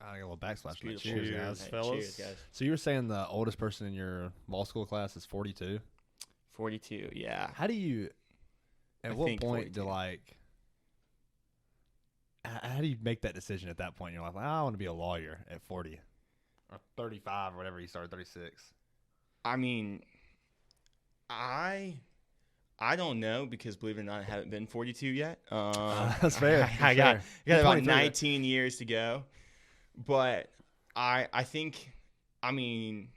I got a little backslash. Cheers, Cheers, guys. Hey, fellas. cheers, guys. So you were saying the oldest person in your law school class is 42? 42, yeah. How do you, at I what think point 42. how do you make that decision at that point? You're like, I want to be a lawyer at 40 or 35 or whatever you started, 36. I mean, I don't know because believe it or not, I haven't been 42 yet. That's fair. I got You're about 23. 19 years to go. But I think, I mean,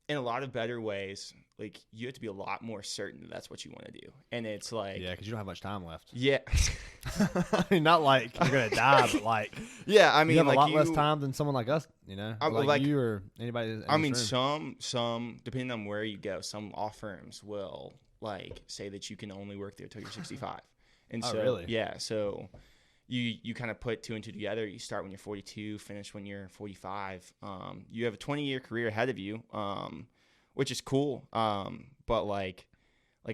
in a lot of better ways, like you have to be a lot more certain that that's what you want to do. And it's like, Yeah, because you don't have much time left. yeah. I mean, not like you're going to die, but like Yeah, I mean, you have like a lot less time than someone like us, you know? Like you or anybody in I this mean, room. some depending on where you go, some law firms will like say that you can only work there till you're 65. And Oh, so really? yeah, so you kind of put two and two together. You start when you're 42, finish when you're 45. You have a 20-year career ahead of you, which is cool. But like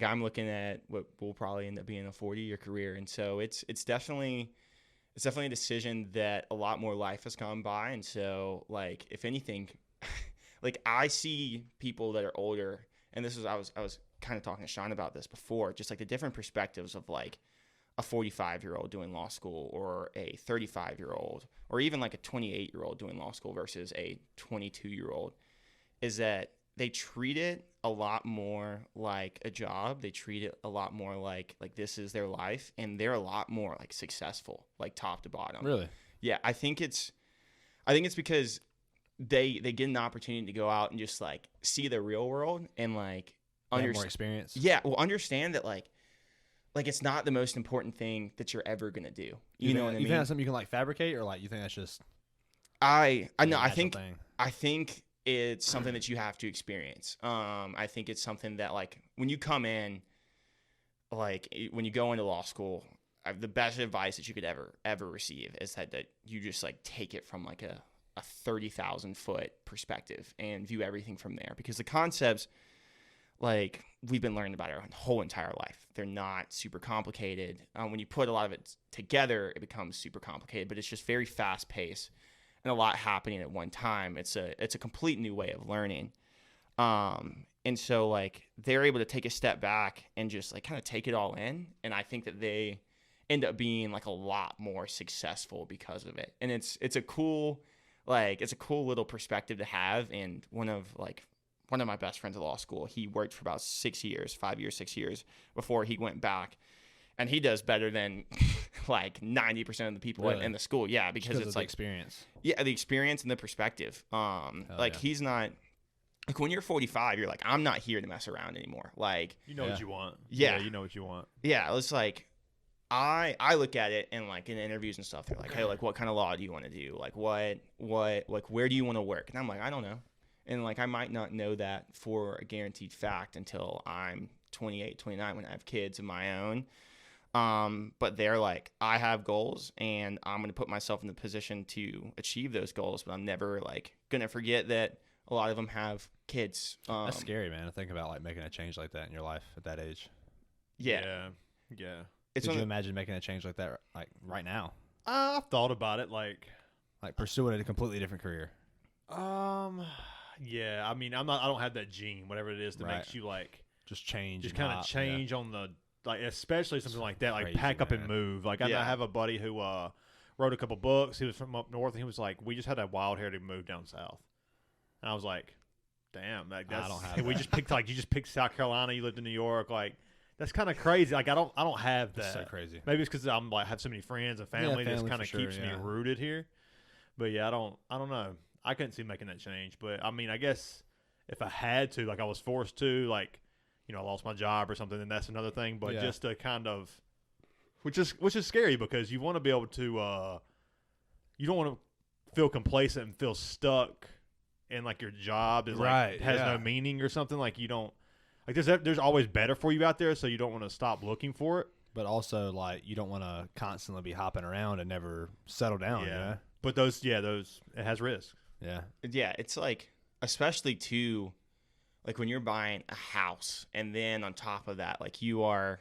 I'm looking at what will probably end up being a 40-year career, and so it's definitely a decision that a lot more life has gone by. And so like if anything, like I see people that are older, and this is I was kind of talking to Sean about this before, just like the different perspectives of like a 45-year-old doing law school or a 35-year-old or even like a 28-year-old doing law school versus a 22-year-old is that they treat it a lot more like a job. They treat it a lot more like this is their life, and they're a lot more like successful, like top to bottom. Really? Yeah, I think it's because they get an opportunity to go out and just like see the real world and like Have more experience. Yeah, well, understand that like it's not the most important thing that you're ever gonna do. You know what I mean? You think that's something you can like fabricate, or like you think that's just I know. a I natural think thing? I think it's something that you have to experience. I think it's something that like when you come in, like when you go into law school, the best advice that you could ever receive is that you just like take it from like a 30,000 foot perspective and view everything from there, because the concepts like we've been learning about our whole entire life, they're not super complicated. When you put a lot of it together, it becomes super complicated, but it's just very fast paced and a lot happening at one time. It's a complete new way of learning. And so like they're able to take a step back and just like kind of take it all in. And I think that they end up being like a lot more successful because of it. And it's a cool little perspective to have. And one of my best friends at law school, he worked for about 6 years before he went back. And he does better than like 90% of the people Really? in the school. Yeah, because it's the like experience. yeah, the experience and the perspective. Like yeah. he's not like when you're 45, you're like, I'm not here to mess around anymore. Like You know what you want. Yeah. You know what you want. yeah, it's like I look at it and like in interviews and stuff, they're like, hey, like what kind of law do you want to do? Like what like where do you want to work? And I'm like, I don't know. And like I might not know that for a guaranteed fact until I'm 28, 29 when I have kids of my own. But they're like, I have goals and I'm going to put myself in the position to achieve those goals, but I'm never like going to forget that a lot of them have kids. That's scary, man, to think about like making a change like that in your life at that age. Yeah. Yeah. It's Could you imagine making a change like that like right now? I've thought about it. Like pursuing a completely different career. Yeah. I mean, I don't have that gene, whatever it is, that Right. makes you like Just change. just and kind of hop, change on the like, especially something like that, like Crazy, pack up and man. move. Like I Yeah. have a buddy who wrote a couple books. He was from up north, and he was like, we just had a wild hair to move down south. And I was like, damn, like that's don't have we that. just picked like you just picked South Carolina, you lived in New York, like that's kind of crazy. Like I don't have that. That's so crazy. Maybe it's because I'm like have so many friends and family that family kind of for keeps sure, me yeah. rooted here. But yeah, I don't know. I couldn't see making that change. But I mean, I guess if I had to, like I was forced to, like I lost my job or something, then that's another thing. But Yeah. just to kind of, which is scary because you want to be able to, you don't want to feel complacent and feel stuck in like your job is Right, like has yeah. no meaning or something. Like you don't like there's always better for you out there, so you don't want to stop looking for it. But also, like, you don't want to constantly be hopping around and never settle down. Yeah. But those it has risk. Yeah. Yeah, it's like, especially too, like when you're buying a house and then on top of that, like you are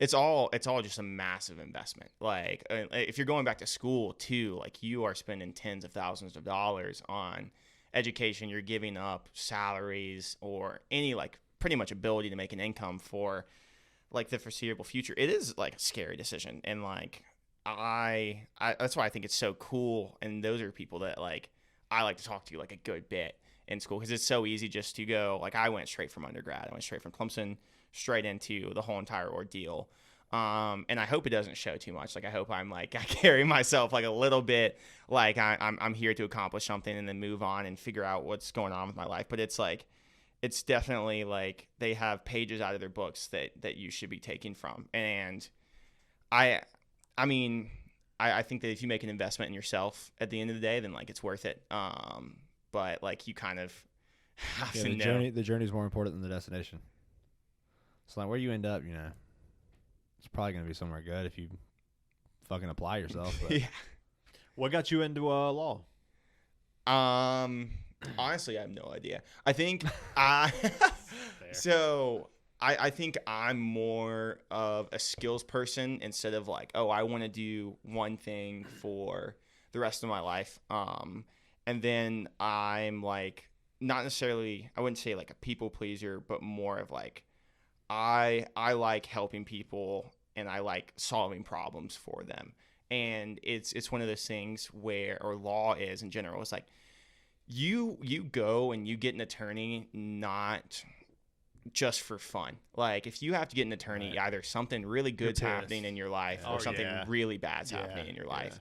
it's all just a massive investment. Like if you're going back to school too, like you are spending tens of thousands of dollars on education. You're giving up salaries or any like pretty much ability to make an income for like the foreseeable future. It is like a scary decision. And like I that's why I think it's so cool. And those are people that like I like to talk to like a good bit in school, because it's so easy just to go like I went straight from undergrad. I went straight from Clemson straight into the whole entire ordeal. And I hope it doesn't show too much. Like I hope I'm like I carry myself like a little bit like I'm here to accomplish something and then move on and figure out what's going on with my life. But it's like it's definitely like they have pages out of their books that you should be taking from. And I mean I think that if you make an investment in yourself at the end of the day, then like it's worth it. But like you kind of have to know the journey is more important than the destination. So like where you end up, you know, it's probably going to be somewhere good if you fucking apply yourself. But. Yeah. What got you into law? Honestly, I have no idea. I think I think I'm more of a skills person instead of like, oh, I want to do one thing for the rest of my life. And then I'm like, not necessarily, I wouldn't say like a people pleaser, but more of like, I like helping people and I like solving problems for them. And it's one of those things where, or law is in general, it's like you go and you get an attorney not just for fun. Like if you have to get an attorney, right. Either something really good's happening in your life or something really bad's happening in your life.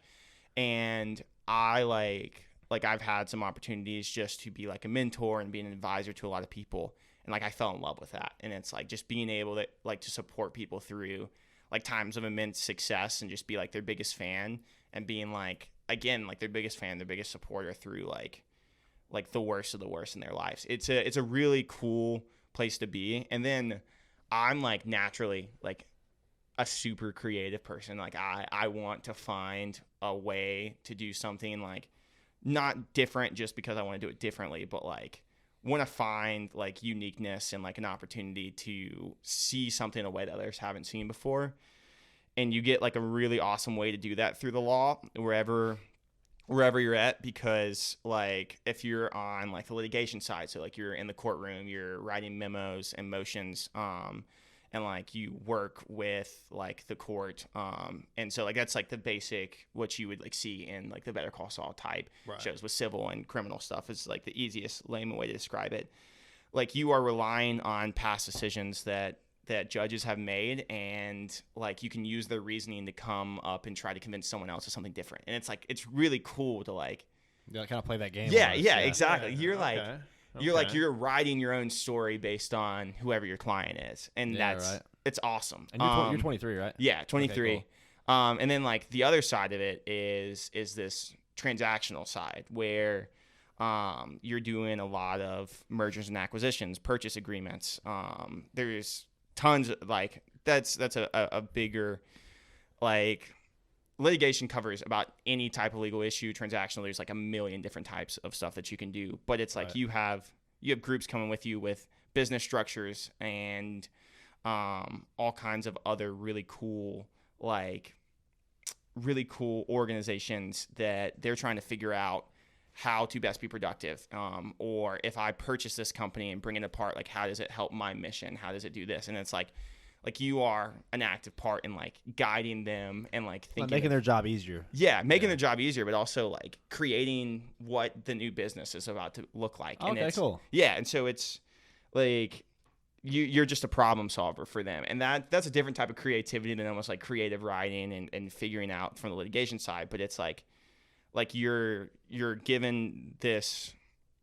And I like I've had some opportunities just to be like a mentor and be an advisor to a lot of people. And like I fell in love with that. And it's like just being able to like to support people through like times of immense success and just be like their biggest fan and being like, again, like their biggest fan, their biggest supporter through like the worst of the worst in their lives. It's a really cool place to be. And then I'm like naturally like a super creative person. Like I want to find a way to do something like not different just because I want to do it differently, but like want to find like uniqueness and like an opportunity to see something in a way that others haven't seen before. And you get like a really awesome way to do that through the law wherever you're at, because like if you're on like the litigation side, so like you're in the courtroom, you're writing memos and motions, and like you work with like the court, and so like that's like the basic what you would like see in like the Better Call Saul type shows with civil and criminal stuff is like the easiest layman way to describe it. Like you are relying on past decisions that judges have made, and like you can use their reasoning to come up and try to convince someone else of something different. And it's like it's really cool to like kind of play that game. Yeah, exactly. Yeah, you're like you're like you're writing your own story based on whoever your client is, and it's awesome. And you're 23, right? Yeah, 23. Okay, cool. And then like the other side of it is this transactional side where you're doing a lot of mergers and acquisitions, purchase agreements. There's tons of like that's a bigger like litigation covers about any type of legal issue. Transactional, there's like a million different types of stuff that you can do, but it's like you have groups coming with you with business structures and all kinds of other really cool organizations that they're trying to figure out how to best be productive, or if I purchase this company and bring it apart, like how does it help my mission? How does it do this? And it's like you are an active part in like guiding them and like thinking making their job easier. Yeah, making their job easier, but also like creating what the new business is about to look like. Okay, and cool. Yeah, and so it's like you're just a problem solver for them, and that's a different type of creativity than almost like creative writing and figuring out from the litigation side. But it's like you're given this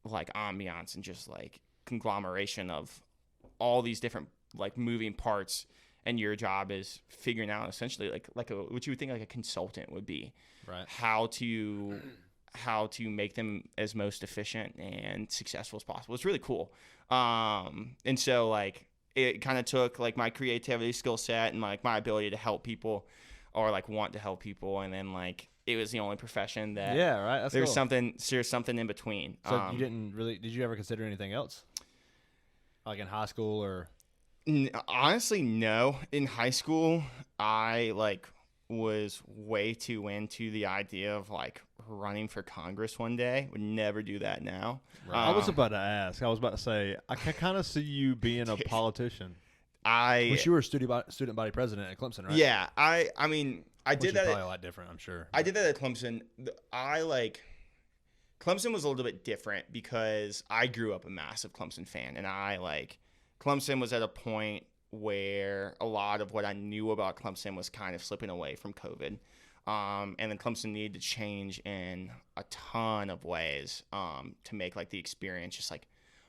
like ambiance and just like conglomeration of all these different like moving parts, and your job is figuring out essentially like what you would think like a consultant would be, right? How to make them as most efficient and successful as possible. It's really cool. And so like it kind of took like my creativity skill set and like my ability to help people or like want to help people, and then like it was the only profession that That's there's cool. something in between. So did you ever consider anything else, like in high school or Honestly, no. In high school, I was way too into the idea of running for Congress one day. Would never do that now. I was about to ask. I was about to say I can kind of see you being a politician. But you were student body president at Clemson, right? Yeah, I mean, I Which did is that. probably a lot different, I'm sure. I did that at Clemson. Clemson was a little bit different because I grew up a massive Clemson fan, and Clemson was at a point where a lot of what I knew about Clemson was kind of slipping away from COVID. And then Clemson needed to change in a ton of ways to make the experience just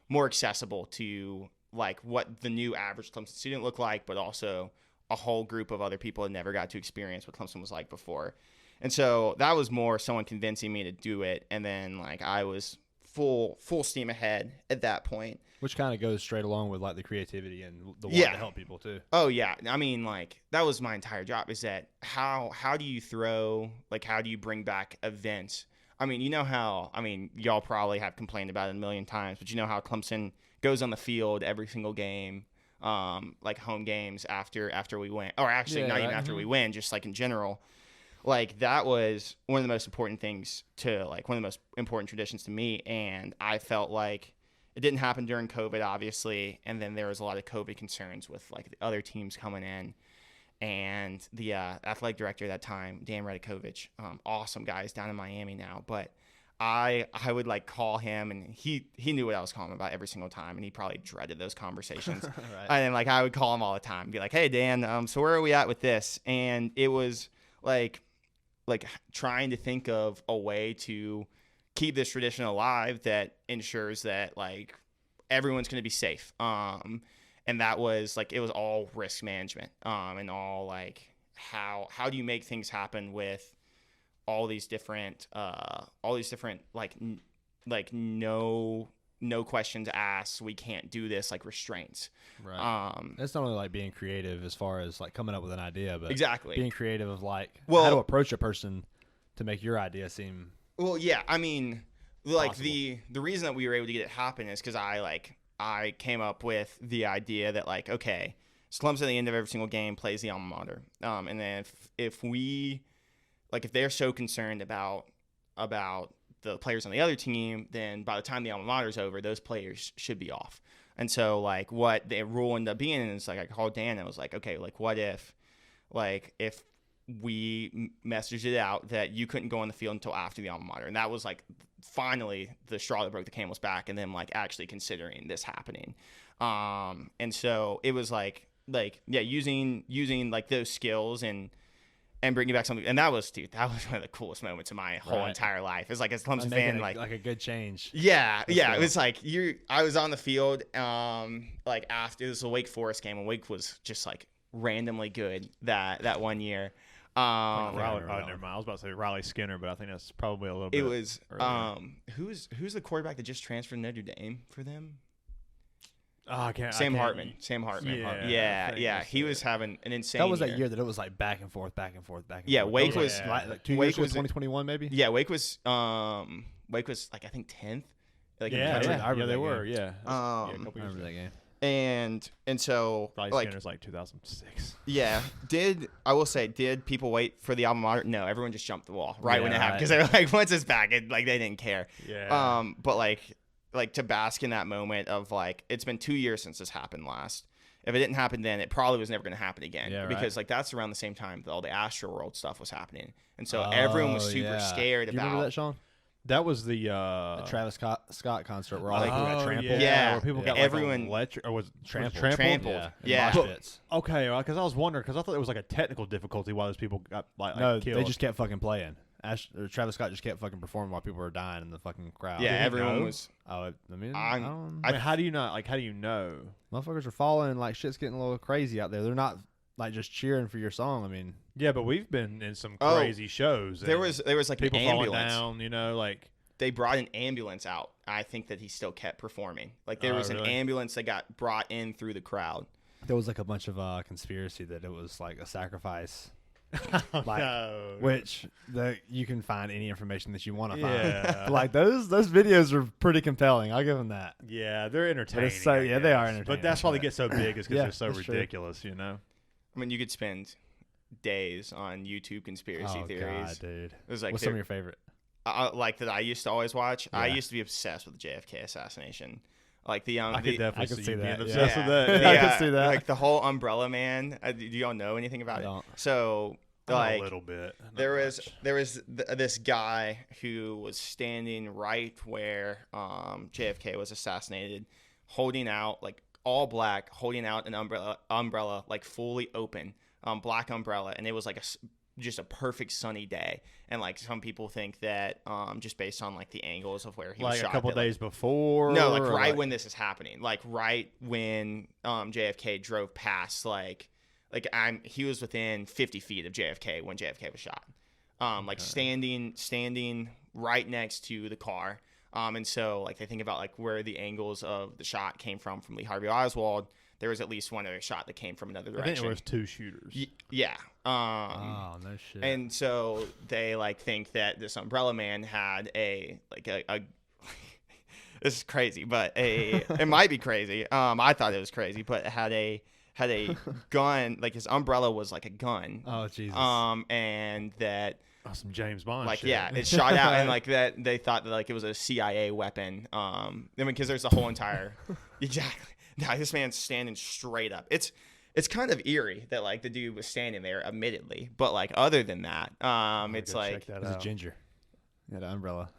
more accessible to what the new average Clemson student looked like, but also a whole group of other people that never got to experience what Clemson was like before. And so that was more someone convincing me to do it. And then I was full steam ahead at that point. Which kind of goes straight along with the creativity and the want to help people too. Oh yeah. I mean, that was my entire job, is that how do you throw, how do you bring back events? I mean, y'all probably have complained about it a million times, but you know how Clemson goes on the field every single game, home games after we win, or actually not even after we win, just in general. That was one of the most important things to one of the most important traditions to me. And I felt it didn't happen during COVID, obviously. And then there was a lot of COVID concerns with the other teams coming in, and the athletic director at that time, Dan Redikovich, awesome guy, is down in Miami now. But I would call him, and he knew what I was calling him about every single time, and he probably dreaded those conversations. Right. And then I would call him all the time and be like, "Hey Dan, so where are we at with this?" And it was trying to think of a way to keep this tradition alive that ensures that everyone's going to be safe. And that was it was all risk management, and all how do you make things happen with all these different no questions asked, we can't do this restraints. Right. It's not only being creative as far as coming up with an idea, but exactly being creative of how to approach a person to make your idea seem. Well, yeah, I mean, possible. the reason that we were able to get it happen is because I came up with the idea that okay, so Clemson at the end of every single game plays the alma mater, and then if we if they're so concerned about the players on the other team, then by the time the alma mater is over, those players should be off. And so what the rule ended up being is I called Dan and I was okay, what if we messaged it out that you couldn't go on the field until after the alma mater. And that was finally the straw that broke the camel's back, and then actually considering this happening. And so it was using those skills and bringing back something. And that was one of the coolest moments of my whole entire life. It's as a Clemson fan, a good change. Yeah. That's yeah. cool. It was I was on the field, after it was a Wake Forest game, and Wake was just randomly good that one year. Riley, never mind. I was about to say Riley Skinner, but I think that's probably a little bit. It was earlier. Who's the quarterback that just transferred to Notre Dame for them? I can't. Sam Hartman. Yeah. He was having an insane. That was that year that it was back and forth. Yeah, Wake was 2 years ago, 2021 maybe. Yeah, Wake was I think 10th. I remember they that were. game. Yeah. I remember that game. And so Riley Skinner's 2006. Yeah. Did people wait for the alma mater? No, everyone just jumped the wall when it happened, because right. they were once it's back, they didn't care. Yeah. But to bask in that moment of it's been 2 years since this happened last. If it didn't happen then, it probably was never going to happen again. Yeah, right. Because that's around the same time that all the Astro World stuff was happening, and so everyone was super scared Do you about. remember that, Sean? That was the Travis Scott concert where all people got trampled. Yeah, where people got everyone or was trampled. Trampled. Yeah. Yeah. Mosh pits. Okay, because I was wondering, because I thought it was a technical difficulty why those people got no, killed. they just kept fucking playing. Travis Scott just kept fucking performing while people were dying in the fucking crowd. Yeah, everyone was. Oh, I mean, how do you not? How do you know? Motherfuckers are falling. Shit's getting a little crazy out there. They're not just cheering for your song. I mean, yeah, but we've been in some crazy shows. There was people an ambulance falling down. They brought an ambulance out. I think that he still kept performing. There was an really? ambulance that got brought in through the crowd. there was a bunch of conspiracy that it was a sacrifice Like, No. which you can find any information that you want to find. Yeah. But, like those videos are pretty compelling. I'll give them that. Yeah, they're entertaining. so- I yeah, they are guess. entertaining, But that's why they but- get so big, is because Yeah, they're so that's true. ridiculous, you know? I mean, you could spend days on YouTube conspiracy Oh theories. God, dude. It was like What's some of your favorite? like that I used to always watch. I Yeah. used to be obsessed with the JFK assassination. Like the I could definitely I could see see you being that, yeah. obsessed with that. Yeah. Yeah. I can see that. Like the whole Umbrella Man. Do y'all know anything about I it? don't. So A like little bit. Not there much. was this guy who was standing right where JFK was assassinated, holding out like all black, holding out an umbrella like fully open, black umbrella, and it was like just a perfect sunny day. And like some people think that just based on like the angles of where he was Like shot, a couple that, like, days before? no, like or right when this is happening, like right when JFK drove past, he was within 50 feet of JFK when JFK was shot, like standing right next to the car, and so like they think about like where the angles of the shot came from Lee Harvey Oswald. There was at least one other shot that came from another I direction. think there was two shooters. Yeah. Oh no shit. And so they like think that this Umbrella Man had a this is crazy, but it might be crazy. I thought it was crazy, but it had a gun, like his umbrella was like a gun. Oh Jesus. And that Some James Bond like shit. yeah, it shot out and like that they thought that like it was a CIA weapon. I mean, because there's a whole entire exactly. Now this man's standing straight up. It's kind of eerie that like the dude was standing there, admittedly, but like other than that, it's Go like check that It was a out. ginger. Yeah, the umbrella.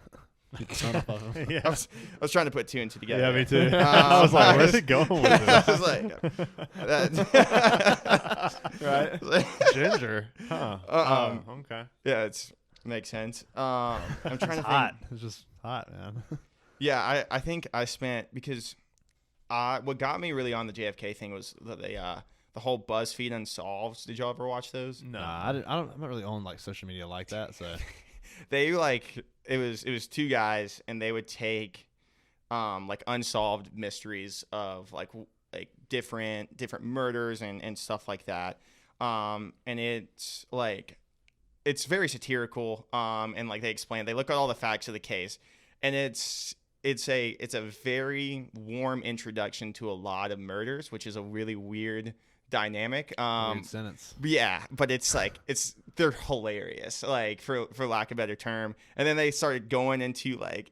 Keep the sun off of him. Yeah. I was trying to put two and two together. Yeah, me there. too. I was like, where's it going with I this? was like, Right. Ginger. Huh. Okay. yeah, it makes sense. I'm trying to think. Hot. It's just hot, man. Yeah, I think I spent because what got me really on the JFK thing was the whole BuzzFeed Unsolved. Did y'all ever watch those? No. I'm not really on like social media like that. So They like it was two guys and they would take like unsolved mysteries of like different murders and stuff like that. And it's like it's very satirical. And like they look at all the facts of the case, and it's a very warm introduction to a lot of murders, which is a really weird dynamic. weird sentence. Yeah, but it's like they're hilarious, like for lack of a better term. And then they started going into like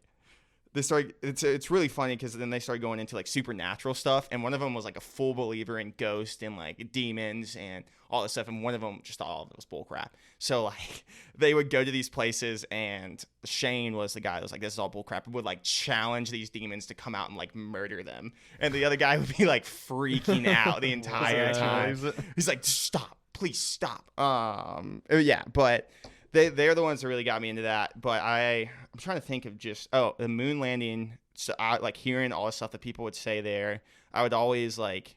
it's really funny because then they started going into like supernatural stuff, and one of them was like a full believer in ghosts and like demons and all this stuff, and one of them just thought all of it was bullcrap. So like they would go to these places, and Shane was the guy that was like, this is all bullcrap, and would like challenge these demons to come out and like murder them, and the other guy would be like freaking out the entire time. He's like, stop, please stop. Yeah, but they're the ones that really got me into that. But I'm trying to think of just the moon landing. So I like hearing all the stuff that people would say there. I would always like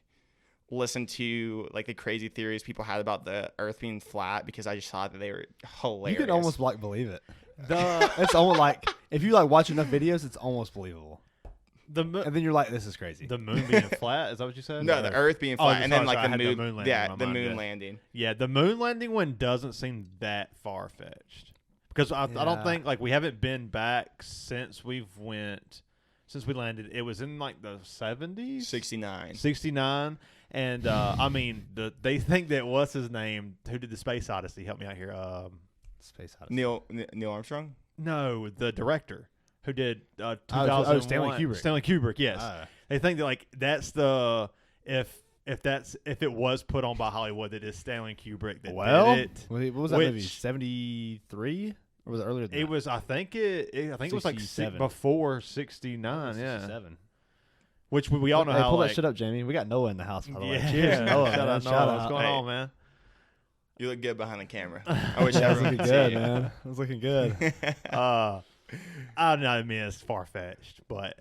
listen to like the crazy theories people had about the Earth being flat because I just thought that they were hilarious. You could almost like believe it. It's almost like if you like watch enough videos, it's almost believable. And then you're like, this is crazy. The moon being flat? Is that what you said? No, the Earth being flat, and then like I the had moon, landing yeah, in my the mind, moon yeah. landing. Yeah, the moon landing one doesn't seem that far fetched because I don't think like we haven't been back since we landed. It was in like the 70s, 69. and I mean they think that what's his name who did the Space Odyssey? Help me out here. Space Odyssey. Neil Armstrong. No, the director who did 2001. Stanley Kubrick. Stanley Kubrick, yes. They think that like that's the if it was put on by Hollywood, that it's Stanley Kubrick that did it. What was that movie? 73 or was it earlier than that? It was. I think it was like 67. before 69. Yeah. 67. Which we all know Hey, how. pull like, that shit up, Jamie. We got Noah in the house, by the way. Yeah. Cheers, Noah. Shout man. out, Shout Noah. out. What's going Hey. on, man? You look good behind the camera. I wish That was everyone looking could see good, you. man. It was looking good. I don't know. I mean, it's far fetched, but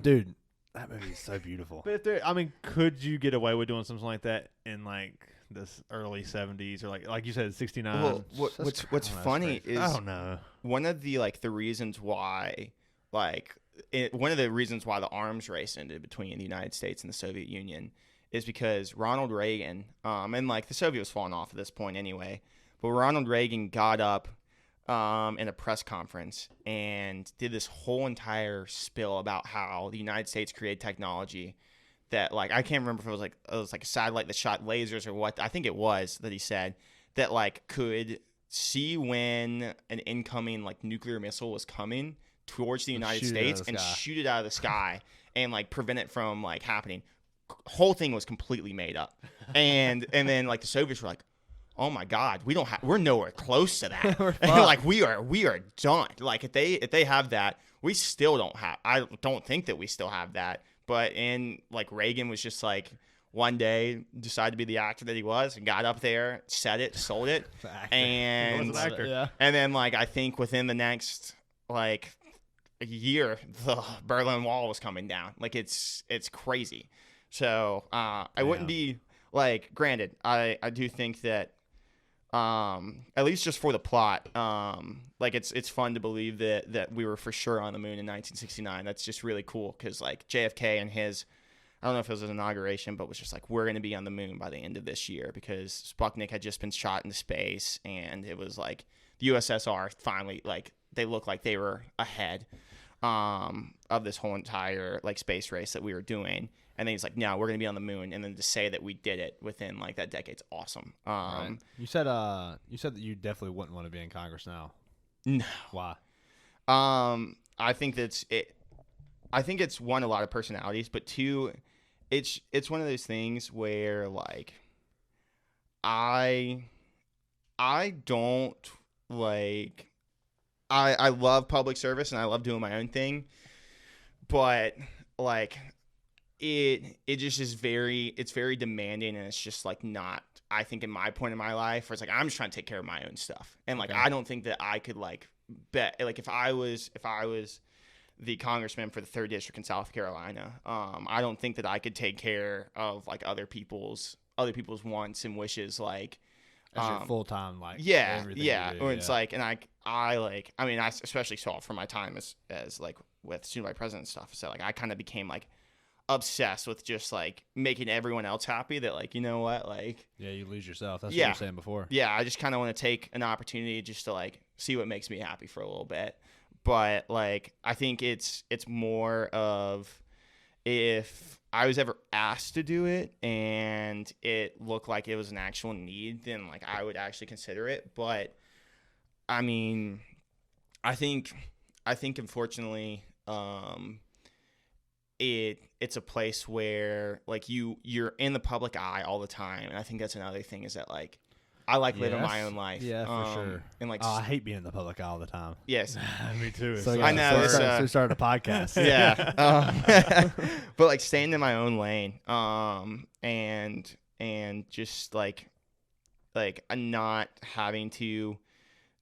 Dude, that movie is so beautiful. if there, I mean, could you get away with doing something like that in like this early 70s or like you said 69? Well, what's I don't know, that's funny crazy. is I don't know. one of the the reasons why one of the reasons why the arms race ended between the United States and the Soviet Union is because Ronald Reagan and like the Soviet was falling off at this point anyway, but Ronald Reagan got up in a press conference and did this whole entire spill about how the United States created technology that, like, I can't remember if it was like a satellite that shot lasers or what. I think it was that he said that, like, could see when an incoming, like, nuclear missile was coming towards the United States and shoot it out of the sky and, like, prevent it from, like, happening. Whole thing was completely made up. And then, like, the Soviets were like, oh my God, we're nowhere close to that. And, like, we are done. Like, if they have that, we still don't have. I don't think that we still have that. But like, Reagan was just like, one day decided to be the actor that he was and got up there, said it, sold it, and then, like, I think within the next, like, a year, the Berlin Wall was coming down. Like, it's crazy. So I wouldn't be, like, granted, I do think that at least just for the plot, like, it's fun to believe that we were for sure on the moon in 1969. That's just really cool because, like, JFK and his, I don't know if it was his inauguration, but was just like, we're going to be on the moon by the end of this year because Sputnik had just been shot into space, and it was like the USSR finally, like, they looked like they were ahead of this whole entire, like, space race that we were doing. And then he's like, no, we're going to be on the moon. And then to say that we did it within, like, that decade's awesome. Right. You said that you definitely wouldn't want to be in Congress now. No. Why? I think that's it. I think it's, one, a lot of personalities, but two, it's one of those things where, like, I don't, like, I love public service and I love doing my own thing, but, like, it just is it's very demanding, and it's just, like, not, I think, in my point in my life where it's like, I'm just trying to take care of my own stuff. And, like, I don't think that I could, like, bet, like, if I was the congressman for the 3rd district in South Carolina, I don't think that I could take care of, like, other people's wants and wishes, like, as your full time, like, everything you do, or it's like, and I like, I mean, I especially saw it from my time as like with student vice president and stuff. So, like, I kind of became, like, obsessed with just, like, making everyone else happy. That, like, you know what, like, you lose yourself. That's what you were saying before. Yeah, I just kind of want to take an opportunity just to, like, see what makes me happy for a little bit. But, like, I think it's more of, if I was ever asked to do it and it looked like it was an actual need, then, like, I would actually consider it. But, I mean, I think unfortunately, it's a place where, like, you're in the public eye all the time, and I think that's another thing, is that, like, I like living my own life. Yeah, for sure. And, like, I hate being in the public eye all the time. Yes, me too. So, I know. So we started a podcast. Yeah, but, like, staying in my own lane, and just, like not having to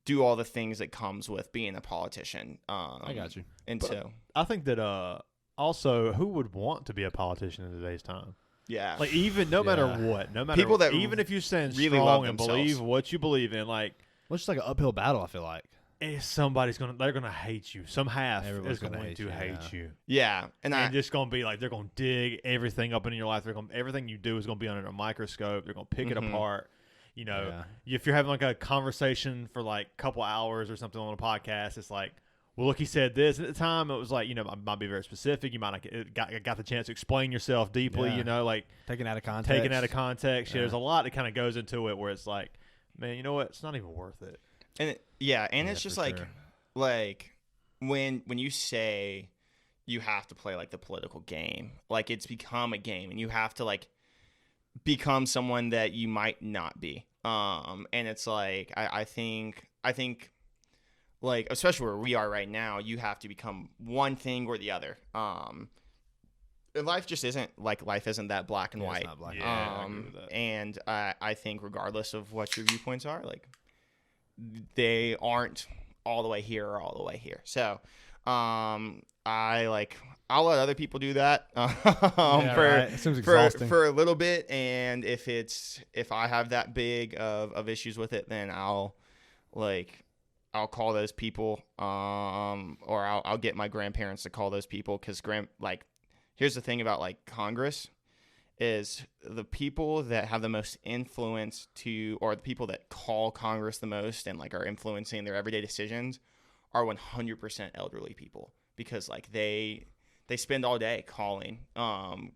do all the things that comes with being a politician. I got you. And but so I think that also, who would want to be a politician in today's time? yeah, Like, even no matter what, no matter people that even if you stand really strong love and themselves. believe what you believe in, like, Well, it's just like an uphill battle, I feel like. they're gonna hate you. Some half Everyone's is going gonna to hate hate you, you. yeah, and And just gonna be like, they're gonna dig everything up in your life. Everything you do is gonna be under a microscope. They're gonna pick it apart. You know, if you're having, like, a conversation for, like, a couple hours or something on a podcast, it's like, well, look, he said this. At the time, it was like, you know, it might be very specific. You might not got the chance to explain yourself deeply. You know, like, taken out of context. Yeah, there's a lot that kind of goes into it where it's like, man, you know what? It's not even worth it. And it's just like, sure. like, when you say you have to play, like, the political game, like, it's become a game, and you have to, like, become someone that you might not be. And it's like, I think, like, especially where we are right now, you have to become one thing or the other. And life just isn't, like, life isn't that black and white. It's not black and white. I agree with that. And I think regardless of what your viewpoints are, like, they aren't all the way here or all the way here. So, I'll let other people do that It seems exhausting. for a little bit, and if I have that big of issues with it, then I'll call those people, or I'll get my grandparents to call those people, because here's the thing about, like, Congress is the people that have the most influence or the people that call Congress the most and like are influencing their everyday decisions are 100% elderly people, because like they spend all day calling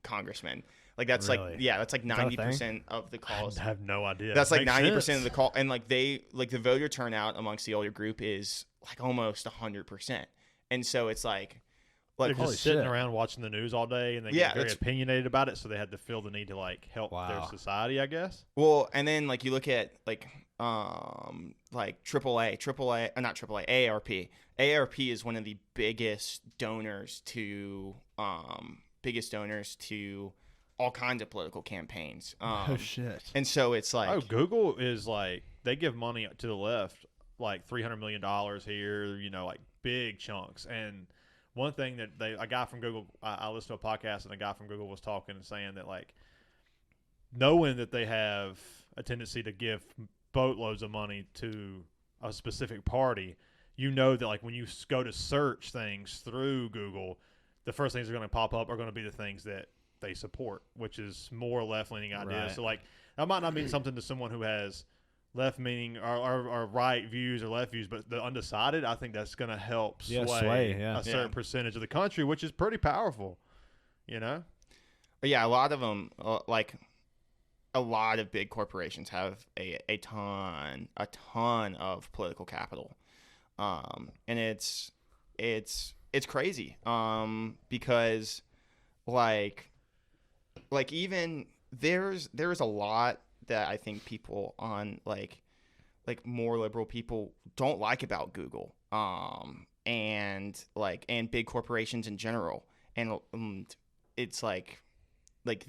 congressmen. Like that's Really? that's like 90% of the calls. I have no idea. That's like Makes 90% sense. of the call, and like the voter turnout amongst the older group is like almost 100%. And so it's like they're holy just sitting shit. around watching the news all day, and they Yeah, get very that's- opinionated about it, so they had to feel the need to like help their Wow. society, I guess. well, and then like you look at like AAA, not AAA, AARP. AARP is one of the biggest donors to all kinds of political campaigns. Oh shit. And so it's like, Oh, Google is like, they give money to the left, like $300 million here, you know, like big chunks. And one thing that a guy from Google, I listened to a podcast, and a guy from Google was talking and saying that, like, knowing that they have a tendency to give boatloads of money to a specific party, you know that, like, when you go to search things through Google, the first things that are going to pop up are going to be the things that they support, which is more left-leaning ideas. Right. So, like, that might not mean something to someone who has left-leaning or right views or left views, but the undecided, I think that's going to help sway yeah. a certain percentage of the country, which is pretty powerful, you know? but yeah, a lot of them, like a lot of big corporations have a ton of political capital, and it's crazy, because like even there's a lot that I think people on like more liberal people don't like about Google, and big corporations in general, and it's like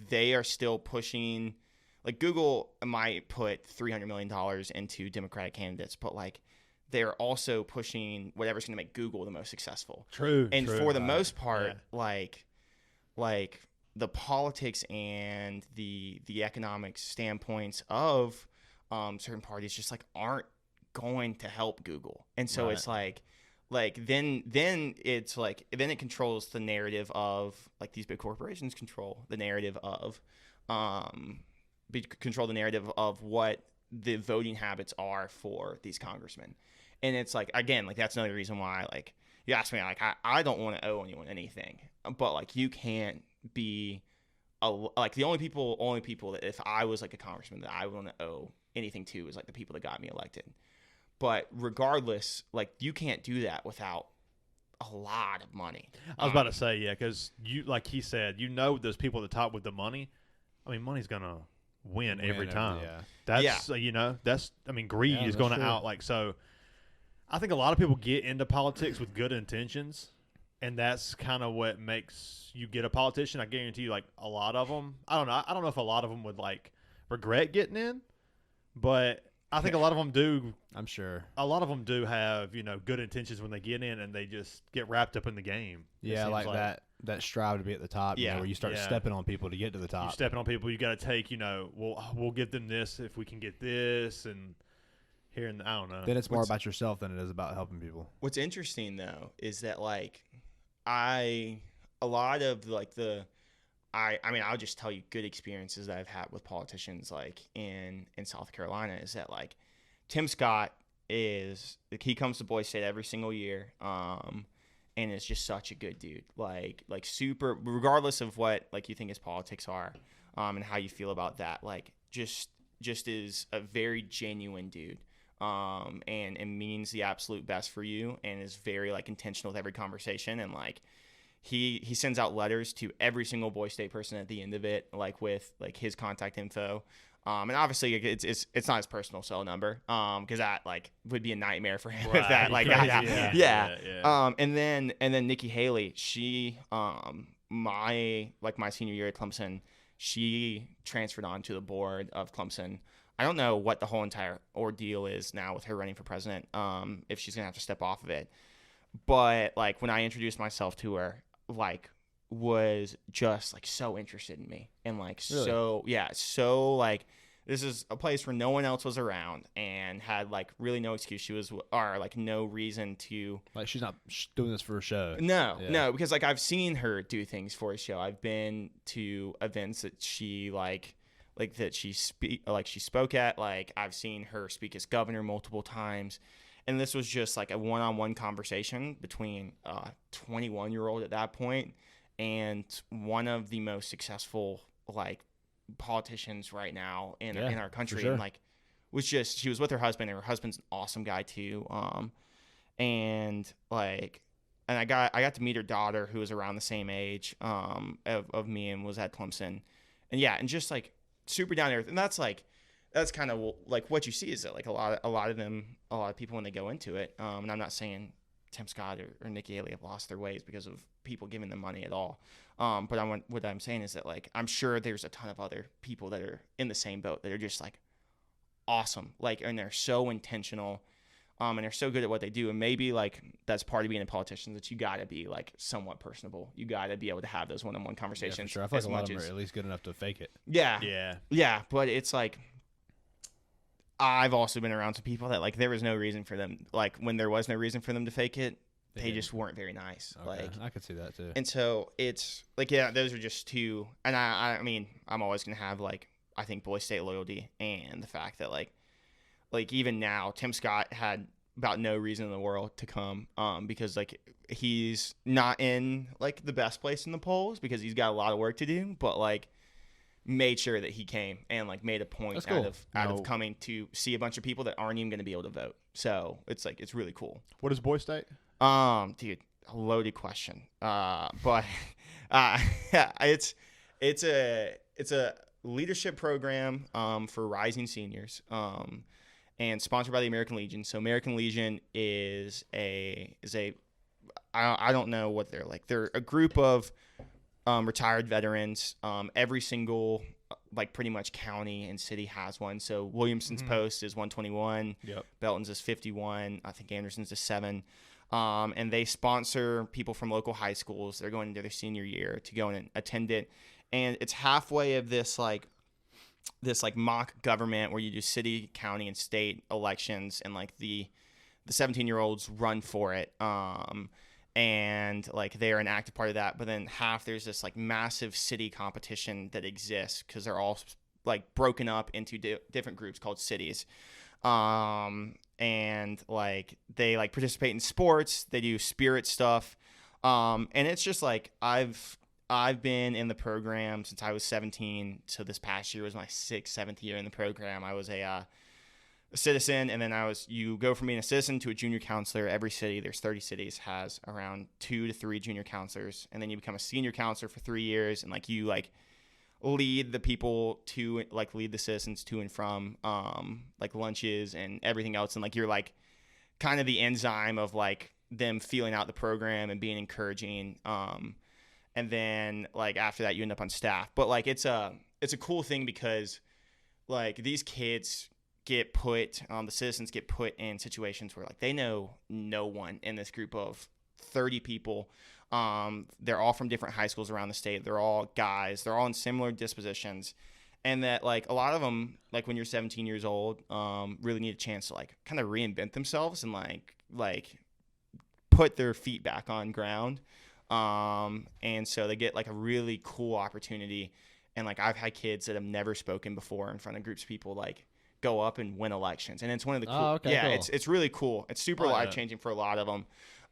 they are still pushing. Like Google might put $300 million into Democratic candidates, but like they're also pushing whatever's going to make Google the most successful. True. And for the most part, yeah. like the politics and the economic standpoints of certain parties just like aren't going to help Google. And so it's like then it's like then it controls the narrative of, like, these big corporations control the narrative of what the voting habits are for these congressmen. And it's like, again, like that's another reason why, like, you ask me, like, I don't want to owe anyone anything, but like you can't be like the only people that if I was like a congressman that I would want to owe anything to is like the people that got me elected. But regardless, like you can't do that without a lot of money. I was about to say, yeah, because you, like he said, you know, those people at the top with the money. I mean, money's gonna win every time. Yeah. That's you know, that's, I mean, greed is going to out, like, so. I think a lot of people get into politics with good intentions, and that's kind of what makes you get a politician. I guarantee you, like, a lot of them, I don't know if a lot of them would like regret getting in, but I think a lot of them do. I'm sure. A lot of them do have, you know, good intentions when they get in, and they just get wrapped up in the game. Yeah, like that strive to be at the top, you know, where you start stepping on people to get to the top. You stepping on people, you got to take, you know, we'll give them this if we can get this, and here and I don't know. Then it's more about yourself than it is about helping people. What's interesting though is that like a lot of like I mean I'll just tell you good experiences that I've had with politicians like in South Carolina is that like Tim Scott is like, he comes to Boys State every single year, and is just such a good dude, like super, regardless of what like you think his politics are, and how you feel about that, like just is a very genuine dude. And means the absolute best for you, and is very like intentional with every conversation, and like he sends out letters to every single Boys State person at the end of it, like with like his contact info, and obviously it's not his personal cell number, because that like would be a nightmare for him if that like yeah. And then Nikki Haley, she my senior year at Clemson, she transferred on to the board of Clemson. I don't know what the whole entire ordeal is now with her running for president, if she's going to have to step off of it. But, like, when I introduced myself to her, like, was just, like, so interested in me. And, like, really? so, like, this is a place where no one else was around and had like really no excuse. She was, or like no reason to. Like she's not doing this for a show. No, because like I've seen her do things for a show. I've been to events that she like that she spoke at. Like I've seen her speak as governor multiple times. And this was just like a one-on-one conversation between a 21-year-old at that point and one of the most successful like politicians right now in our country. Sure. And like she was with her husband, and her husband's an awesome guy too. And I got to meet her daughter, who was around the same age of me and was at Clemson. And just like super down to earth. And that's kind of like what you see is that like a lot of people when they go into it. And I'm not saying Tim Scott or Nikki Haley have lost their ways because of people giving them money at all. But what I'm saying is that like I'm sure there's a ton of other people that are in the same boat that are just like awesome, like, and they're so intentional, and they're so good at what they do. And maybe like that's part of being a politician, that you got to be like somewhat personable. You got to be able to have those one-on-one conversations. Yeah, for sure. I feel like a lot of them are at least good enough to fake it. Yeah. But it's like, I've also been around some people that like there was no reason for them, like when there was no reason for them to fake it, they just weren't very nice. Okay. Like I could see that too. And so it's like, yeah, those are just two. And I mean, I'm always gonna have like, I think Boys State loyalty, and the fact that like even now Tim Scott had about no reason in the world to come, because like he's not in like the best place in the polls because he's got a lot of work to do, but like made sure that he came and like made a point out of coming to see a bunch of people that aren't even going to be able to vote. So it's like, it's really cool. What is Boys State? Dude, a loaded question. But it's a leadership program for rising seniors, and sponsored by the American Legion. So American Legion is I don't know what they're like. They're a group of retired veterans. Every single like pretty much county and city has one. So Williamson's Post is 121. Yep. Belton's is 51. I think Anderson's is 7. And they sponsor people from local high schools. They're going into their senior year to go and attend it. And it's halfway of this mock government where you do city, county, and state elections, and like the 17-year-olds run for it. And like they're an active part of that, but then there's this like massive city competition that exists because they're all like broken up into different groups called cities. And like they like participate in sports, they do spirit stuff. And it's just like I've been in the program since I was 17. So this past year was my 7th year in the program. I was a citizen, and then you go from being a citizen to a junior counselor. Every city, there's 30 cities, has around 2 to 3 junior counselors, and then you become a senior counselor for 3 years, and like you like lead the people to like lead the citizens to and from like lunches and everything else, and like you're like kind of the enzyme of like them feeling out the program and being encouraging, and then like after that you end up on staff. But like it's a cool thing because like these kids the citizens get put in situations where like they know no one in this group of 30 people. They're all from different high schools around the state. They're all guys. They're all in similar dispositions. And that like a lot of them, like when you're 17 years old, really need a chance to like kind of reinvent themselves and like put their feet back on ground. And so they get like a really cool opportunity. And like I've had kids that have never spoken before in front of groups of people like go up and win elections, and it's one of the cool. Cool. It's really cool. It's super life-changing for a lot of them.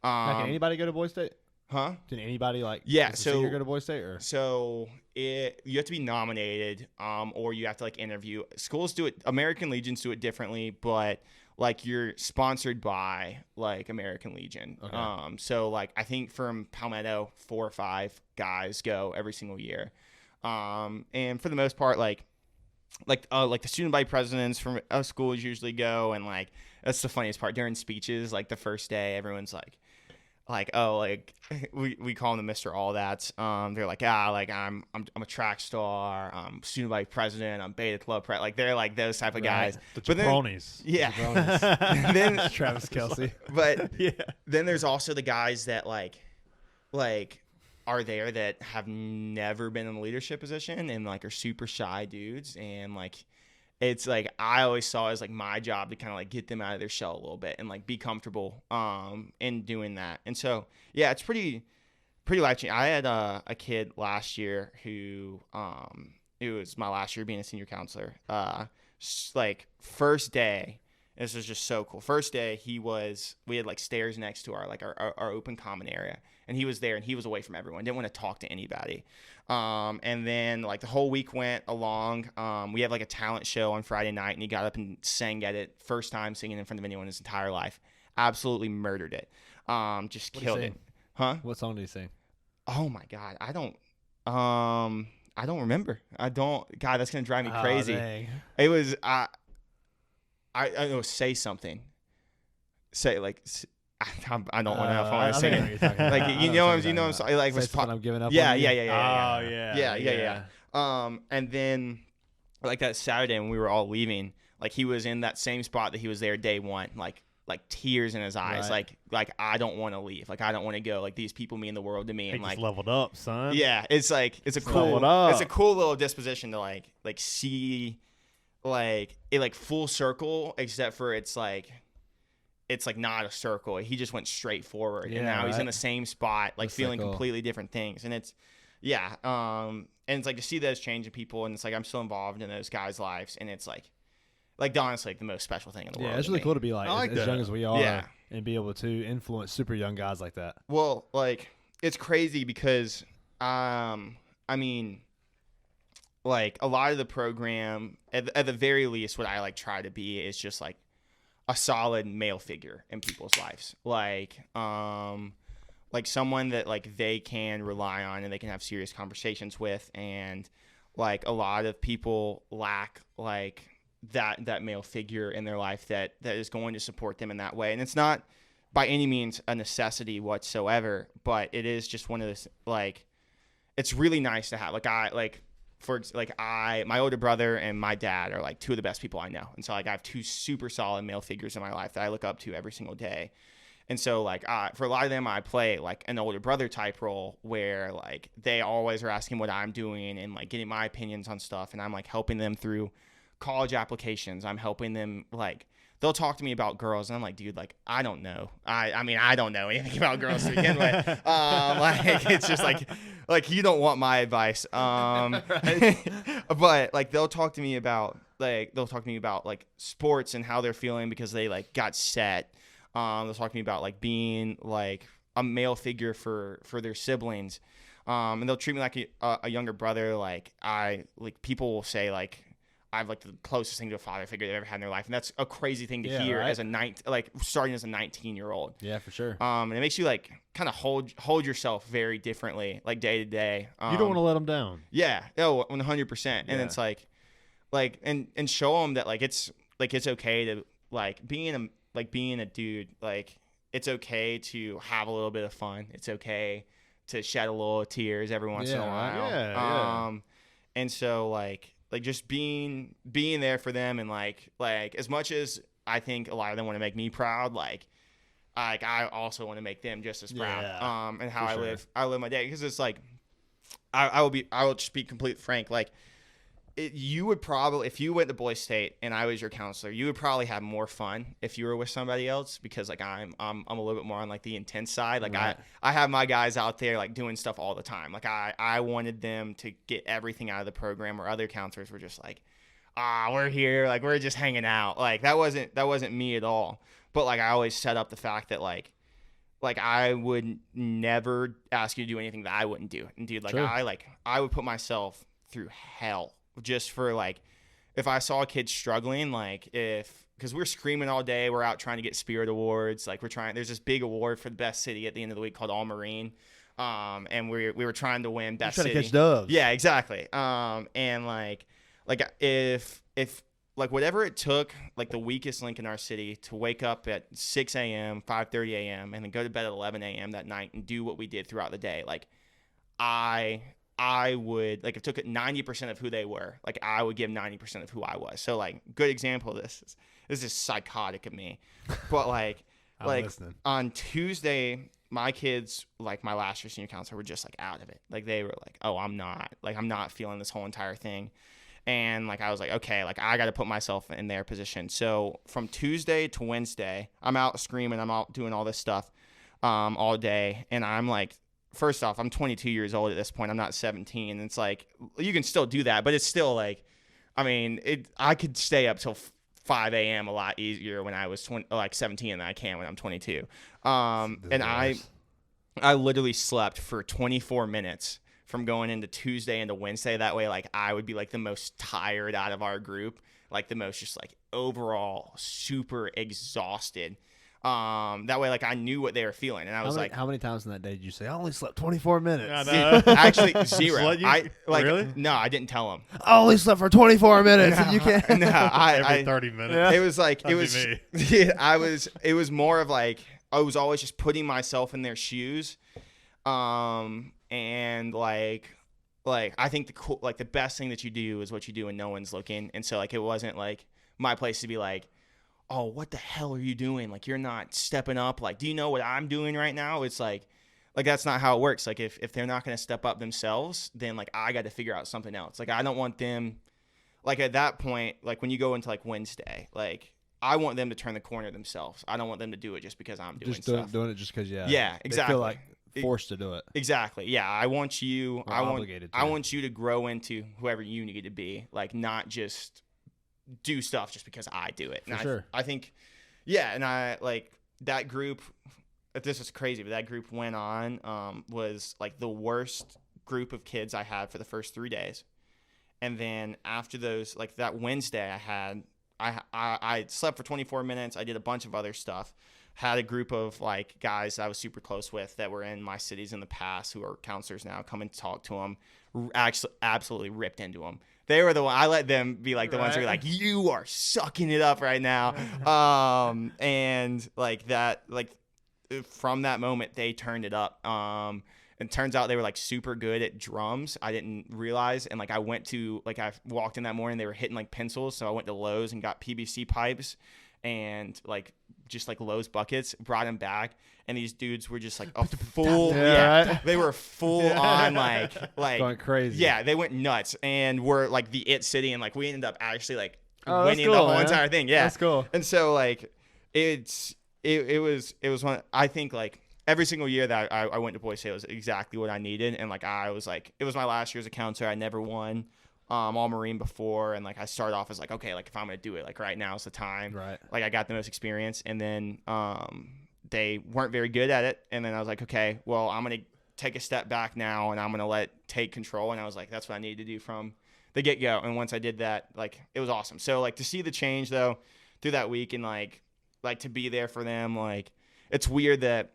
Can anybody go to Boys State? Huh? Can anybody like? So go to Boys State or? So you have to be nominated, or you have to like interview. Schools do it. American Legions do it differently, but like you're sponsored by like American Legion. Okay. So like I think from Palmetto 4 or 5 guys go every single year, and for the most part like the student body presidents from schools usually go, and like that's the funniest part during speeches. Like the first day, everyone's like oh, like we call them the Mr. All That's. They're like like I'm a track star. I'm student body president. I'm beta club like they're like those type of guys. The jabronis. Then Travis Kelce. But then there's also the guys that like are there that have never been in a leadership position and like are super shy dudes, and like it's like I always saw it as like my job to kind of like get them out of their shell a little bit and like be comfortable in doing that. And so yeah, it's pretty life-changing. I had a kid last year who it was my last year being a senior counselor. Like first day, this was just so cool. First day we had like stairs next to our open common area, and he was there and he was away from everyone, didn't want to talk to anybody. And then like the whole week went along. We had like a talent show on Friday night, and he got up and sang at it. First time singing in front of anyone in his entire life. Absolutely murdered it. Just killed it. Huh? What song did he sing? Oh my God. I don't remember. God, that's going to drive me crazy. Dang. It was, I know, say something. Say like, I don't want to know if I want to sing it. Like, you know what I'm saying? Like, I'm giving up. Yeah. on you? Yeah. And then like that Saturday when we were all leaving, like he was in that same spot that he was there day one, like tears in his eyes, Right. like I don't want to leave, like I don't want to go, like these people mean the world to me, He and just like leveled up, son. yeah, it's like it's a leveled up. cool little disposition to like see like it like full circle, except for it's like not a circle. He just went straight forward, and now he's in the same spot, like That's feeling so cool. completely different things, and it's and it's like to see those change in people, and it's like I'm still involved in those guys' lives, and it's like honestly, like the most special thing in the world. Yeah, it's really cool to be like, I like as that. young as we are, Yeah. and be able to influence super young guys like that. Well, like it's crazy because I mean, like a lot of the program at the very least, what I like try to be is just like a solid male figure in people's lives, like someone that like they can rely on and they can have serious conversations with, and like a lot of people lack like that male figure in their life that is going to support them in that way. And it's not by any means a necessity whatsoever, but it is just one of those, like, it's really nice to have. My older brother and my dad are like two of the best people I know. And so like I have two super solid male figures in my life that I look up to every single day. And so like for a lot of them, I play like an older brother type role where like they always are asking what I'm doing and like getting my opinions on stuff. And I'm like helping them through college applications. I'm helping them, like they'll talk to me about girls, and I'm like, dude, like I don't know. I mean I don't know anything about girls to begin with. Like it's just like you don't want my advice. But like they'll talk to me about like sports and how they're feeling because they like got set. They'll talk to me about like being like a male figure for their siblings. And they'll treat me like a younger brother. Like people will say like I have like the closest thing to a father figure they've ever had in their life, and that's a crazy thing to hear right? as starting as a 19-year-old. Yeah, for sure. And it makes you like kind of hold yourself very differently, like day to day. You don't want to let them down. Yeah, 100%. And Yeah. it's like and show them that like it's okay to like being a dude. Like it's okay to have a little bit of fun. It's okay to shed a little tears every once in a while. Yeah. And so like just being there for them, and like as much as I think a lot of them want to make me proud, like I also want to make them just as proud. Yeah, And how for sure. I live my day, because it's like I will just be completely frank, like you would probably, if you went to Boys State and I was your counselor, you would probably have more fun if you were with somebody else, because like I'm a little bit more on like the intense side. Like Right. I have my guys out there like doing stuff all the time. Like I wanted them to get everything out of the program, where other counselors were just like, we're here, like we're just hanging out. Like that wasn't me at all. But like I always set up the fact that like I would never ask you to do anything that I wouldn't do. And dude, like True. I would put myself through hell just for like, if I saw a kid struggling, like because we're screaming all day, we're out trying to get Spirit Awards. Like there's this big award for the best city at the end of the week called All Marine. And we were trying to win best Trying city. to catch doves. Yeah, exactly. And like if like whatever it took, like the weakest link in our city to wake up at 6 a.m., 5:30 a.m., and then go to bed at 11 a.m. that night and do what we did throughout the day, like I would, like, if it took 90% of who they were, like I would give 90% of who I was. So like, good example of this is psychotic of me, but like listening. On Tuesday, my kids, like my last year senior counselor, were just like out of it. Like they were like, oh, I'm not feeling this whole entire thing. And like I was like, okay, like I got to put myself in their position. So from Tuesday to Wednesday, I'm out screaming, I'm out doing all this stuff all day, and I'm like, first off, I'm 22 years old at this point. I'm not 17. And it's like, you can still do that, but it's still like, I mean, I could stay up till 5 a.m. a lot easier when I was 17 than I can when I'm 22. And I literally slept for 24 minutes from going into Tuesday into Wednesday. That way, like, I would be like the most tired out of our group, like the most just like overall super exhausted. That way, like, I knew what they were feeling, and I was how many times in that day did you say, I only slept 24 minutes? Actually, 0. Really? No, I didn't tell them. I only slept for 24 minutes, and you can't. No, Every 30 minutes. It was like, That'd it was more of like, I was always just putting myself in their shoes. And like I think the best thing that you do is what you do when no one's looking. And so like, it wasn't like my place to be like, oh, what the hell are you doing? Like, you're not stepping up. Like, do you know what I'm doing right now? It's like that's not how it works. Like, if they're not going to step up themselves, then like I got to figure out something else. Like, I don't want them, like, at that point, like when you go into like Wednesday, like I want them to turn the corner themselves. I don't want them to do it just because I'm doing stuff. Doing it just because, yeah, exactly. They feel like forced to do it. Exactly. Yeah, I want you. I want you to grow into whoever you need to be. Like, not just do stuff just because I do it. And sure. I think, yeah, and I like that group. This is crazy, but that group went on was like the worst group of kids I had for the first 3 days, and then after those, like that Wednesday, I slept for 24 minutes. I did a bunch of other stuff. Had a group of like guys I was super close with that were in my cities in the past who are counselors now. Come and talk to them. Actually, absolutely ripped into them. They were the one. I let them be like the ones who were like, you are sucking it up right now. And like that, like from that moment, they turned it up. And turns out they were like super good at drums. I didn't realize. And like I walked in that morning, they were hitting like pencils. So I went to Lowe's and got PVC pipes and like just like Lowe's buckets, brought them back. And these dudes were just like a full, they were full on like going crazy. Yeah, they went nuts and were like the it city. And like we ended up actually like winning the whole entire thing. Yeah. That's cool. And so like it was one, I think like every single year that I went to Boys State was exactly what I needed. And like I was like, it was my last year as a counselor. I never won all Marine before. And like I started off as like, okay, like if I'm going to do it, like right now is the time. Right. Like I got the most experience. And then they weren't very good at it. And then I was like, okay, well, I'm going to take a step back now and I'm going to take control. And I was like, that's what I need to do from the get-go. And once I did that, like it was awesome. So like to see the change though through that week and like to be there for them, like it's weird that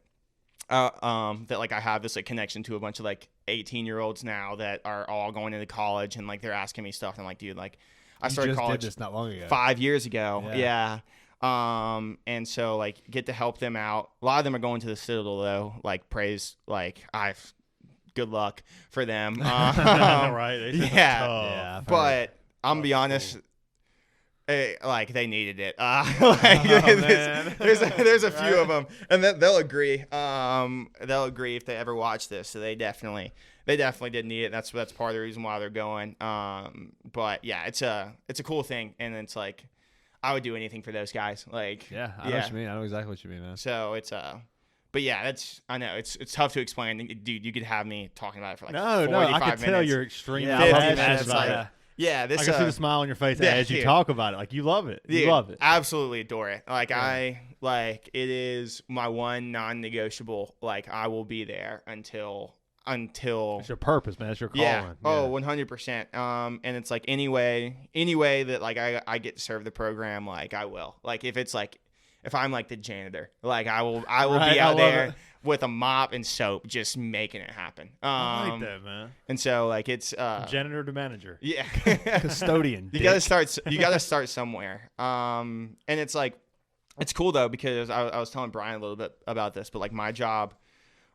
that like I have this like connection to a bunch of like 18-year-olds now that are all going into college and like they're asking me stuff and I'm like, dude, like I started college did this not long ago. 5 years ago. Yeah. And so like get to help them out. A lot of them are going to the Citadel though. Like praise, like good luck for them. Right. Yeah. But I'm gonna be honest. Like they needed it. There's a few of them, and they'll agree. They'll agree if they ever watch this. So they definitely did need it. That's part of the reason why they're going. But yeah, it's a cool thing, and it's like I would do anything for those guys. Like I know what you mean. I know exactly what you mean, man. So it's but yeah, I know it's tough to explain. Dude, you could have me talking about it for like 45 I can minutes. tell you're extremely 50 passionate minutes, about like, it. Yeah, this I can see the smile on your face as you talk about it. Like you love it. You love it. Absolutely adore it. Like it is my one non-negotiable. Like I will be there until. It's your purpose, man. It's your calling. Yeah. Oh, 100%. And it's like any way that like I get to serve the program, like I will. Like if I'm like the janitor, like I will be out there with a mop and soap, just making it happen. I like that, man. And so like it's janitor to manager. Yeah. Custodian. You gotta start somewhere. And it's like it's cool though because I was telling Brian a little bit about this, but like my job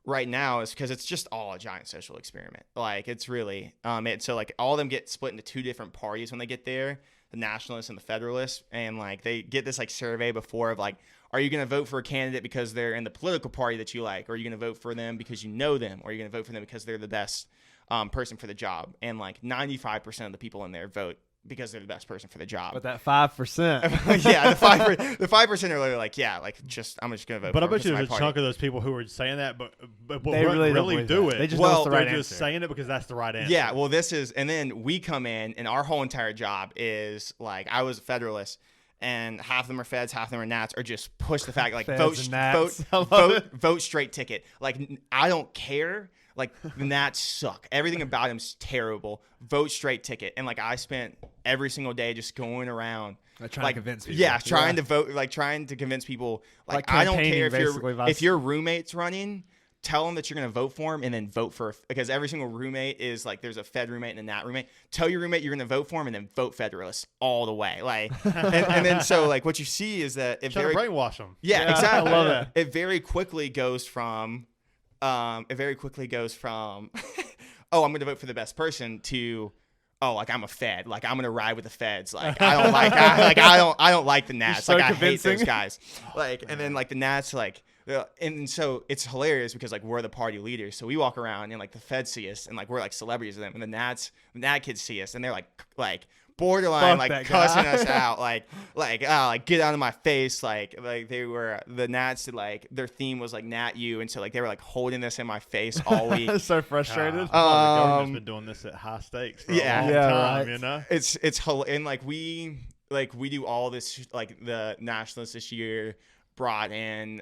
right now is because it's just all a giant social experiment. Like it's really so like all of them get split into two different parties when they get there. The Nationalists and the Federalists, and like they get this like survey before of like, are you going to vote for a candidate because they're in the political party that you like, or are you going to vote for them because you know them, or are you going to vote for them because they're the best person for the job? And like 95% of the people in there vote because they're the best person for the job. But that 5%. Yeah, the 5% are literally like, yeah, like I'm just gonna vote. But for I bet you him there's a because chunk of those people who are saying that, but They really don't really believe do that. it. They just know it's the right they're just answer. saying it because that's the right answer. Yeah, well, and then we come in, and our whole entire job is like, I was a Federalist, and half of them are Feds, half of them are Nats, or just push the fact like Feds and Nats. I love it. vote straight ticket. Like I don't care. Like the Nats suck. Everything about them's terrible. Vote straight ticket. And like I spent every single day just going around Trying to convince people. Yeah, trying to vote, like trying to convince people. Like I don't care if your roommate's running. Tell them that you're going to vote for him and then vote for, because every single roommate is like, there's a Fed roommate and a Nat roommate. Tell your roommate you're going to vote for him and then vote Federalist all the way. Like, and then so like what you see is that it trying to brainwash them. Yeah, exactly. I love it. It very quickly goes from, oh, I'm going to vote for the best person to, oh, like I'm a Fed, like I'm gonna ride with the Feds, like I don't like the Nats, so like I convincing. hate those guys, like, and then like the Nats, like, and so it's hilarious because like we're the party leaders, so we walk around and like the Feds see us and like we're like celebrities of them, and the Nat kids see us and they're like borderline Fuck like that guy. cussing us out, like get out of my face, like they were the Nats, like their theme was like Nat you, and so like they were like holding this in my face all week. So frustrated. The government's been doing this at high stakes for a long time, right. you know? It's and like we do all this, like the nationalists this year brought in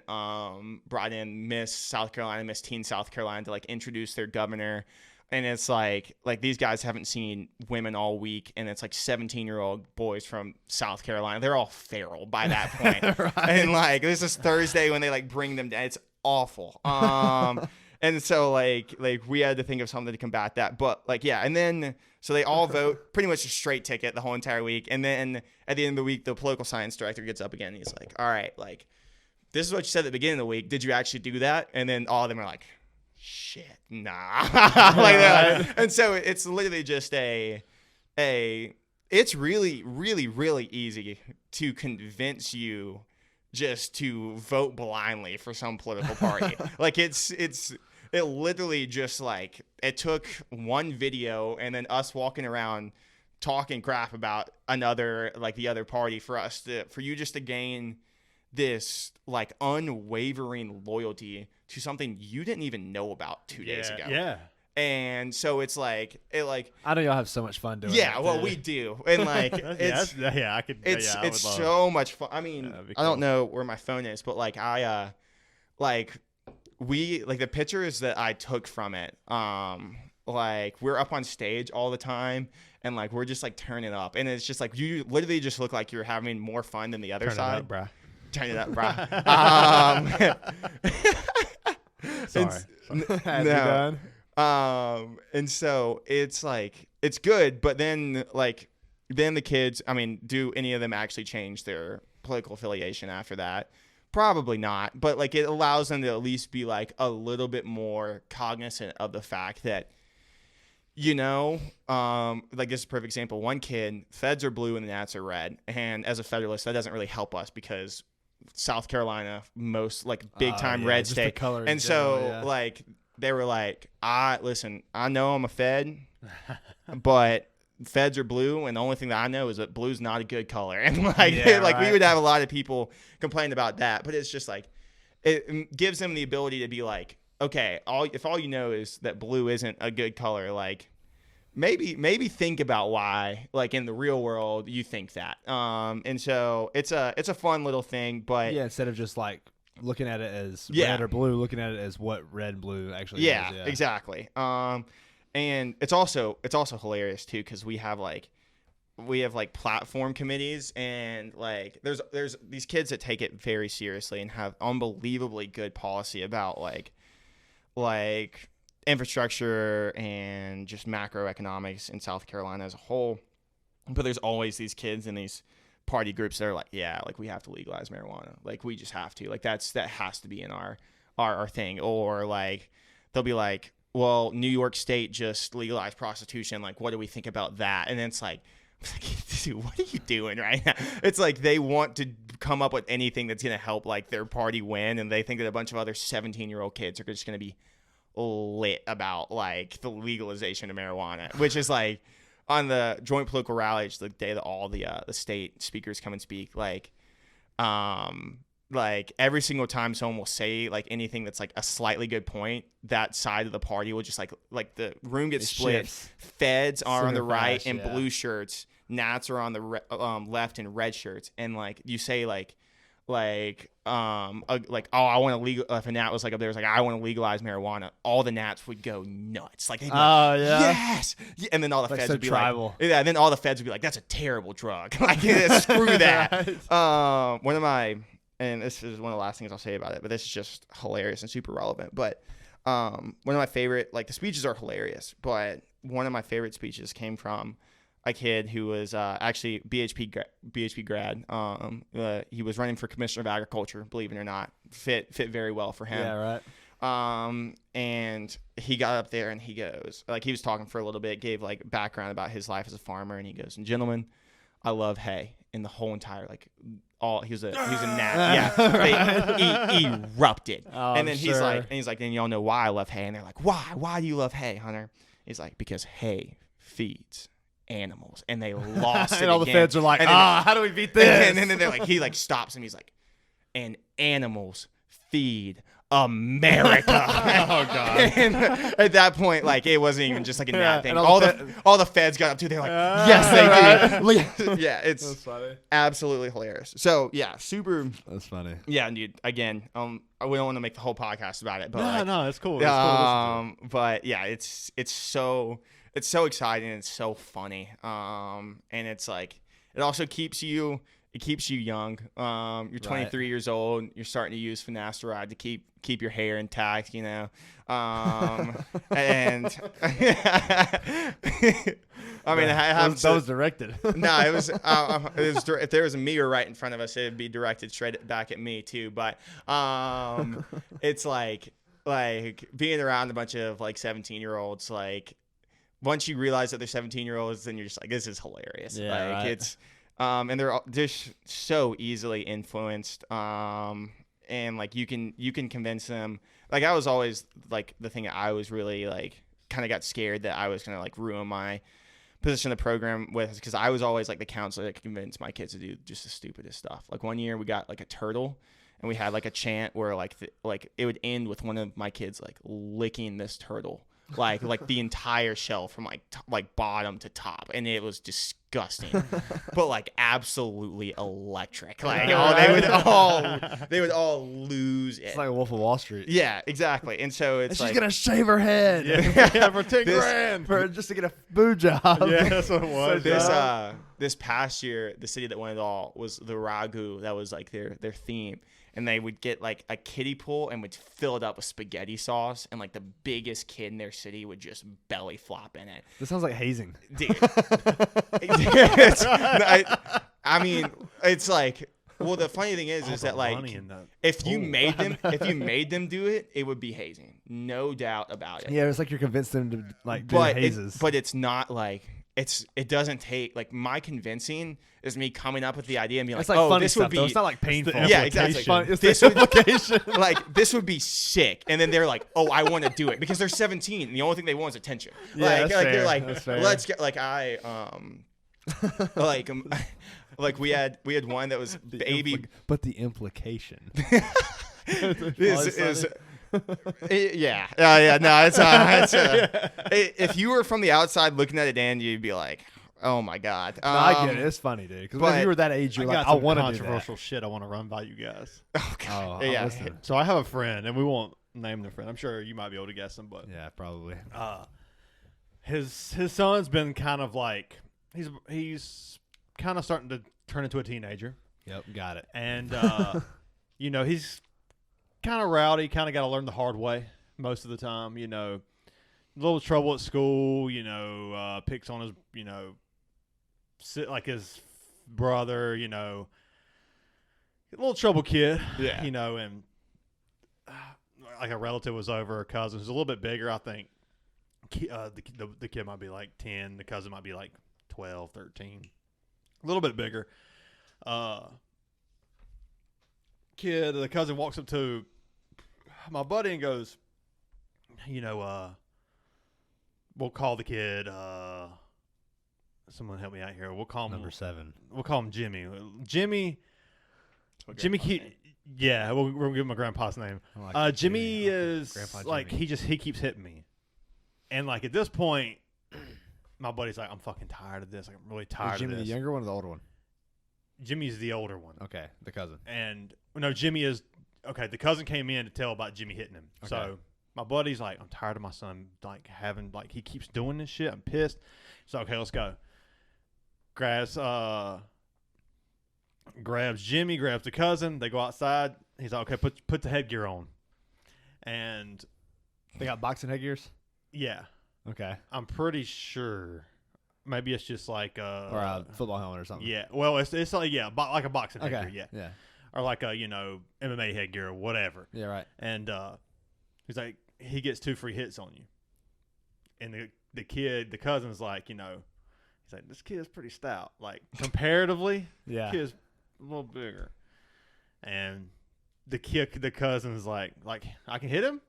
Miss South Carolina, Miss Teen South Carolina to like introduce their governor. And it's like these guys haven't seen women all week, and it's like 17-year-old boys from South Carolina. They're all feral by that point. Right. And like this is Thursday when they like bring them down. It's awful. And so like we had to think of something to combat that. But like yeah, and then so they all vote pretty much a straight ticket the whole entire week. And then at the end of the week, the political science director gets up again. And he's like, "All right, like this is what you said at the beginning of the week. Did you actually do that?" And then all of them are like, shit, nah. And so it's literally just it's really, really, really easy to convince you just to vote blindly for some political party. Like it literally just like, it took one video and then us walking around talking crap about the other party for you just to gain this like unwavering loyalty to something you didn't even know about 2 days ago. Yeah. And so it's like I know y'all have so much fun doing yeah, that, well too. we do. And like it's so much fun. I mean, I don't know where my phone is, but like the pictures that I took from it, like we're up on stage all the time and like we're just like turning up, and it's just like you literally just look like you're having more fun than the other side. It up, bruh. Turn it up, bro. Sorry. Done? And so it's like it's good, but then the kids, I mean, do any of them actually change their political affiliation after that? Probably not, but like it allows them to at least be like a little bit more cognizant of the fact that, you know, like this is a perfect example. One kid, Feds are blue and the Nats are red, and as a Federalist, that doesn't really help us because South Carolina, most like big time red just state, the color and so like they were like, I know I'm a Fed, but Feds are blue, and the only thing that I know is that blue's not a good color, and like we would have a lot of people complain about that, but it's just like it gives them the ability to be like, okay, if all you know is that blue isn't a good color, like maybe think about why, like in the real world, you think that. And so it's a fun little thing, but yeah, instead of just like looking at it as red or blue, looking at it as what red and blue actually is. Yeah, exactly. And it's also hilarious too, because we have platform committees, and like there's these kids that take it very seriously and have unbelievably good policy about like infrastructure and just macroeconomics in South Carolina as a whole. But there's always these kids in these party groups that are like, yeah, like we have to legalize marijuana. Like we just have to. Like that has to be in our thing. Or like they'll be like, well, New York State just legalized prostitution. Like, what do we think about that? And then it's like, dude, what are you doing right now? It's like they want to come up with anything that's going to help like their party win, and they think that a bunch of other 17-year-old kids are just going to be lit about like the legalization of marijuana, which is like, on the joint political rallies, the day that all the state speakers come and speak, like every single time someone will say like anything that's like a slightly good point, that side of the party will just like the room gets split. Shifts. Feds are on the Super right fast, in yeah. blue shirts. Nats are on the left in red shirts. And like you say oh, I want to legal. If a Nat was like up there, was like, I want to legalize marijuana. All the Nats would go nuts. Like, they'd be like, yes. Yeah. And then all the Like feds so would be tribal. like, yeah. And then all the feds would be like, that's a terrible drug. Like, screw that. One of my, and this is one of the last things I'll say about it, but this is just hilarious and super relevant. But one of my favorite, like the speeches are hilarious, but one of my favorite speeches came from a kid who was actually BHP grad. He was running for commissioner of agriculture, believe it or not. Fit very well for him. Yeah, right. And he got up there and he goes, like, he was talking for a little bit, gave like background about his life as a farmer, and he goes, and gentlemen, I love hay. In the whole entire, like, he was a gnat. Yeah, they erupted. Oh, and then he's sure. like, then y'all know why I love hay. And they're like, why do you love hay, Hunter? He's like, because hay feeds animals. And they lost it And all the again. feds are like, And then- how do we beat this? and then they're like, he like stops him. He's like, and animals feed America. Oh, God. And at that point, like, it wasn't even just like a Yeah, Nat thing. and All the feds got up to. They're like, yes, they do. Yeah, That's it's funny. absolutely hilarious. So yeah, super. That's funny. Yeah, dude. Again, we don't want to make the whole podcast about it, but No, it's cool. It's cool to listen to. but yeah, it's so exciting and it's so funny. And it's like, it also keeps you young. You're 23 years old. You're starting to use finasteride to keep your hair intact, you know. And I mean, that was directed. No, it was if there was a mirror right in front of us, it'd be directed straight back at me too. But it's like being around a bunch of like 17-year-olds, like, once you realize that they're 17-year-olds, then you're just like, this is hilarious. Yeah, like, right. it's and they're just so easily influenced. And like you can convince them. Like, I was always like, the thing I was really like kind of got scared that I was gonna like ruin my position in the program with, because I was always like the counselor that could convince my kids to do just the stupidest stuff. Like, one year we got like a turtle, and we had like a chant where like it would end with one of my kids like licking this turtle. Like the entire shell from like bottom to top, and it was disgusting, but like absolutely electric. Like, they would all lose it. It's like Wolf of Wall Street. Yeah, exactly. And so it's She's like, gonna shave her head. Yeah, for 10 grand. for just to get a boo job. Yeah, that's what it was. this past year, the city that won it all was the Ragu. That was like their theme. And they would get like a kiddie pool and would fill it up with spaghetti sauce, and like the biggest kid in their city would just belly flop in it. This sounds like hazing. Dude. I mean, it's like, well, the funny thing is that like, if you made them do it, it would be hazing, no doubt about it. Yeah, it's like you're convinced them to like do hazes. But it's not like, it doesn't take, like, my convincing is me coming up with the idea and being It's like, like oh, funny this stuff, would be, though. It's not like painful. Yeah, exactly. It's This the would- implication. like, this would be sick. And then they're like, oh, I want to do it, because they're 17 and the only thing they want is attention. Yeah, like, that's they're fair. like, That's fair. let's get, like, like we had one that was baby. But the implication. is yeah. No, if you were from the outside looking at it, Dan, you'd be like, oh my God. No, I get it. It's funny, dude. Because when but you were that age, you're I like, got I some want to do that. controversial shit I want to run by you guys. Oh God. Oh, yeah. listen. So I have a friend, and we won't name the friend. I'm sure you might be able to guess him, but Yeah, probably. his son's been kind of like he's kind of starting to turn into a teenager, Yep, got it. and you know, he's kind of rowdy, kind of got to learn the hard way most of the time. You know, a little trouble at school. You know, picks on his like his brother. You know, a little trouble kid. Yeah. You know, and like a relative was over, a cousin who's a little bit bigger, I think. The kid might be like 10, the cousin might be like 12, 13. A little bit bigger. The cousin walks up to my buddy and goes, you know, we'll call the kid someone help me out here. We'll call him Number 7. We'll call him Jimmy. Jimmy. What Jimmy. grandpa's name? Yeah, we're gonna give him my grandpa's name. Like Jimmy is Grandpa like Jimmy. he keeps hitting me, and like at this point, my buddy's like, I'm fucking tired of this. Like, I'm really tired Is Jimmy of this. the younger one or the older one? Jimmy's the older one. Okay, the cousin. And no, Jimmy is okay. The cousin came in to tell about Jimmy hitting him. Okay. So my buddy's like, I'm tired of my son like having like he keeps doing this shit. I'm pissed. So okay, let's go. Grabs Jimmy, grabs the cousin. They go outside. He's like, okay, put the headgear on. And They got boxing headgears? yeah, Okay. I'm pretty sure. Maybe it's just like Or a football helmet or something. yeah. Well, it's like like a boxing Okay. headgear. Yeah. Yeah. Or like a MMA headgear or whatever. Yeah, right. And he's like, he gets 2 free hits on you. And the cousin's like, he's like, this kid's pretty stout. Like, comparatively, Yeah. kid's a little bigger. And the cousin's like, I can hit him?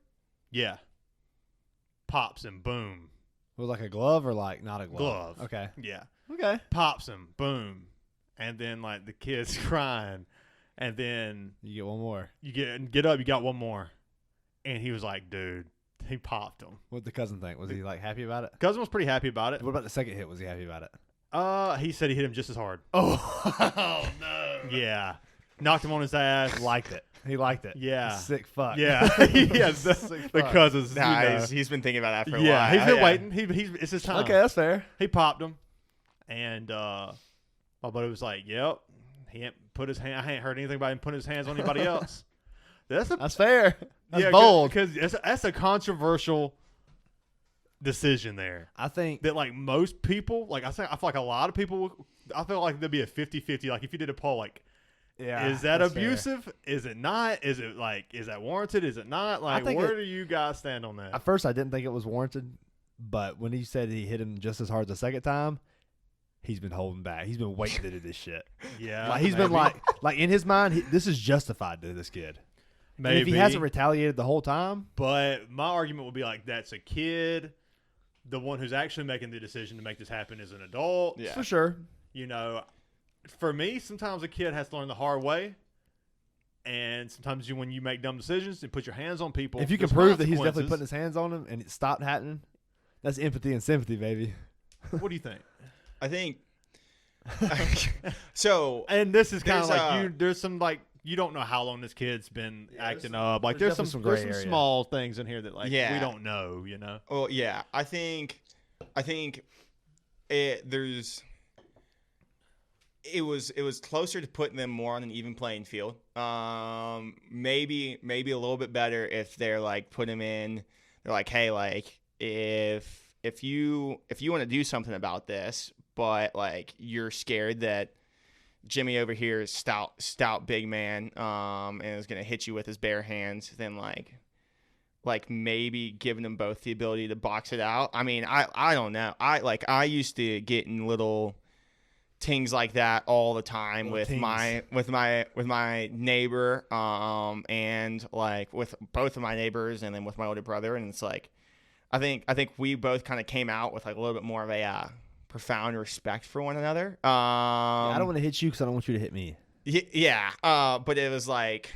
Yeah. Pops him, boom. Was it like a glove or like not a glove? Glove. Okay. Yeah. Okay. Pops him, boom. And then, like, the kid's crying. And then You get one more. you get up, you got one more. And he was like, dude, he popped him. What'd the cousin think? Was he like happy about it? Cousin was pretty happy about it. What about the second hit? Was he happy about it? He said he hit him just as hard. Oh no. Yeah. Knocked him on his ass. Liked it. He liked it. Yeah. Sick fuck. Yeah. Yeah. The fuck. cousins. Nah, he's been thinking about that for a yeah. while. He's been Yeah. waiting. It's his time. Okay, that's fair. He popped him. And my buddy was like, yep. He ain't put his hand. I ain't heard anything about him putting his hands on anybody else. That's fair. That's yeah, bold. Because that's a controversial decision there. I think That like most people, like I feel like a lot of people, I feel like there'd be a 50-50. Like if you did a poll, like, yeah. is that that's fair. abusive? Is it not? Is it like, is that warranted? Is it not? Like, think where do you guys stand on that? At first, I didn't think it was warranted, but when he said he hit him just as hard the second time, he's been holding back. He's been waiting to do this shit. Yeah, Like he's been maybe. like in his mind, this is justified to this kid. And if he hasn't retaliated the whole time, but my argument would be like, that's a kid. The one who's actually making the decision to make this happen is an adult. Yeah. for sure. For me, sometimes a kid has to learn the hard way. And sometimes when you make dumb decisions and put your hands on people, If you can there's prove that he's definitely putting consequences. his hands on him and it stopped happening, that's empathy and sympathy, baby. What do you think? I think. So And this is kind of There's, like there's some like you don't know how long this kid's been acting up. Like there's there's definitely some some gray area. small things in here that like Yeah. we don't know. well, yeah, I think it was closer to putting them more on an even playing field. Maybe a little bit better if they're like put them in. They're like, hey, like if you want to do something about this, but like you're scared that Jimmy over here is stout big man, and is gonna hit you with his bare hands, then like maybe giving them both the ability to box it out. I mean, I don't know. I used to get in little things like that all the time with my neighbor, and like with both of my neighbors, and then with my older brother, and it's like I think we both kind of came out with like a little bit more of a profound respect for one another. I don't want to hit you because I don't want you to hit me. Yeah. But it was like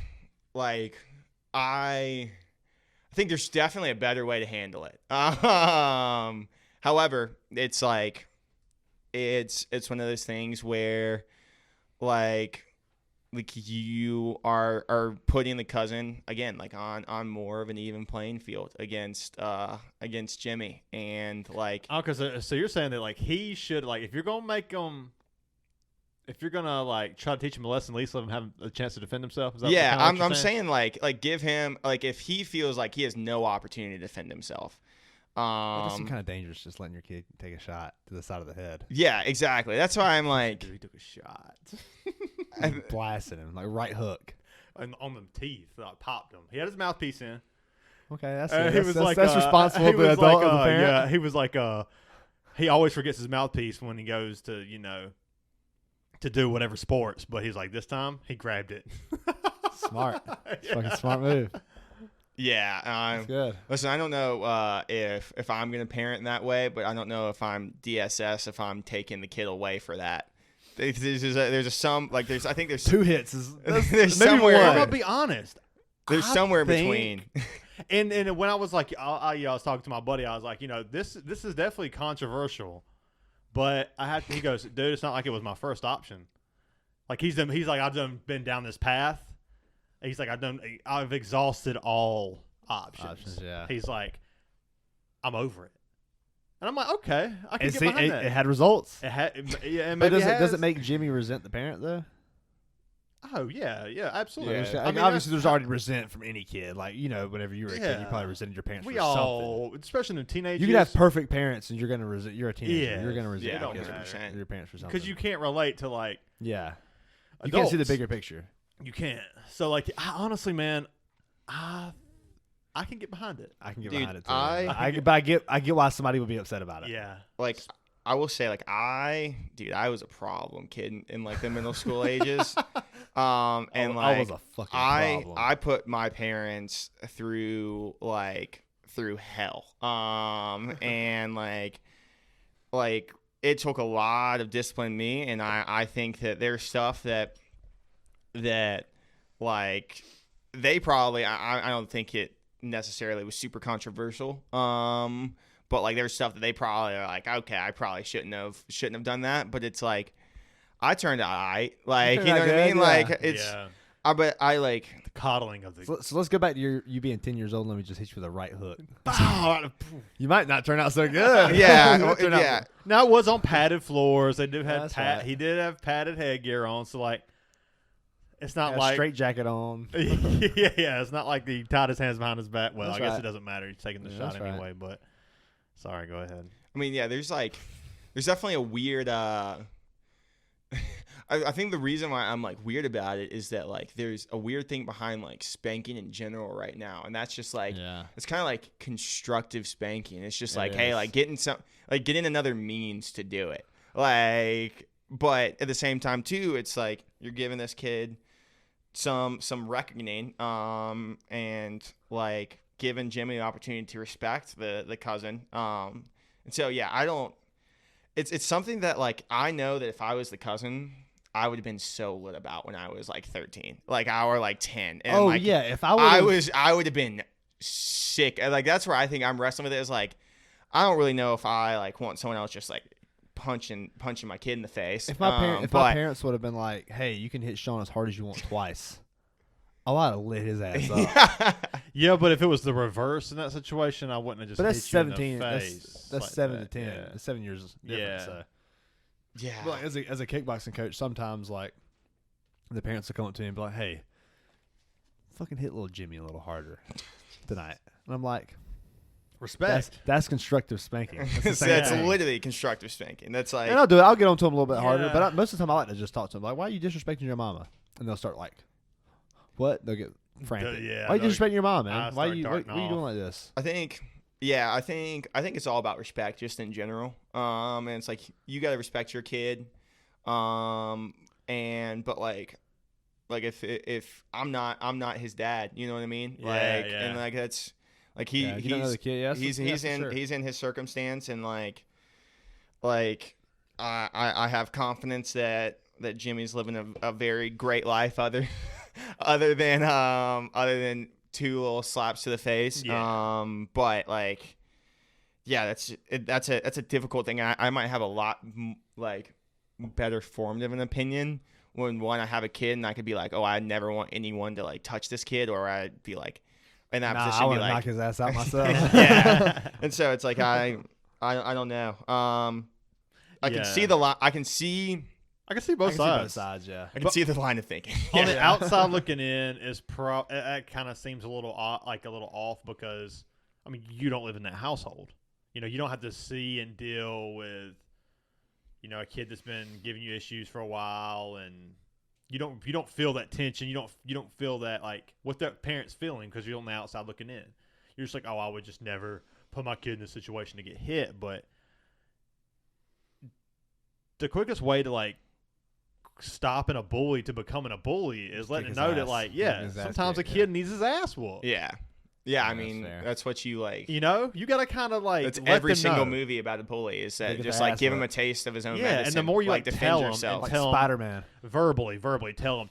I think there's definitely a better way to handle it. However, it's like it's one of those things where like you are putting the cousin again like on more of an even playing field against Jimmy, and like So you're saying that like he should like if you're gonna like try to teach him a lesson, at least let him have a chance to defend himself. Is that yeah, kinda what you're I'm saying like give him like if he feels like he has no opportunity to defend himself. That seems kind of dangerous, just letting your kid take a shot to the side of the head. Yeah, exactly. That's why I'm like, Dude, he took a shot Blasting him, like right hook. and on the teeth. Like, popped him. He had his mouthpiece in. Okay, that's responsible he to the was adult like, as a parent. yeah, he was like he always forgets his mouthpiece when he goes to to do whatever sports, but he's like this time he grabbed it. Smart. Yeah. Fucking smart move. Yeah. That's good. Listen, I don't know if I'm gonna parent in that way, but I don't know if I'm DSS if I'm taking the kid away for that. I think there's 2 hits is there's Maybe somewhere I'm gonna be honest. there's I somewhere think- between. And when I was like, I was talking to my buddy, I was like, this is definitely controversial, but he goes, dude, it's not like it was my first option. Like he's like, I've been down this path. He's like, I've exhausted all options. Yeah. He's like, I'm over it. And I'm like, okay, I can And get see, behind that. it had results. Yeah, and But maybe does it make Jimmy resent the parent though? Oh yeah, absolutely. Yeah. I mean, obviously, there's already resent from any kid. Like whenever you were a kid, you Yeah. probably resented your parents We for all, something. especially in teenage You years, could have perfect parents, and you're gonna resent. You're a teenager. Yeah. You're gonna resent Yeah, your kids 100%. your parents for something. because you can't relate to like yeah, you can't see the adults. bigger picture. You can't. So like, honestly, man, I can get behind it. I can get Dude, behind it too. I- But I get why somebody would be upset about it. Yeah. Like I will say, like I was a problem kid in like the middle school ages. And I like was a fucking problem. I put my parents through hell. And like it took a lot of discipline in me, and I think that there's stuff that like they probably I don't think it necessarily was super controversial. But like there's stuff that they probably are like, okay, I probably shouldn't have done that. But it's like I turned out alright. Like, you know what I mean? Yeah. Like it's yeah. but I like The coddling of the. So let's go back to you being 10 years old. Let me just hit you with a right hook. Oh, You might not turn out so good. yeah, You might turn out- yeah. now it was on padded floors. They do have That's right. he did have padded headgear on, so like it's not Had a like straight jacket on. yeah, it's not like he tied his hands behind his back. Well, That's I guess right. it doesn't matter. He's taking the Yeah, shot that's right. anyway. But sorry, go ahead. I mean, yeah, there's definitely a weird I think the reason why I'm like weird about it is that like there's a weird thing behind like spanking in general right now, and that's just like Yeah. it's kind of like constructive spanking. It's just It like, hey, is. like getting another means to do it. Like, but at the same time too, it's like you're giving this kid some reckoning, and like giving Jimmy the opportunity to respect the cousin. And so yeah, I don't. It's something that like I know that if I was the cousin, I would have been so lit about when I was like 13, like I or like 10. And Oh like, yeah, if I would have been sick. And like that's where I think I'm wrestling with it. Is like I don't really know if I like want someone else just like punching my kid in the face. If my parents would have been like, "Hey, you can hit Sean as hard as you want twice," I would have lit his ass up. Yeah, but if it was the reverse in that situation, I wouldn't have just. But that's hit you in 17. the face That's like 7 that. to 10. Yeah. That's 7 years different. Yeah. So. yeah. But like, as a kickboxing coach, sometimes like the parents will come up to me and be like, "Hey, fucking hit little Jimmy a little harder tonight," and I'm like, Respect. "That's constructive spanking." That's the same That's thing. literally constructive spanking. That's like And I'll do it. I'll get on to them a little bit harder, Yeah. but most of the time I like to just talk to them. Like, "Why are you disrespecting your mama?" And they'll start like, "What?" They'll get frantic. Yeah, Why are you they'll- disrespecting your mom, I'll man? Why are start you? What darting are you doing off. like this? I think it's all about respect just in general. And it's like you got to respect your kid. But like if I'm not his dad, you know what I mean? Yeah, Like yeah. and like that's like Yeah, you don't know the kid. Yeah, he's for in sure. he's in his circumstance, and like I have confidence that Jimmy's living a very great life other than two little slaps to the face. Yeah. But like yeah, that's a difficult thing. I might have a lot like better formed of an opinion when I have a kid, and I could be like, oh, I never want anyone to like touch this kid, or I'd be like in that Nah, position, I be want to like knock his ass out myself. yeah. And so it's like I don't know. I can see the line. I can see I can see I both can see sides. both sides. Yeah. I can see the line of thinking. On the Yeah. outside looking in is it kind of seems a little off because I mean you don't live in that household. You know, you don't have to see and deal with a kid that's been giving you issues for a while, and you don't feel that tension. You don't feel that like what that parent's feeling because you're on the outside looking in. You're just like, oh, I would just never put my kid in this situation to get hit. But the quickest way to like stopping a bully to becoming a bully is letting Kick it his know that ass. like Getting yeah, his ass sometimes a kicked, kid needs his ass whooped. Yeah. Yeah, I that's mean, fair. that's what you like. You know, you got to kind of like That's let every them single know. movie about a bully is that Get just the like ass give him a whipped. taste of his own Yeah, medicine. and the more you like defend tell 'em yourself. and Like tell 'em Spider-Man. verbally, tell them,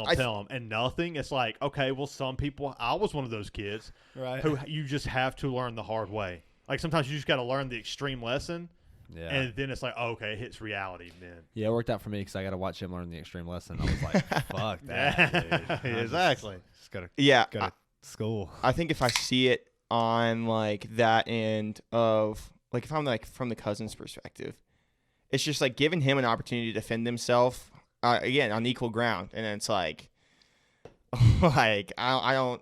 I tell them, and nothing. It's like, okay, well, some people. I was one of those kids Right. who you just have to learn the hard way. Like sometimes you just got to learn the extreme lesson, Yeah. and then it's like, oh, okay, it hits reality then. Yeah, it worked out for me because I got to watch him learn the extreme lesson. I was like, fuck that, dude. Exactly. Just gotta Yeah, go to school. I think if I see it on like that end of like if I'm like from the cousin's perspective, it's just like giving him an opportunity to defend himself again on equal ground, and then it's like, like I don't.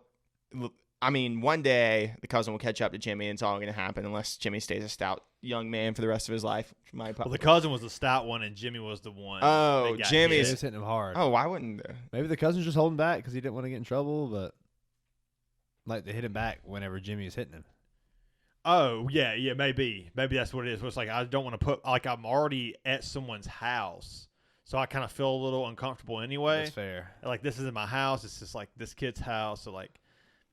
I mean, one day the cousin will catch up to Jimmy, and it's all going to happen unless Jimmy stays a stout young man for the rest of his life. Well, the cousin was the stout one, and Jimmy was the one. Oh, that got Jimmy's- hit. He was hitting him hard. Oh, why wouldn't they? Maybe the cousin's just holding back because he didn't want to get in trouble, but like they hit him back whenever Jimmy is hitting him. Oh, yeah, maybe that's what it is. It's like I don't want to put like I'm already at someone's house, so I kind of feel a little uncomfortable anyway. That's fair. Like this isn't my house; it's just like this kid's house. So like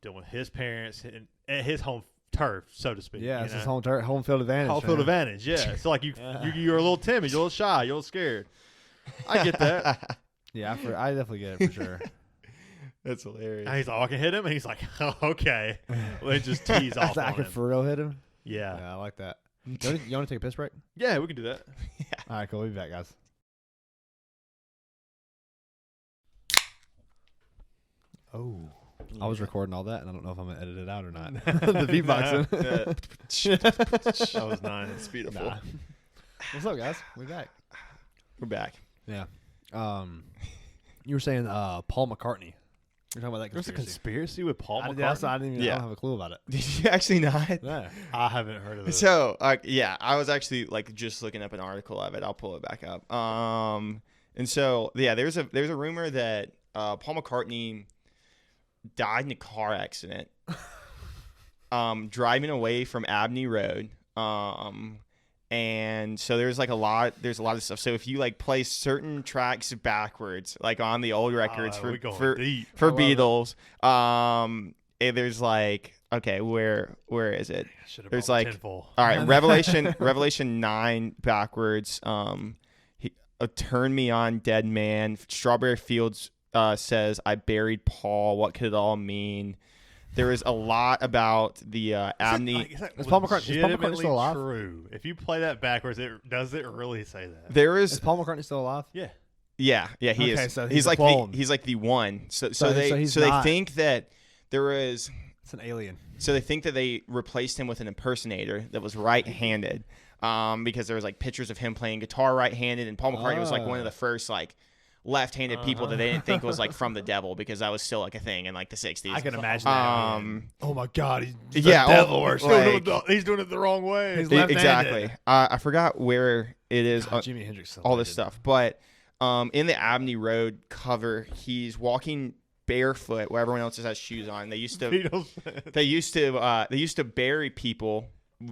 dealing with his parents and at his home turf, so to speak. Yeah, you it's know? his home field advantage. Home field man. advantage. Yeah, so like you're a little timid, you're a little shy, you're a little scared. I get that. Yeah, I definitely get it for sure. That's hilarious. And he's like, oh, I can hit him, and he's like, oh, okay. Well, it just tease off I on can him. for real hit him. Yeah. Yeah, I like that. You want to take a piss break? Yeah, we can do that. All right, cool. We'll be back, guys. Oh. I was recording all that, and I don't know if I'm going to edit it out or not. The beatboxing. That was nice. It's beautiful. Nah. What's up, guys? We're back. We're back. Yeah. You were saying Paul McCartney. You're talking about that There's a conspiracy. conspiracy with Paul I McCartney? don't have a clue about it. Did you actually not? Yeah. I haven't heard of it. So, yeah, I was actually like just looking up an article of it. I'll pull it back up. And so, yeah, there's a rumor that Paul McCartney died in a car accident, driving away from Abney Road. And so there's a lot of stuff. So if you like play certain tracks backwards, like on the old records for Beatles, there's like, okay, where is it? There's like, all right, Revelation 9 backwards. Turn Me On, Dead Man. Strawberry Fields says, I buried Paul. What could it all mean? There is a lot about the Abney. Is Paul McCartney still alive? True. If you play that backwards, does it really say that? There Is is, Paul McCartney still alive? Yeah. yeah, he Okay, is. so he's he's a like clone. he's like the one. So he's they not. think that there is. It's an alien. So they think that they replaced him with an impersonator that was right-handed, because there was like pictures of him playing guitar right-handed, and Paul McCartney was like one of the first like left-handed people that they didn't think was like from the devil, because that was still like a thing in like the 60s. I can imagine that. Oh my God, he's yeah, the devil or something. He's doing it the wrong way. He's left-handed. exactly. I forgot where it is. God, Jimi Hendrix. All this stuff, but in the Abney Road cover, he's walking barefoot where everyone else has shoes on. They used to bury people.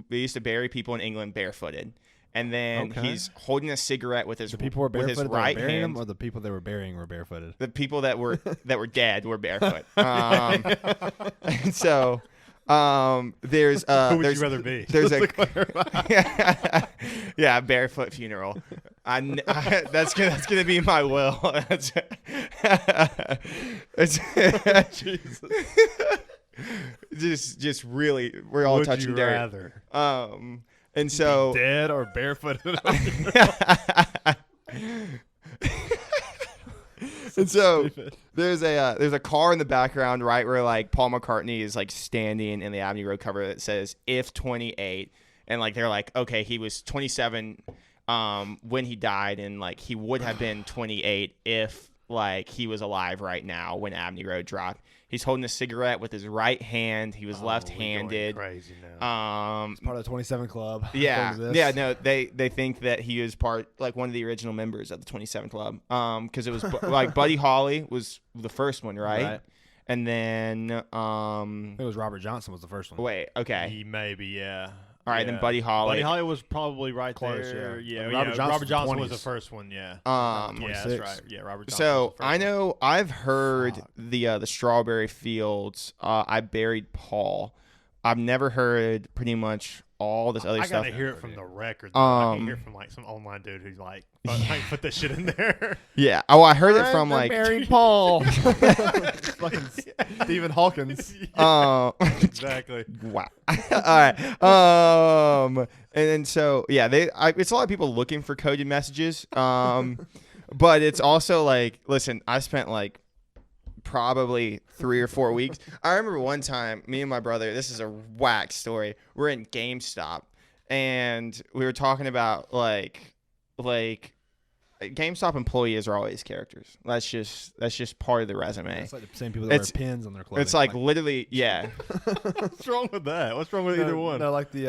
They used to bury people in England barefooted, and then he's holding a cigarette with his People were with his barefooted. right burying hand. him, or the people they were burying were barefooted. The people that were dead were barefoot. And so there's Who would there's you rather be? there's a barefoot funeral. That's gonna be my will. Jesus. just really, we're all touching dirt. Rather? And so Dead or barefooted. And so there's a car in the background, right, where like Paul McCartney is like standing in the Avenue Road cover that says "if 28," and like they're like, okay, he was 27 when he died, and like he would have been 28 if like he was alive right now when Avenue Road dropped. He's holding a cigarette with his right hand. He was left-handed. Crazy now. It's part of the 27 Club. Yeah, according to this. yeah. No, they think that he was like one of the original members of the 27 Club. Because it was like Buddy Holly was the first one, right? And then It was Robert Johnson was the first one. wait, okay. He maybe, yeah. All right, then Buddy Holly. Buddy Holly was probably right Close, there. yeah. Yeah, Robert Johnson was the 20s. first one. Yeah. Um, Yeah, that's right. Yeah, Robert Johnson. So was the first I know I've heard Fuck. the Strawberry Fields. I buried Paul. I've never heard pretty much all this other I stuff. gotta hear it from the record. Though. I can hear it from like some online dude who's like, put this shit in there. Yeah. Oh, I heard it from like. Barry Paul. Fucking Stephen Hawkins. Exactly. Wow. All right. And then so yeah, it's a lot of people looking for coded messages. But it's also like, listen, I spent like probably 3 or 4 weeks. I remember one time, me and my brother, this is a whack story. We're in GameStop and we were talking about like GameStop employees are always characters. That's just part of the resume. It's like the same people that wear pins on their clothing. It's like literally, yeah. What's wrong with that? What's wrong with either one? No, like the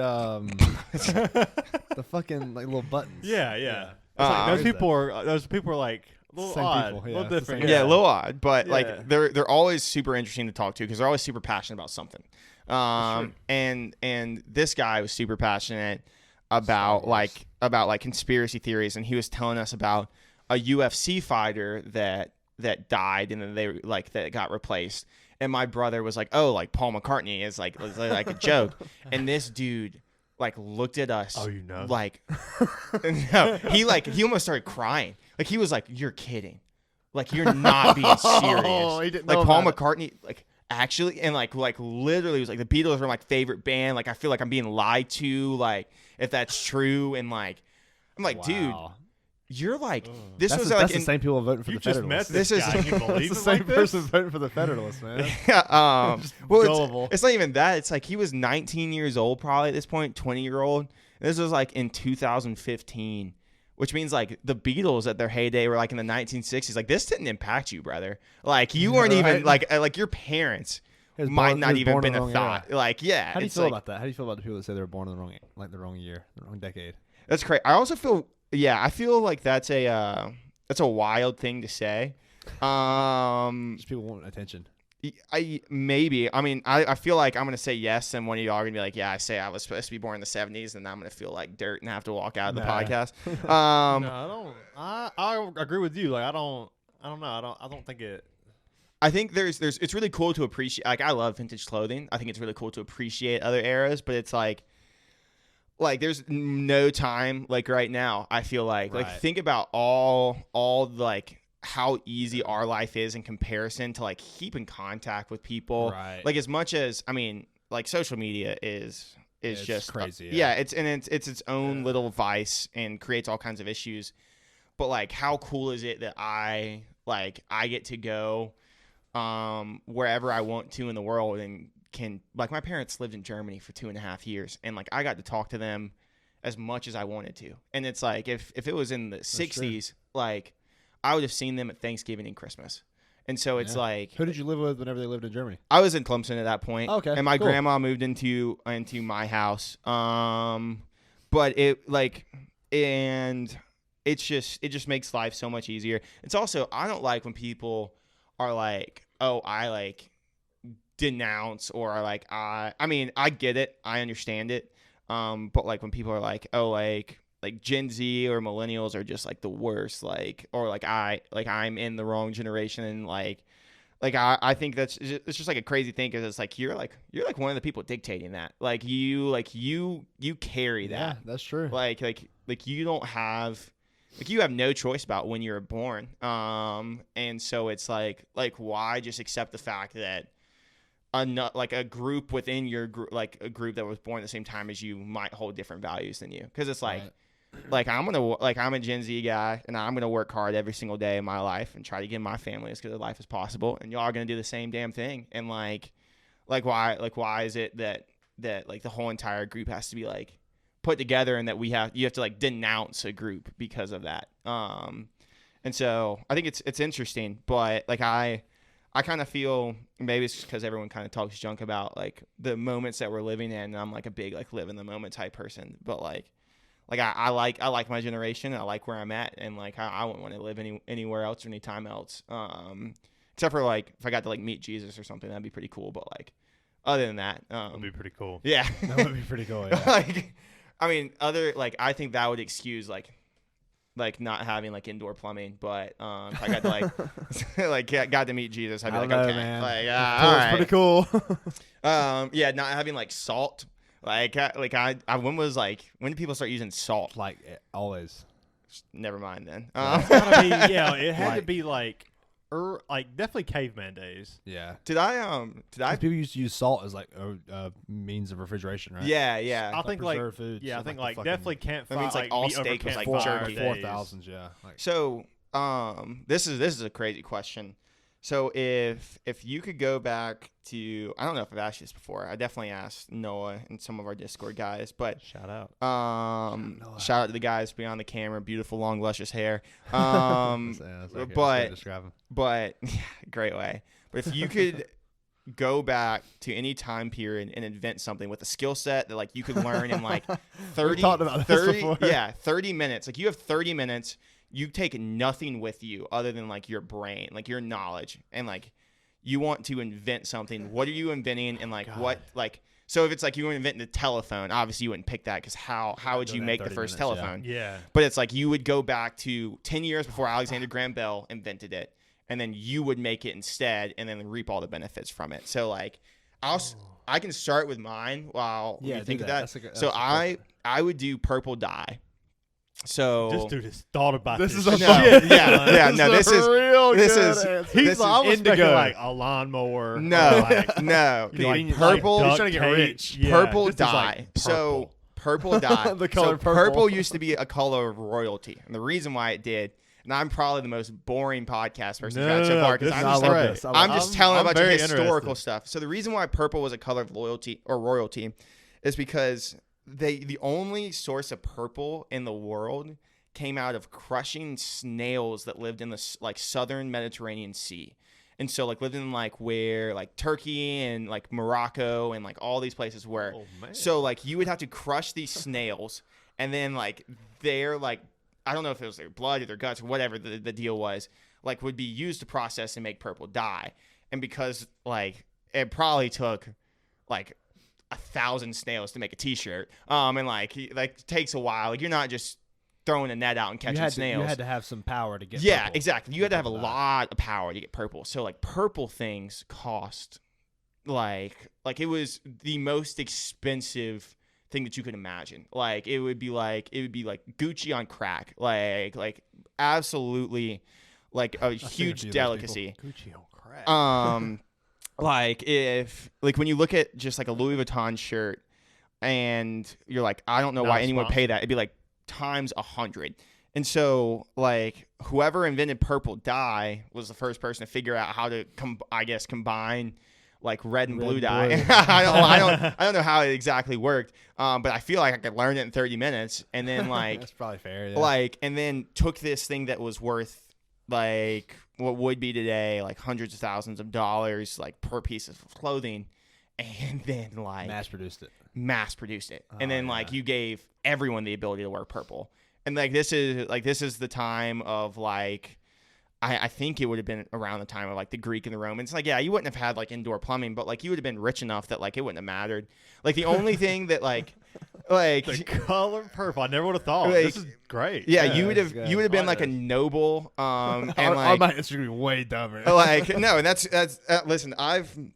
the fucking like little buttons. Yeah. It's like, those people are like a little Same odd, people, a yeah, little it's the different. same Yeah, a little odd, but Yeah. like they're always super interesting to talk to because they're always super passionate about something. And this guy was super passionate about like conspiracy theories, and he was telling us about a UFC fighter that died and then they like that got replaced. And my brother was like, "Oh, like Paul McCartney is like a joke." And this dude like looked at us. Oh, you know. Like, no, he almost started crying. Like he was like, "You're kidding. Like you're not being serious." Oh, he didn't like know Paul about it. McCartney, like actually, and like literally was like the Beatles were my favorite band. Like I feel like I'm being lied to. Like if that's true, and like I'm like, dude, Wow. you're like this That's was the, like that's the same people voting for You the just met Federalists. this This is- guy. and You It's believe the him same like this? person voting for the Federalists, man. well, gullible. it's not even that. It's like he was 19 years old probably at this point, 20-year-old. This was like in 2015, which means like the Beatles at their heyday were like in the 1960s. Like this didn't impact you, brother. Like you weren't even like your parents He was might born- he not was even born in been the a wrong thought. era. Like yeah, How do you it's feel like, about that? How do you feel about the people that say they were born in the wrong year, the wrong decade? That's crazy. I also feel I feel like that's a wild thing to say. Just people want attention. I mean, I feel like I'm gonna say yes, and one of y'all are gonna be like, yeah, I say I was supposed to be born in the 70s, and I'm gonna feel like dirt and have to walk out of the Nah. podcast. No, I don't. I agree with you. Like I don't know. I don't think it. I think it's really cool to appreciate. Like I love vintage clothing. I think it's really cool to appreciate other eras, but it's like there's no time like right now. I feel like Right. think about all like how easy our life is in comparison to like keep in contact with people. Right. Like as much as I mean, like social media is It's just crazy, yeah, yeah. it's its own little vice and creates all kinds of issues. But like, how cool is it that I get to go wherever I want to in the world and can like my parents lived in Germany for 2.5 years and like I got to talk to them as much as I wanted to. And it's like if it was in the 60s, like I would have seen them at Thanksgiving and Christmas. And so it's Yeah. like Who did you live with whenever they lived in Germany? I was in Clemson at that point. Okay, And my cool. grandma moved into my house. But it like and it just makes life so much easier. It's also I don't like when people are like, "Oh, I like denounce," or are like I mean, I get it. I understand it. But like when people are like, "Oh, like Gen Z or millennials are just like the worst," like or like I'm in the wrong generation and like I think it's just like a crazy thing because it's like you're like one of the people dictating that you carry that. Yeah, that's true. Like you don't have you have no choice about when you're born. And so it's like why just accept the fact that a group within your group, like a group that was born at the same time as you might hold different values than you. Cause it's like, Right. I'm a Gen Z guy and I'm going to work hard every single day of my life and try to give my family as good a life as possible. And y'all are going to do the same damn thing. And why is it that like the whole entire group has to be like put together and that you have to like denounce a group because of that. And so I think it's interesting, but like I kind of feel maybe it's just because everyone kind of talks junk about like the moments that we're living in. And I'm like a big like live in the moment type person, but like I like my generation. And I like where I'm at, and like I wouldn't want to live anywhere else or anytime else. Except for like if I got to like meet Jesus or something, that'd be pretty cool. But Other than that, That'd be pretty cool. yeah, That would be pretty cool. Yeah. like, I mean, I think that would excuse like not having like indoor plumbing, but if I got to got to meet Jesus, I'd be I like, don't know, okay, man. like, Cool, all it's right. pretty cool. Yeah, not having like salt. When did people start using salt? Like always. Never mind then. It's gotta be, yeah, it had to Like- be like definitely caveman days. Yeah. Did I 'Cause people used to use salt as like a means of refrigeration, right? yeah. I think like preserved foods, yeah, I and, think the like fucking definitely campfire. That means, like, all meat over steak was, like, campfire jerky. days. 4,000s, yeah. Like, So, this is a crazy question. So if you could go back to, I don't know if I've asked you this before. I definitely asked Noah and some of our Discord guys, but Shout out. shout out to the guys beyond the camera, beautiful long luscious hair. that's okay. but- Describe 'em. But great way. But if you could go back to any time period and invent something with a skill set that like you could learn in like 30 talked about this 30 before. yeah, 30 minutes. Like you have 30 minutes, you take nothing with you other than like your brain, like your knowledge, and like you want to invent something. What are you inventing? And like what like so if it's like you were inventing the telephone, obviously you wouldn't pick that because how would do you that in make the 30 first minutes, yeah. telephone? Yeah. But it's like you would go back to 10 years before Alexander Graham Bell invented it, and then you would make it instead and then reap all the benefits from it. So like I can start with mine while you do think of that. that. That's a good- So that's I would do purple dye. So This dude has thought about This this. is a shit. no, yeah, no, this is real this good is- answer. He's this like, I was expecting indigo. like a lawnmower. no, or, like, no. you know, like, Purple- like He's duct trying to get tape. rich. Yeah, Purple this is, dye. like, So purple. purple dye. The color so purple. used to be a color of royalty, and the reason why it did. And I'm probably the most boring podcast person No, so no, far this because is I'm just I love great. this. I I'm love just this. telling I'm about your very historical interested. stuff. So the reason why purple was a color of loyalty or royalty is because the only source of purple in the world came out of crushing snails that lived in the like southern Mediterranean Sea. And so like lived in like where like Turkey and like Morocco and like all these places were. Oh, man. So like you would have to crush these snails and then like their like I don't know if it was their blood or their guts or whatever the deal was, like would be used to process and make purple dye. And because like it probably took like 1,000 snails to make a t-shirt. And like takes a while. Like you're not just throwing a net out and catching snails. You had to have some power to get Yeah, purple. exactly. You had to have a Purple dye. lot of power to get purple. So like purple things cost like it was the most expensive thing that you could imagine. Like it would be like Gucci on crack. Like absolutely like a seen a huge few of those delicacy. Gucci on crack. Like if like when you look at just like a Louis Vuitton shirt and you're like, I don't know Not why a anyone would pay that. It'd be like times 100. And so like whoever invented purple dye was the first person to figure out how to combine like red and blue dye. I don't know how it exactly worked. But I feel like I could learn it in 30 minutes and then like That's probably fair. Yeah. like and then took this thing that was worth like what would be today like hundreds of thousands of dollars like per piece of clothing and then like mass produced it. and then like you gave everyone the ability to wear purple. And like this is the time of like I think it would have been around the time of like the Greek and the Romans. Like, yeah, you wouldn't have had like indoor plumbing, but like you would have been rich enough that like it wouldn't have mattered. Like the only thing that like The color purple. I never would have thought. Like, This is great. yeah, Yeah, you would have that's you would have been good. like a noble and Our like my Instagram would be way dumber. like no, and that's listen,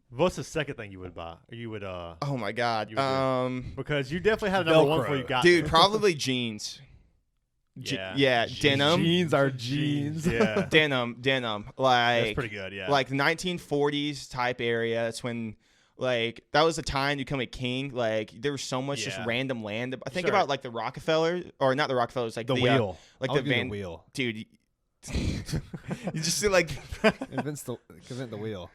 What's the second thing you would buy? Or you would oh my god. You would because you definitely had a number one before you got Dude, there. probably jeans. Yeah. Denim. Jeans are jeans. Yeah. Denim. That's Like pretty good, yeah. like 1940s type area. That's when like that was the time to become a king. Like there was so much just Yeah. random land. I think Sure. about like the Rockefeller or not the Rockefellers, like The the wheel. like I'll the give you Van wheel. dude. You just see like Invent the wheel.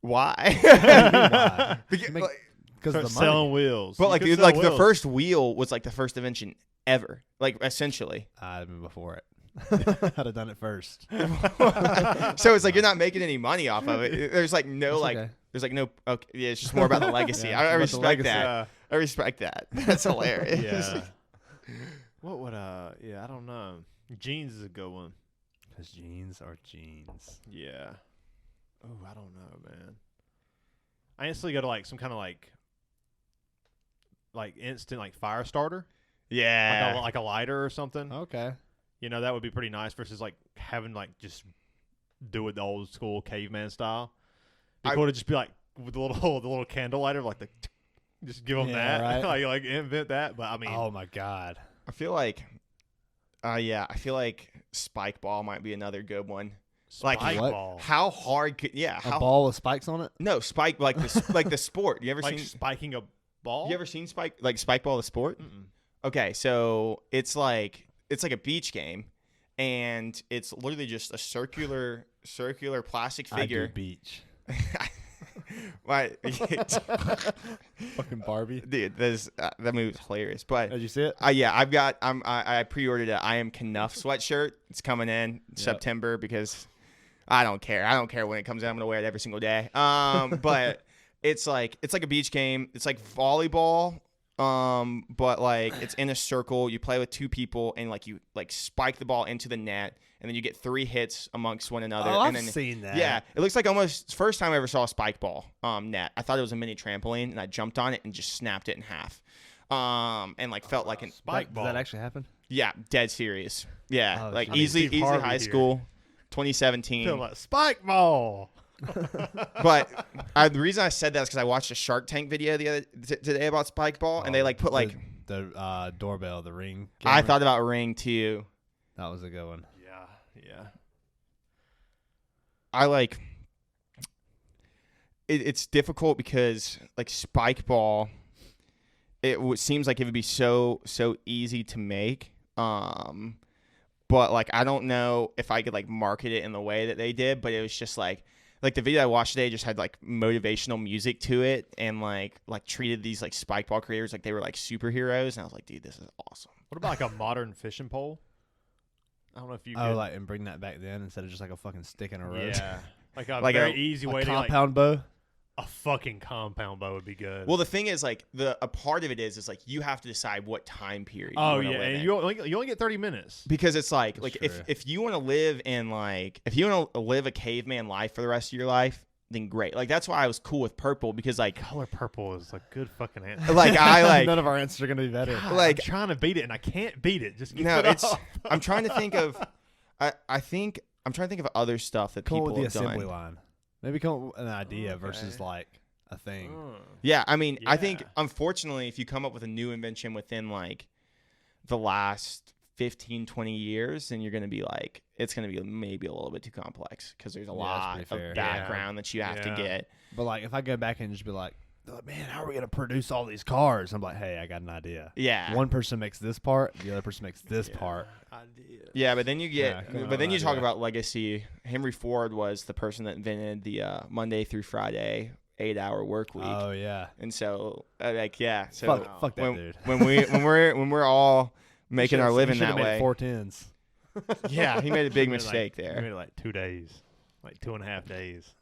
why? Why? Because, Make- like, Because Start of the money. selling wheels. but You like could dude, sell like the wheels. first wheel was like the first invention ever. Like essentially. I'd been before it. I'd have done it first. So it's like you're not making any money off of it. There's like no That's like okay. there's like no okay, yeah, it's just more about the legacy. Yeah, I it's about the respect legacy. that. Yeah. I respect that. That's hilarious. Yeah. What would yeah, I don't know. Jeans is a good one. Because jeans are jeans. Yeah. Oh, I don't know, man. I instantly go to like some kind of like instant like fire starter, Yeah. like a lighter or something. Okay. You know, that would be pretty nice versus like having like just do it the old school caveman style. It'd be cool to just be like with the little candle lighter, like just give them that, right. like invent that. But I mean, Oh my God. I feel like spike ball might be another good one. spike Like ball, how hard could A ball with spikes on it? No, spike like the sport. You ever like seen spiking a ball? You ever seen spike ball the sport? Mm-mm. Okay, so it's like a beach game, and it's literally just a circular plastic figure. I do beach. Right. Fucking Barbie. Dude, that movie's hilarious. But Did you see it? I pre-ordered a I Am Knuff sweatshirt. It's coming in September because I don't care. I don't care when it comes out. I'm gonna wear it every single day. But it's like a beach game. It's like volleyball. But like it's in a circle. You play with two people, and like you like spike the ball into the net, and then you get 3 hits amongst one another. Oh, and I've seen that. Yeah, it looks like almost first time I ever saw a spike ball net. I thought it was a mini trampoline, and I jumped on it and just snapped it in half. And like felt like an spike ball. Does that actually happen? Yeah, dead serious. Yeah, Oh, like I mean, easy Steve Harvey high here. school, 2017. Feel like spike ball. But the reason I said that is because I watched a Shark Tank video today about spike ball, and they like put like the doorbell, the Ring. I camera. thought about Ring too. That was a good one. Yeah. I like it's difficult because like spike ball, seems like it would be so easy to make. But like I don't know if I could like market it in the way that they did, but it was just like the video I watched today just had like motivational music to it, and like treated these like spike ball creators like they were like superheroes, and I was like, dude, this is awesome. What about like a modern fishing pole? I don't know if you could. like and bring that back then instead of just like a fucking stick in a rope. Yeah. Like a Like very a- easy A way to compound bow. a fucking compound bow would be good. Well, the thing is like a part of it is like you have to decide what time period. oh you yeah, wanna live and in. you only get 30 minutes. Because it's like That's if true. if you want to live in if you want to live a caveman life for the rest of your life, then great. Like that's why I was cool with purple, because like Color purple is a good fucking answer. like I like None of our answers are gonna be better. God, like- I'm trying to beat it and I can't beat it. Just give no, it it's up. I'm trying to think of I think I'm trying to think of other stuff that Come up people with the have assembly done. line. Maybe come up with an idea Okay. versus like a thing. Yeah, I mean, I think Yeah. unfortunately if you come up with a new invention within like the last 15, 20 years, then you're going to be like, it's going to be maybe a little bit too complex because there's a Yeah, lot that's of pretty fair. background that you have to Yeah. get. But like if I go back and just be like, man, how are we gonna produce all these cars? I'm like, hey, I got an idea. Yeah. One person makes this part, the other person makes this Yeah. part. Idea. Yeah, but then you Yeah, get, come but then on, you talk yeah. about legacy. Henry Ford was the person that invented the Monday through Friday 8-hour work week, Oh yeah. and so like yeah, so Fuck that when, dude. when we're all making our living that way, 410s. yeah, he made a big We made, mistake We there. made it like 2 days, like 2.5 days.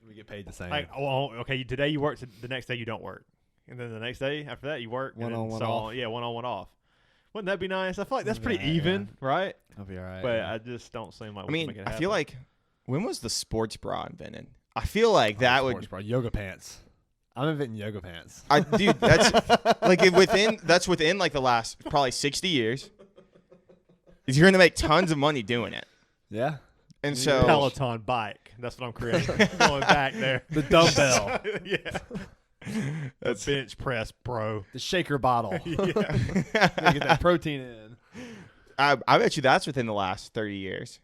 We get paid the same. Like, oh, okay, today you work, the next day you don't work, and then the next day after that you work. One and on, then one so off. Yeah, one on, one off. Wouldn't that be nice? I feel like that's That'd be pretty alright, even, right? I'll be all right. But yeah. I just don't seem like. I we can mean, make it I feel happen. like when was the sports bra invented? I feel like that Oh, would sports bra. Yoga pants. I'm inventing yoga pants. dude, that's like within like the last probably 60 years. You're gonna make tons of money doing it, Yeah. and so Peloton bike. That's what I'm creating. Going back there. The dumbbell. Yeah. The bench press, bro. The shaker bottle. Yeah. Gotta get that protein in. I bet you that's within the last 30 years.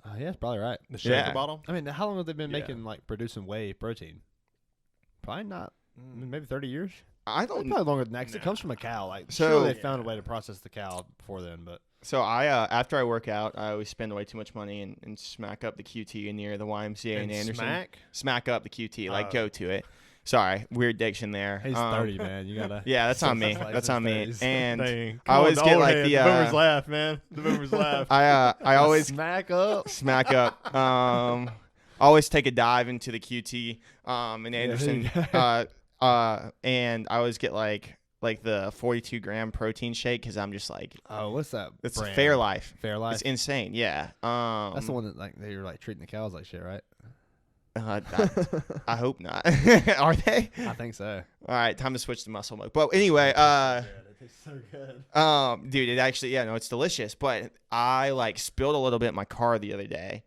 Oh yeah, that's probably right. The shaker Yeah. bottle. I mean, how long have they been Yeah. making like producing whey protein? Probably not. I mean, maybe 30 years. I don't. Probably longer than that. 'Cause it Nah. comes from a cow. Like, So- surely they found a way to process the cow before then. But So I after I work out, I always spend way too much money and smack up the QT near the YMCA in And Anderson. smack. Smack up the QT, like Oh. go to it. Sorry, weird diction there. he's 30, man. You gotta. Yeah, that's on me. License That's on me. days. And Dang. I always the get old like head. the boomers laugh, man. The boomers laugh. I always smack up. smack up. Always take a dive into the QT in Anderson. And I always get like the 42 gram protein shake because I'm just like, Oh, what's that? it's brand? Fairlife. Fairlife. It's insane. Yeah. That's the one that like they were like treating the cows like shit, right? I hope not. Are they? I think so. All right, time to switch to muscle milk. But anyway, It tastes so good. dude, it actually, yeah, no, it's delicious. But I like spilled a little bit in my car the other day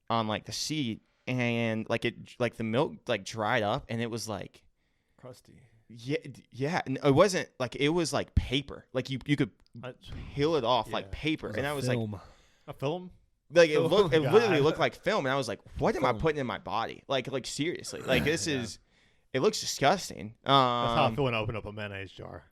on like the seat, and like the milk like dried up, and it was like Crusty. Yeah. It wasn't like, it was like paper. Like you could peel it off like paper, and I was like, a film. like it literally looked like film, and I was like, what am I putting in my body? Like seriously, like this is, it looks disgusting. That's how I feel when I open up a mayonnaise jar.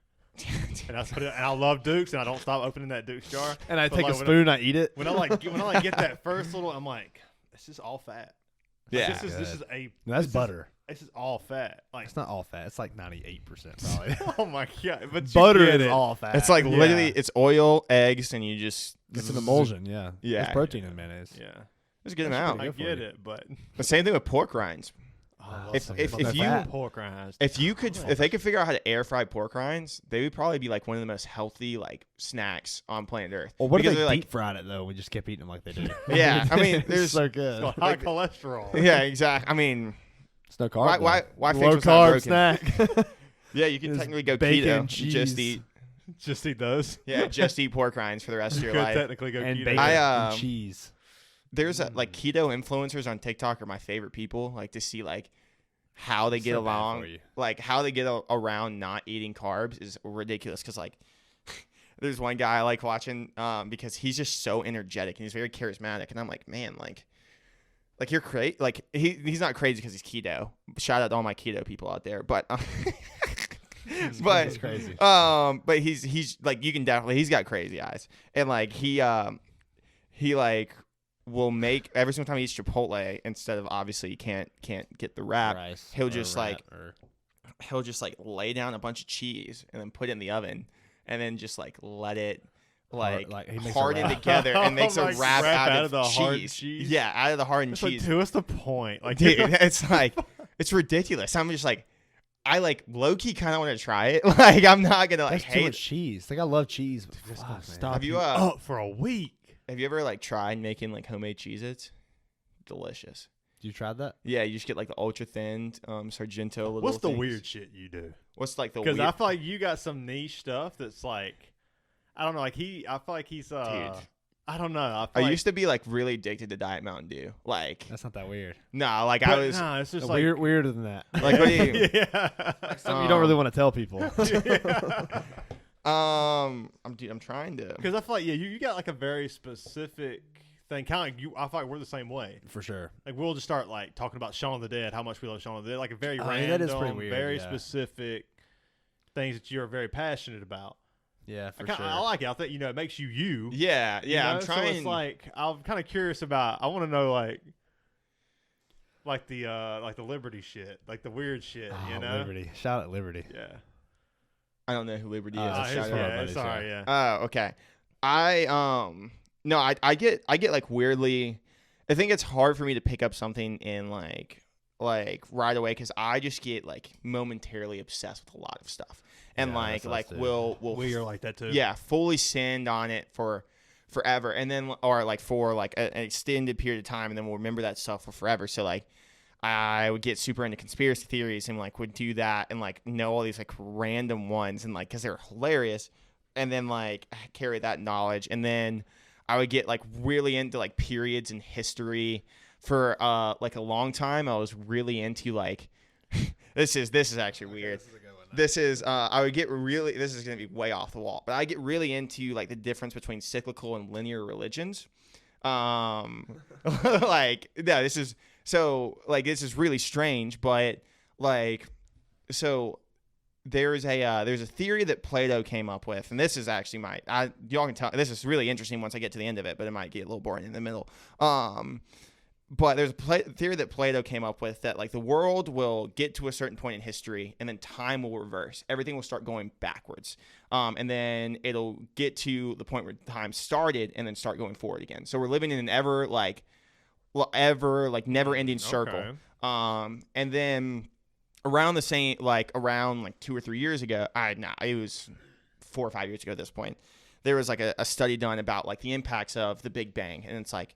And I put it, and I love Dukes, and I don't stop opening that Dukes jar. And I take a spoon, and I eat it. When I get that first little, I'm like, this is all fat. Yeah, that's butter. This is all fat. Like, it's not all fat. It's like 98% probably. Oh my god! But butter is all fat. It's like literally, it's oil, eggs, and you just. It's an emulsion. Yeah. Yeah. There's protein in mayonnaise. Yeah. It's a good amount. I get it, but the same thing with pork rinds. If they could figure out how to air fry pork rinds, they would probably be like one of the most healthy like snacks on planet Earth. Well, what if they like, deep fried it though? We just kept eating them like they do. Yeah, I mean, there's so good. It's high cholesterol. Yeah, exactly. I mean, it's no carb. Why low carb snack? Yeah, you can technically go bacon, keto. Cheese. Just eat those. Yeah, just eat pork rinds for the rest of your life. Technically go and keto. Bacon and cheese. There's like keto influencers on TikTok are my favorite people. Like to see like how they get along, like how they get around not eating carbs is ridiculous. Because like there's one guy I like watching because he's just so energetic and he's very charismatic, and I'm like, man, like you're crazy. Like he's not crazy because he's keto. Shout out to all my keto people out there, but. But crazy. But he's like, you can definitely, he's got crazy eyes, and like he like will make every single time he eats Chipotle, instead of obviously you can't get the wrap, he'll just lay down a bunch of cheese and then put it in the oven, and then just like let it harden together and makes a wrap out of the cheese. Yeah, out of the hardened cheese. Like, dude, what's the point? Like, dude, it's like, it's ridiculous. I'm just like, I like low key kind of want to try it. Like I'm not gonna like hate too much cheese. Like I love cheese. But stop. Have you up for a week? Have you ever like tried making like homemade Cheez-Its? Delicious. You tried that? Yeah, you just get like the ultra thin Sargento little. What's the weird shit you do? What's like the because I feel like you got some niche stuff that's like, I don't know. Like I feel like he's dude. I don't know. I used to be like really addicted to Diet Mountain Dew. Like that's not that weird. Nah, like I was. Nah, it's just like weirder than that. Like what do you? Yeah. Like something you don't really want to tell people. I'm trying to. Because I feel like you got like a very specific thing. Kind of like I feel like we're the same way. For sure. Like we'll just start like talking about Shaun of the Dead, how much we love Shaun of the Dead. Like a very random, that is pretty weird, very specific things that you're very passionate about. Yeah, for sure. I like it. I think it makes you you. Yeah. You know? I'm trying. So it's like I'm kind of curious about. I want to know like the Liberty shit, like the weird shit. Oh, Liberty. Shout out Liberty. Yeah. I don't know who Liberty is. Sorry. Yeah. Oh, okay. No, I get like weirdly. I think it's hard for me to pick up something in like right away because I just get like momentarily obsessed with a lot of stuff, and we're like that too. Yeah, fully send on it for forever, and then or like for like an extended period of time, and then we'll remember that stuff for forever. So like I would get super into conspiracy theories and like would do that and like know all these like random ones and like because they're hilarious, and then like carry that knowledge, and then I would get like really into like periods in history. For like a long time, I was really into like this is actually weird. This is I would get really, this is gonna be way off the wall, but I get really into like the difference between cyclical and linear religions. Like this is really strange, but like so there's a theory that Plato came up with, and this is actually y'all can tell this is really interesting once I get to the end of it, but it might get a little boring in the middle. But there's a theory that Plato came up with that like the world will get to a certain point in history and then time will reverse. Everything will start going backwards. And then it'll get to the point where time started and then start going forward again. So we're living in an ever never ending circle. Okay. And then around 2 or 3 years ago, it was 4 or 5 years ago at this point, there was like a study done about like the impacts of the Big Bang. And it's like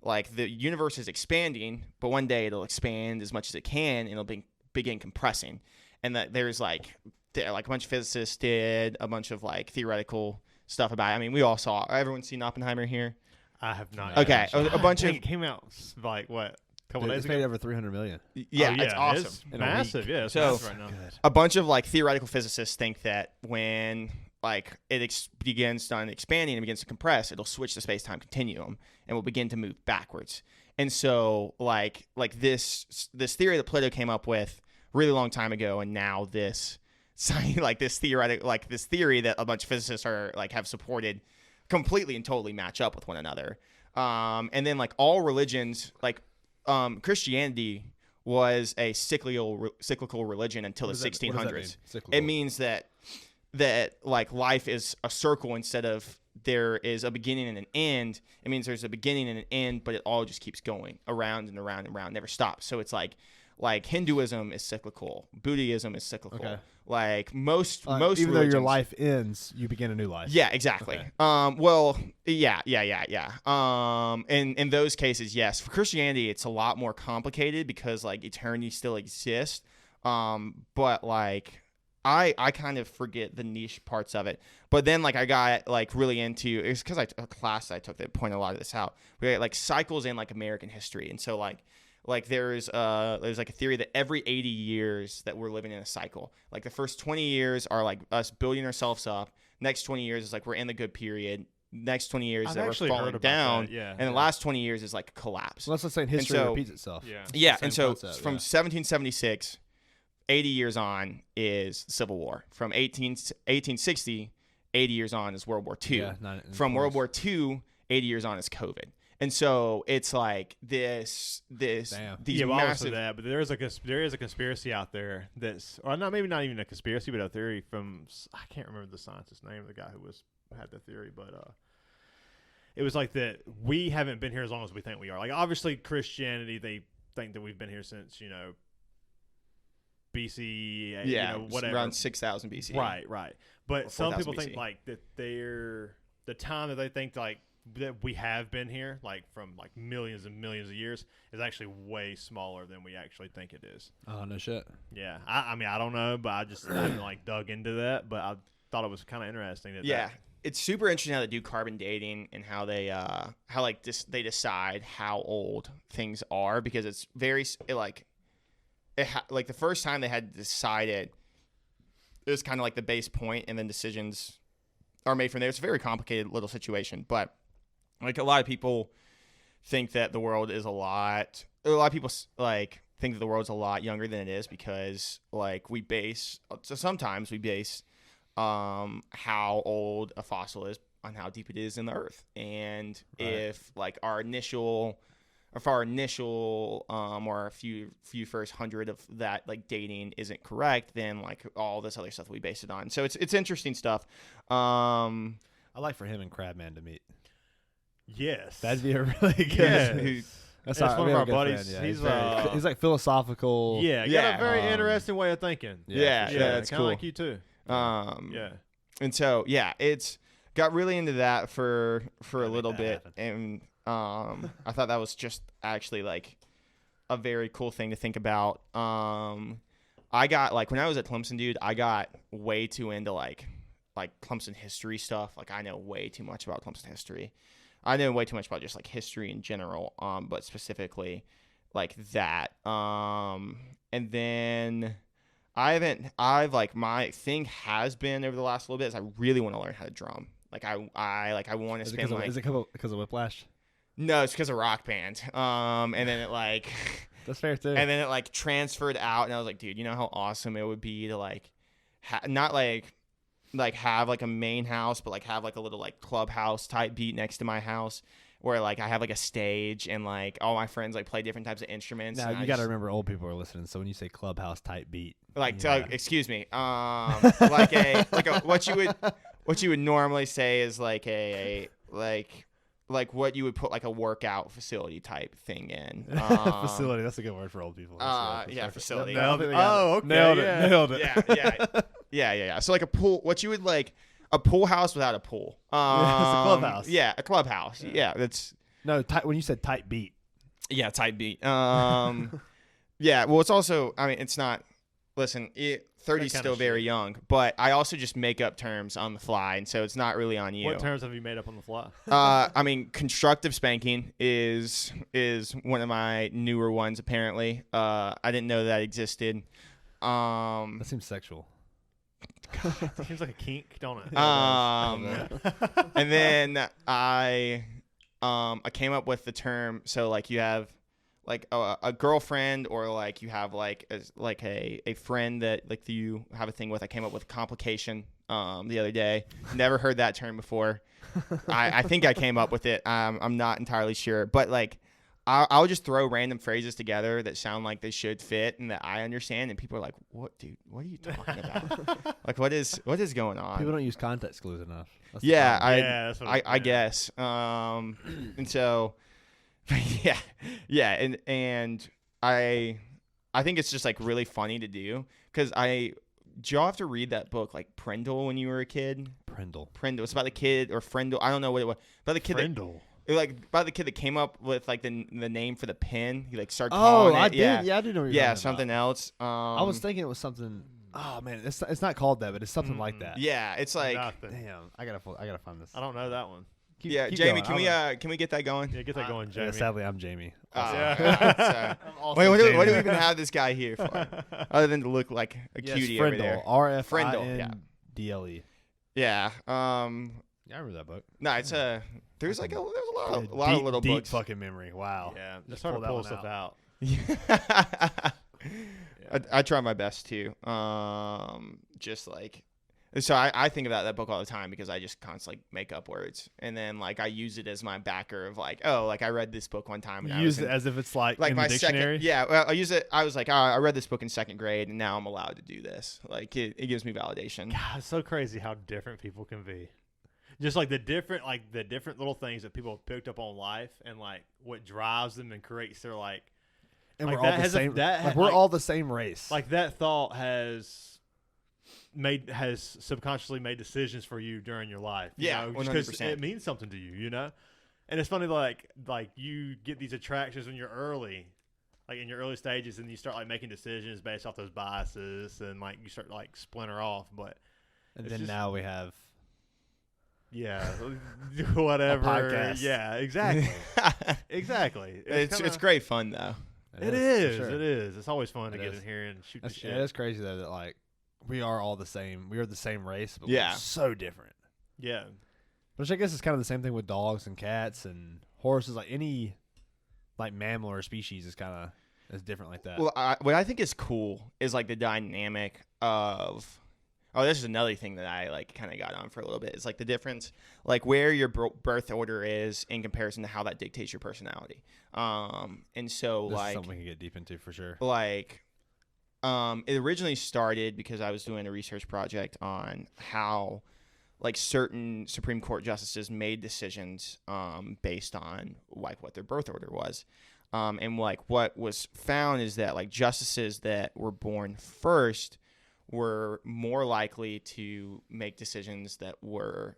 like the universe is expanding, but one day it'll expand as much as it can, and it'll begin compressing, and that there's like a bunch of physicists did a bunch of like theoretical stuff about it. I mean, we all saw. Everyone seen Oppenheimer here? I have not. Okay, a bunch of it came out like what? Couple It's days made ago. over $300 million. Yeah, it's awesome. It's massive. Yeah, it's So- massive right now. A bunch of like theoretical physicists think that when like it begins on expanding and begins to compress, it'll switch the space-time continuum and will begin to move backwards. And so like this theory that Plato came up with a really long time ago, and now this this theory that a bunch of physicists are like have supported completely and totally match up with one another. And then like all religions, like Christianity was a cyclical religion until the 1600s. It means that like life is a circle instead of there is a beginning and an end. It means there's a beginning and an end, but it all just keeps going around and around and around, never stops. So it's like Hinduism is cyclical, Buddhism is cyclical. Okay. Like most even religions, though your life ends, you begin a new life. yeah, exactly. Okay. Well, yeah. In those cases, yes. For Christianity, it's a lot more complicated because like eternity still exists. But like I kind of forget the niche parts of it. But then like I got like really into it's because a class I took that pointed a lot of this out. We got like cycles in like American history, and so like there's like a theory that every 80 years that we're living in a cycle. Like the first 20 years are like us building ourselves up. Next 20 years is like we're in the good period. Next 20 years that we're falling down. And the last 20 years is like a collapse. Well, that's what's saying history repeats itself. Yeah. And so from 1776, 80 years on is Civil War. From 1860, 80 years on is World War II. From World War II, 80 years on is COVID. And so it's like these massive. That, but there is a conspiracy out there that's, or maybe not even a conspiracy, but a theory from I can't remember the scientist's name of the guy who had the theory, but it was like that we haven't been here as long as we think we are. Like obviously Christianity, they think that we've been here since BC, whatever, around 6,000 BC. Right. But some people BC. think like that the time that they think like that we have been here, like from like millions and millions of years, is actually way smaller than we actually think it is. Oh, no shit. Yeah, I mean I don't know, but I haven't like dug into that, but I thought it was kind of interesting. It's super interesting how they do carbon dating and how they they decide how old things are, because it's very like the first time they had decided it was kind of like the base point, and then decisions are made from there. It's a very complicated little situation, but like a lot of people think that the world is a lot of people like think that the world's a lot younger than it is, because like sometimes we base how old a fossil is on how deep it is in the earth. And if like our initial or a few first 100 of that like dating isn't correct, then like all this other stuff we base it on. So it's interesting stuff. I like for him and Crabman to meet. Yes, that'd be a really good. Yeah. That's one of our buddies. Yeah. He's like philosophical. Yeah, got a very interesting way of thinking. Yeah, that's kind cool. of like you too. And so it's got really into that for a little bit, and I thought that was just actually like a very cool thing to think about. I got like when I was at Clemson, dude, I got way too into like Clemson history stuff. Like I know way too much about Clemson history. I know way too much about just like history in general, but specifically like that. And then I've like my thing has been over the last little bit is I really want to learn how to drum. Like I want to spend like. Is it because of Whiplash? No, it's because of Rock Band. And then it like. That's fair too. And then it like transferred out, and I was like, dude, you know how awesome it would be to like, not like have like a main house, but like have like a little like clubhouse type beat next to my house, where like I have like a stage and like all my friends like play different types of instruments. Now you got to remember old people are listening, so when you say clubhouse type beat, like excuse me, like a what you would normally say is like a like what you would put like a workout facility type thing in. Facility, that's a good word for old people. Facility. Nailed it. Okay. Nailed it. Yeah. So like a pool, what you would like a pool house without a pool. It's a clubhouse. Yeah, a clubhouse. Yeah, that's No, when you said tight beat. Yeah, tight beat. Yeah, well, it's also, I mean, it's not, listen, 30 is still very young, but I also just make up terms on the fly, and so it's not really on you. What terms have you made up on the fly? I mean, constructive spanking is one of my newer ones, apparently. I didn't know that existed. That seems sexual. It seems like a kink, don't it? And then I came up with the term, so like you have like a girlfriend, or like you have like a friend that like you have a thing with. I came up with complication the other day. Never heard that term before. I think I came up with it. I'm not entirely sure, but like I'll just throw random phrases together that sound like they should fit and that I understand, and people are like, "What, dude? What are you talking about? Like, what is going on?" People don't use context clues enough. That's I guess. And so, and I think it's just like really funny to do because did y'all have to read that book like Prindle when you were a kid? Prindle. It's about the kid, or Frindle. I don't know what it was. About the kid. Prindle. About the kid that came up with like the name for the pen. He like started calling it. I did. Yeah, I did know what you're talking something about. else. I was thinking it was something. Oh man, it's not called that, but it's something like that. Yeah, it's like Nothing. Damn, I gotta find this. I don't know that one. Keep Jamie, going. can we get that going? Yeah, get that going, Jamie. Sadly, I'm Jamie. Yeah. Wait, what do we even have this guy here for? Other than to look like a cutie over there. RFINDLE. Yeah. Yeah, I remember that book. No, it's there's a lot of little deep books. Fucking memory. Wow. Yeah, just start to pull stuff out. I try my best too. Just like, so I think about that book all the time because I just constantly make up words, and then like I use it as my backer of like, oh, like I read this book one time. And you use it as if it's like in my the dictionary. Well, I use it. I was like, I read this book in second grade, and now I'm allowed to do this. Like it gives me validation. God, it's so crazy how different people can be. Just like the different little things that people have picked up on life, and like what drives them and creates their like. And like we're all the same. We're all the same race. Like that thought has subconsciously made decisions for you during your life. Yeah, 100%. It means something to you, you know. And it's funny, like you get these attractions when you're early, like in your early stages, and you start like making decisions based off those biases, and like you start like splinter off. But and then now we have. Yeah, whatever. A podcast. Yeah, exactly. Exactly. It's great fun though. It is. Sure. It is. It's always fun to get in here and shoot the shit. It is crazy though that like we are all the same. We are the same race, but yeah, we're so different. Yeah. Which I guess is kind of the same thing with dogs and cats and horses. Like any like mammal or species is kind of is different like that. Well, what I think is cool is like the dynamic of. Oh, this is another thing that I like kind of got on for a little bit. It's like the difference, like where your birth order is in comparison to how that dictates your personality. And so this like is something we can get deep into for sure. Like, it originally started because I was doing a research project on how like certain Supreme Court justices made decisions based on like what their birth order was. And like what was found is that like justices that were born first were more likely to make decisions that were,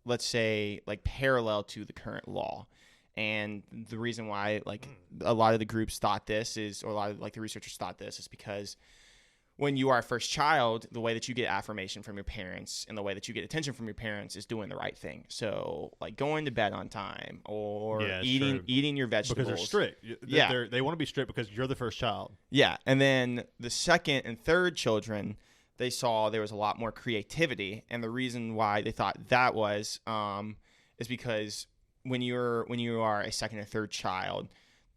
let's say, like parallel to the current law. And the reason why, like, a lot of the groups thought this is, or a lot of like the researchers thought this is because when you are a first child, the way that you get affirmation from your parents and the way that you get attention from your parents is doing the right thing. So, like going to bed on time or eating your vegetables. Because they're strict. They want to be strict because you're the first child. Yeah. And then the second and third children, they saw there was a lot more creativity. And the reason why they thought that was is because when you are a second or third child,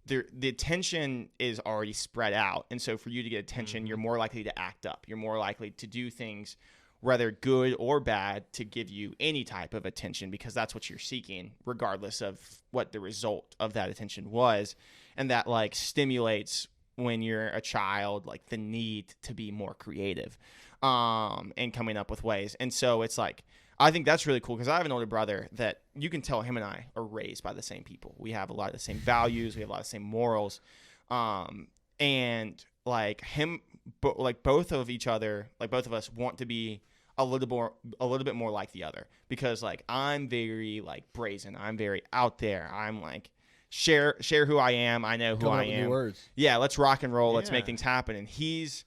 the attention is already spread out. And so for you to get attention, you're more likely to act up. You're more likely to do things, whether good or bad, to give you any type of attention because that's what you're seeking, regardless of what the result of that attention was. And that like stimulates when you're a child, like the need to be more creative and coming up with ways. And so it's like, I think that's really cool because I have an older brother that you can tell him and I are raised by the same people. We have a lot of the same values. We have a lot of the same morals. And like him, like both of each other, like both of us want to be a little bit more like the other, because like I'm very like brazen. I'm very out there. I'm like share who I am. I know who I am. New words. Yeah, let's rock and roll. Let's make Yeah. things happen. And he's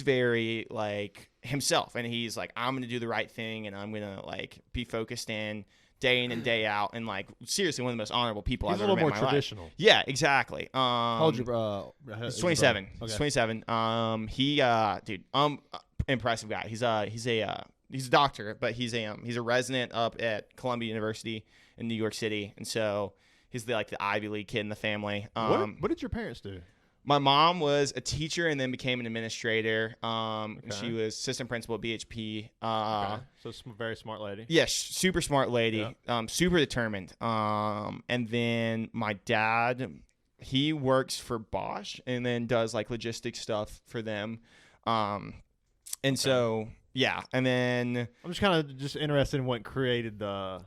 very like himself, and he's like, I'm gonna do the right thing, and I'm gonna like be focused in and day out, and like seriously one of the most honorable people He's I've a ever little met more in my life. traditional. Yeah, exactly. How old your He's is your 27. brother? He's Okay. 27. He dude, impressive guy. He's a doctor, but he's a resident up at Columbia University in New York City, and so he's the Ivy League kid in the family. What did your parents do? My mom was a teacher and then became an administrator. Okay. She was assistant principal at BHP. Okay. So very smart lady. Yeah, super smart lady. Super determined. And then my dad, he works for Bosch and then does like logistics stuff for them. And so yeah, and then I'm just kind of just interested in what created the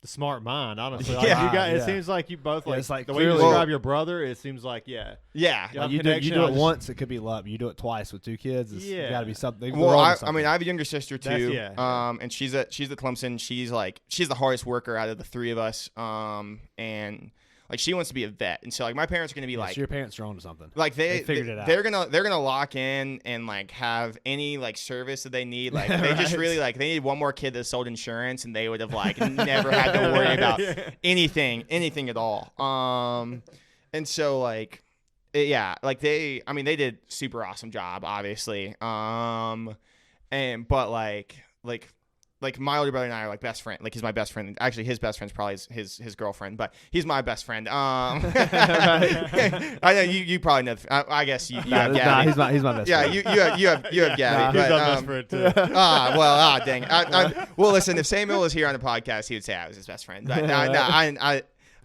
smart mind, honestly. Like, Yeah. you guys, Yeah. It seems like you both Yeah, like, it's like the way you clearly- describe your brother. It seems like yeah. Yeah, Like you connection, do I it just- once, it could be love. You do it twice with 2 kids. It's got to be something. Well, they're onto I something. mean, I have a younger sister too. Yeah. And she's at Clemson. She's the hardest worker out of the 3 of us. And like she wants to be a vet, and so like my parents are gonna be Yeah, like, so your parents are onto something. like they figured it out. They're gonna lock in and like have any like service that they need. Like they just Right. really like they need one more kid that sold insurance, and they would have like never had to worry about anything at all. And so like like they did super awesome job, obviously. But like my older brother and I are like best friend. Like he's my best friend. Actually, his best friend's probably his girlfriend, but he's my best friend. I know you probably know. I guess you have Gabby. He's my best. Yeah, friend. you have Gabby. He's but, our best friend too. dang. Well, listen, if Samuel was here on the podcast, he would say I was his best friend. But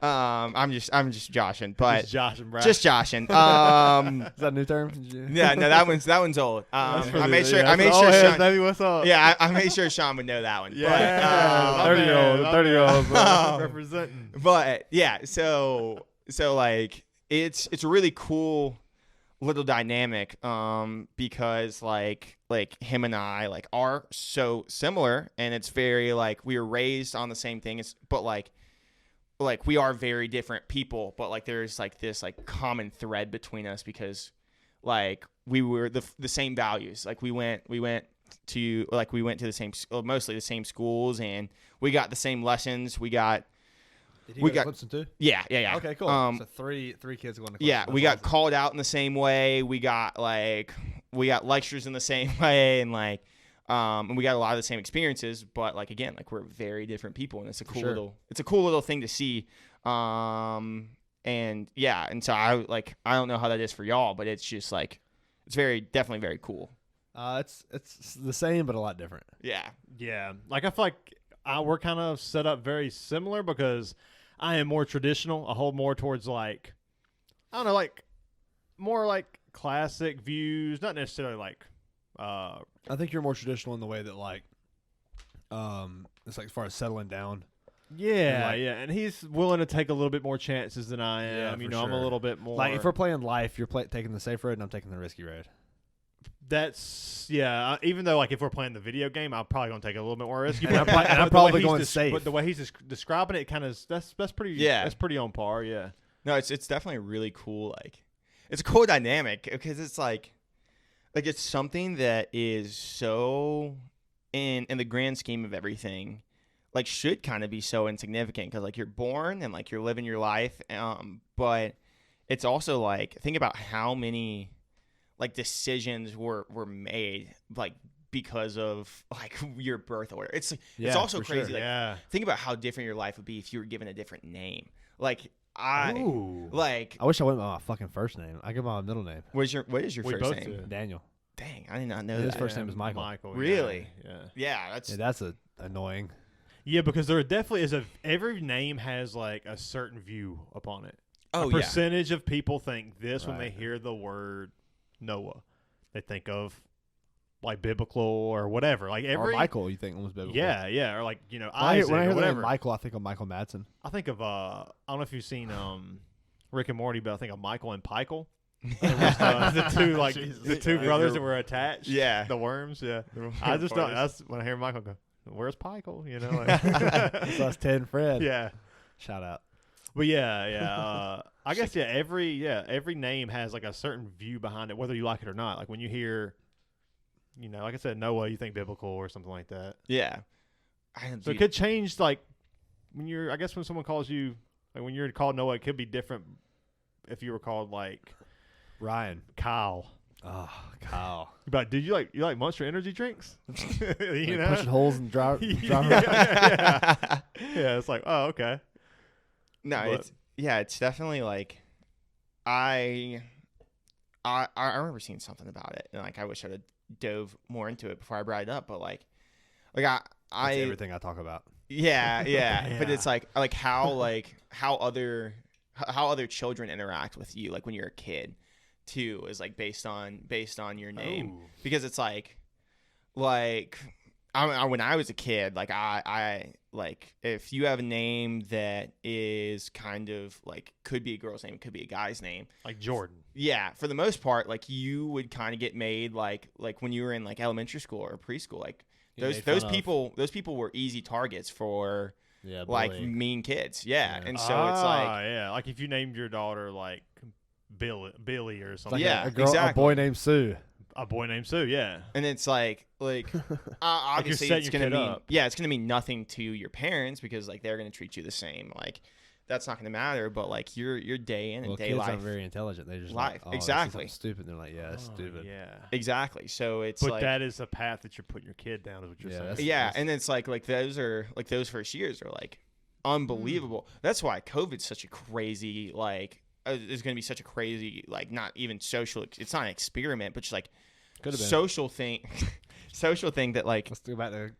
I'm just joshing, but Just Josh and Brad. just joshing. Is that a new term? Yeah, no, that one's old. That's I pretty- made sure yeah, I made that's- sure oh, hey, Sean, baby, what's up? yeah, I made sure Sean would know that one. Yeah, But, 30-year-old representing. but yeah, so like it's a really cool little dynamic because like him and I like are so similar, and it's very like we were raised on the same thing, but like we are very different people, but like there's like this like common thread between us, because like we were the same values. Like we went to the same, mostly the same schools, and we got the same lessons. We got Did he We go to got- Clemson too? yeah. Okay, cool. So three kids going to Clemson. Yeah, we That's got called out in the same way. We got lectures in the same way, and and we got a lot of the same experiences. But like again, like we're very different people, and it's a cool little thing to see. And yeah, and so I don't know how that is for y'all, but it's just like it's definitely very cool. It's the same but a lot different. Yeah. Yeah, like I feel like we're kind of set up very similar, because I am more traditional. I hold more towards like, I don't know, like more like classic views, not necessarily like. I think you're more traditional in the way that like, it's like as far as settling down. Yeah, like- yeah, and he's willing to take a little bit more chances than I am. Yeah, You for know, I'm a sure. little bit more Like if we're playing life, you're taking the safe road, and I'm taking the risky road. That's even though like if we're playing the video game, I'm probably gonna take a little bit more risky. And I'm but the way probably he's going safe. But the way he's describing it, kind of that's pretty. Yeah. that's pretty on par. Yeah. No, it's definitely really cool. Like, it's a cool dynamic, because it's like it's something that is so in the grand scheme of everything, like should kind of be so insignificant, because like you're born and like you're living your life, but it's also like think about how many like decisions were made like because of like your birth order. It's also for crazy. sure. Like, Yeah. think about how different your life would be if you were given a different name. Like Ooh. like I wish I went by my fucking first name. I give my middle name. what is your We first both name? do. Daniel. Dang, I did not know His that. first name is Michael. Michael. Really? Yeah. Yeah, That's annoying. Yeah, because there definitely is every name has like a certain view upon it. oh a yeah. percentage of people think this when they Right. hear the word Noah. They think of like biblical or whatever. Like Or every Michael, you think almost biblical. Yeah, or like When Isaac I hear or the name whatever. Michael, I think of Michael Madsen. I think of I don't know if you've seen Rick and Morty, but I think of Michael and Pikel. The two Jesus. the two brothers that were attached. Yeah. The worms. Yeah. The I just don't. brothers. That's when I hear Michael go, "Where's Michael?" You know. Like, So that's Ted and Fred. yeah. Shout out. But yeah. I guess every name has like a certain view behind it, whether you like it or not. Like when you hear, like I said, Noah, you think biblical or something like that. Yeah. So it could change. Like when when someone calls you, like when you're called Noah, it could be different if you were called like Ryan. Kyle. Oh, Kyle. But did you like Monster Energy drinks? Like pushing holes in driver. Yeah, it's like, oh, okay. No, it's definitely like I remember seeing something about it, and like I wish I'd have dove more into it before I brought it up, but like That's everything I talk about. yeah. But it's like how other children interact with you, like when you're a kid, too, is like based on your name. Oh. Because it's like when I was a kid, like I like if you have a name that is kind of like could be a girl's name, could be a guy's name, Like Jordan. yeah, for the most part, like you would kind of get made like when you were in like elementary school or preschool, like those people were easy targets for like bullying. mean kids, yeah. And so it's like like if you named your daughter like Billy or something. Yeah, a girl, exactly. A boy named Sue. A boy named Sue, yeah. and it's like obviously setting it's your gonna kid mean up. it's gonna mean nothing to your parents because like they're gonna treat you the same, like that's not gonna matter, but like your day in and day kids life aren't very intelligent. They just life. like, Exactly. that's stupid. And they're like, yeah, that's stupid. Yeah. exactly, so it's But like that is a path that you're putting your kid down, is what you're Yeah, saying. that's- yeah, and it's like those first years are like unbelievable. That's why COVID's such a crazy like is going to be such a crazy like not even social. It's not an experiment, but just like Could have been. social thing that like Let's go back to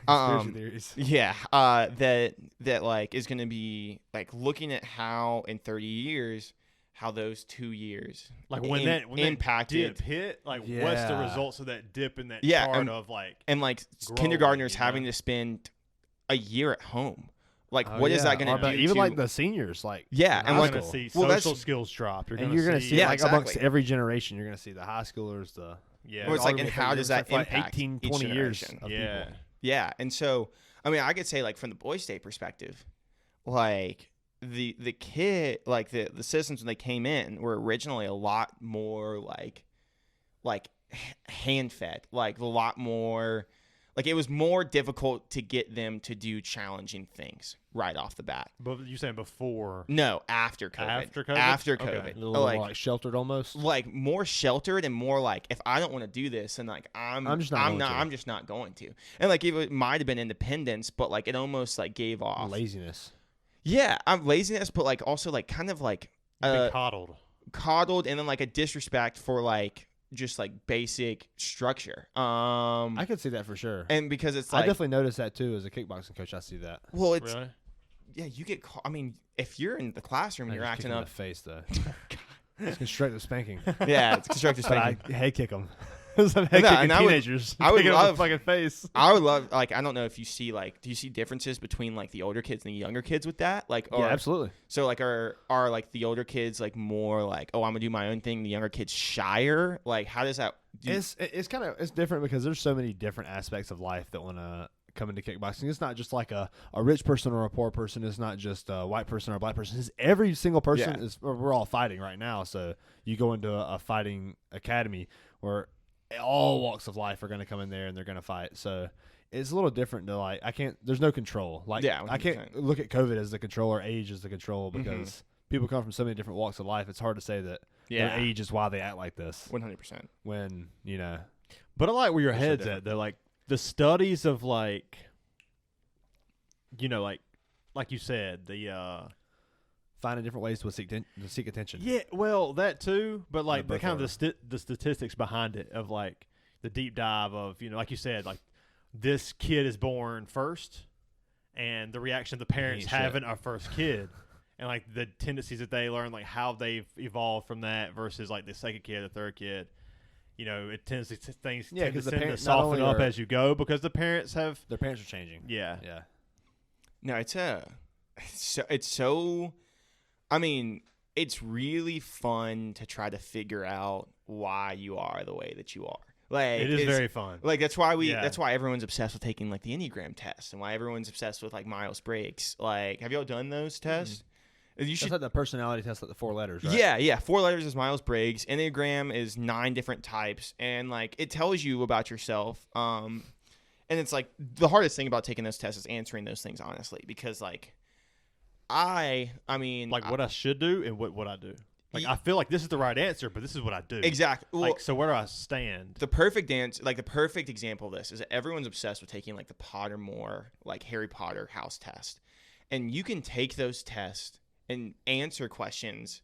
conspiracy theories. yeah that like is going to be like looking at how in 30 years how those 2 years Like when that impacted dip hit, like what's the Yeah. results of that dip in that Yeah, chart of like and like growing, kindergartners you know? having to spend a year at home. Like, Oh, what is yeah. that going Or to about do? even to, like the seniors, like yeah, in and high like you're school. gonna see Well, that's- social skills drop. You're and gonna you're gonna see Yeah, like amongst exactly. every generation, you're gonna see the high schoolers, the yeah, Well, it's all like, gonna and be how affected. does It's that like impact 18, each 20 years generation? of yeah. people. Yeah, and so I mean, I could say like from the Boys State perspective, like the kid, like the citizens when they came in were originally a lot more like hand fed, like a lot more. Like it was more difficult to get them to do challenging things right off the bat. But you saying before? No, after COVID. After COVID? After Okay. COVID. A little more Like, like sheltered almost. like more sheltered and more like if I don't want to do this and like I'm just not going to. I'm just not going to. And like it might have been independence, but like it almost like gave off Laziness. Yeah, I'm laziness, but like also like kind of like Been coddled. and then like a disrespect for like just like basic structure. I could see that for sure. And because it's I like definitely noticed that too as a kickboxing coach. I see that. well, it's Really? yeah, you get I mean, if you're in the classroom and I you're just kick acting him in up, the face though. It's constructive spanking. yeah, it's constructive But spanking. I head kick them. I'm head No, kicking and I would- teenagers. I would Kicking 'em in love- the fucking face. I would love like I don't know if you see like do you see differences between like the older kids and the younger kids with that? Like Yeah, absolutely. so like are like the older kids like more like, oh, I'm gonna do my own thing, the younger kids shyer? Like how does that It's kind of it's different because there's so many different aspects of life that want to come into kickboxing. It's not just like a rich person or a poor person. It's not just a white person or a black person. It's every single person Yeah. is. We're all fighting right now. So you go into a fighting academy where all walks of life are going to come in there and they're going to fight. So it's a little different to like there's no control. Like Yeah, I can't 100%. look at COVID as the control or age as the control Mm-hmm. because people come from so many different walks of life. It's hard to say that Yeah. their age is why they act like this 100%. when But I like where your They're so head's different. at. They're like the studies of like, like you said, the finding different ways to seek attention. yeah, well that too. But like Yeah, the kind both of the statistics behind it of like the deep dive of like you said, like this kid is born first, and the reaction of the parents ain't shit. having a first kid. And like the tendencies that they learn, like how they've evolved from that versus like the second kid, the third kid, it tends to things Yeah, tend 'cause to, the tend to parents not soften only up are- as you go because the parents have Their parents are changing. yeah. No, it's so I mean, it's really fun to try to figure out why you are the way that you are. Like, it is very fun. Like that's why everyone's obsessed with taking like the Enneagram test, and why everyone's obsessed with like Myers-Briggs. Like, have y'all done those tests? You should. That's like the personality test, like the 4 letters, right? Yeah. 4 letters is Myers-Briggs. Enneagram is 9 different types, and like it tells you about yourself. And it's like the hardest thing about taking those tests is answering those things honestly, because like I mean, like what I should do and what I do. Like I feel like this is the right answer, but this is what I do. Exactly. Well, like, so where do I stand? The perfect example of this is that everyone's obsessed with taking like the Pottermore, like Harry Potter house test, and you can take those tests and answer questions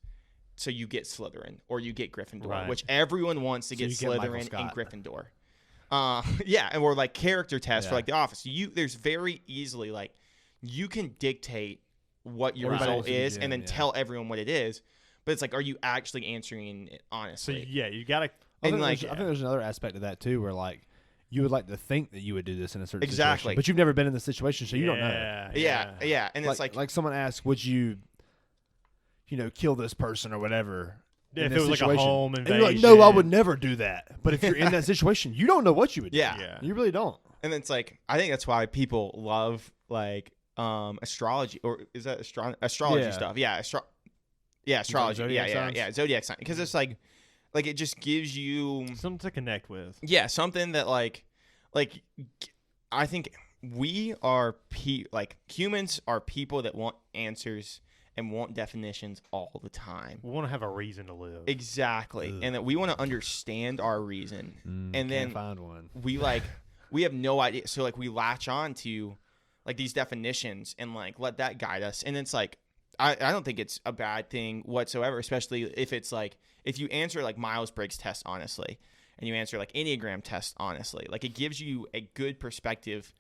so you get Slytherin or you get Gryffindor, right. which everyone wants to get Slytherin and Gryffindor. And or like character tests for like The Office. There's very easily like you can dictate what your result is and then tell everyone what it is. But it's like, are you actually answering it honestly? So you gotta. I think there's another aspect of that too, where like you would like to think that you would do this in a certain situation, but you've never been in the situation, so you don't know. Yeah. And it's like someone asks, would you kill this person or whatever? Yeah, if it was like a home invasion. And you're like, no, I would never do that. But if you're in that situation, you don't know what you would do. Yeah. You really don't. And it's like, I think that's why people love like astrology, or is that astrology stuff? Yeah, astrology. Zodiac sign, because it's like it just gives you something to connect with. Yeah, something that like I think we are humans are people that want answers and want definitions all the time. We want to have a reason to live. Exactly. Ugh. And that we want to understand our reason. And then find one. We have no idea. So like we latch on to like these definitions and like let that guide us. And it's like I don't think it's a bad thing whatsoever, especially if it's like if you answer like Myers-Briggs test honestly and you answer like Enneagram test honestly, like it gives you a good perspective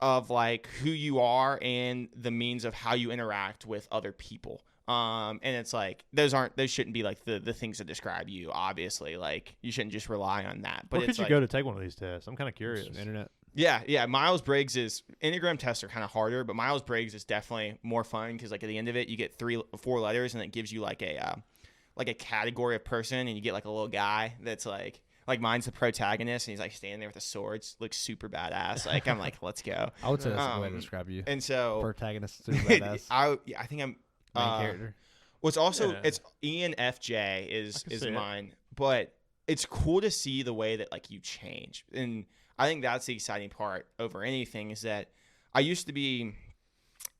of like who you are and the means of how you interact with other people. And it's like those shouldn't be like the things that describe you, obviously. Like you shouldn't just rely on that. But where could you go to take one of these tests? I'm kind of curious. Internet. Yeah. Myers-Briggs Enneagram tests are kind of harder, but Myers-Briggs is definitely more fun because like at the end of it you get 4 letters and it gives you like a category of person, and you get like a little guy that's like mine's the protagonist, and he's like standing there with a sword, looks super badass. Like I'm like, let's go. I would say that's the way to describe you. And so protagonist, super badass. I think I'm main character. What's also it's ENFJ is mine, but it's cool to see the way that like you change, and I think that's the exciting part over anything is that I used to be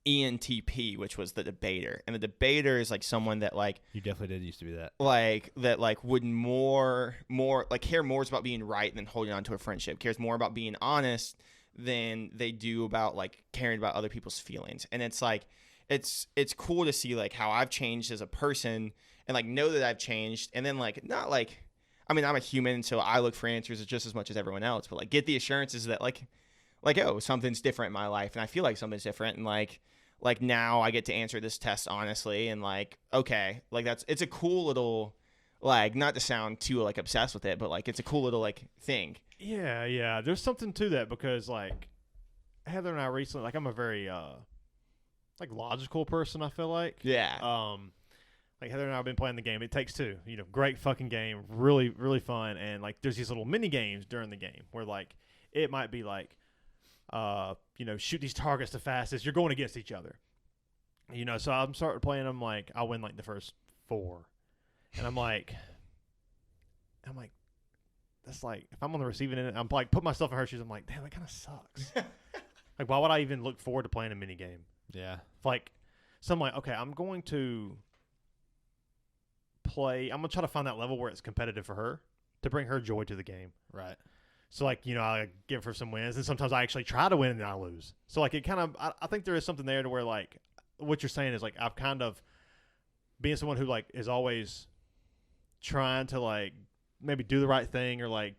ENTP, which was the debater, and the debater is like someone that like you definitely did used to be that would more like care more about being right than holding on to a friendship, cares more about being honest than they do about like caring about other people's feelings. And it's like it's cool to see like how I've changed as a person and like know that I've changed, and then like not like I mean I'm a human, so I look for answers just as much as everyone else, but like get the assurances that like oh, something's different in my life, and I feel like something's different, and like now I get to answer this test honestly, and like okay, like it's a cool little like, not to sound too like obsessed with it, but like it's a cool little like thing. Yeah, there's something to that, because like Heather and I recently, like I'm a very like logical person, I feel like. Yeah. Like Heather and I have been playing the game It Takes Two, great fucking game, really really fun, and like there's these little mini games during the game where like it might be like shoot these targets the fastest. You're going against each other. So I'm starting playing them, like I win like the first 4. And I'm like, that's like, if I'm on the receiving end, I'm like, put myself in her shoes. I'm like, damn, that kind of sucks. Like, why would I even look forward to playing a mini game? Yeah. So I'm like, okay, I'm going to try to find that level where it's competitive for her to bring her joy to the game. Right. So, like, I give her some wins, and sometimes I actually try to win and then I lose. So, like, it kind of, I think there is something there to where, like, what you're saying is, like, I've kind of, being someone who, like, is always trying to, like, maybe do the right thing, or, like,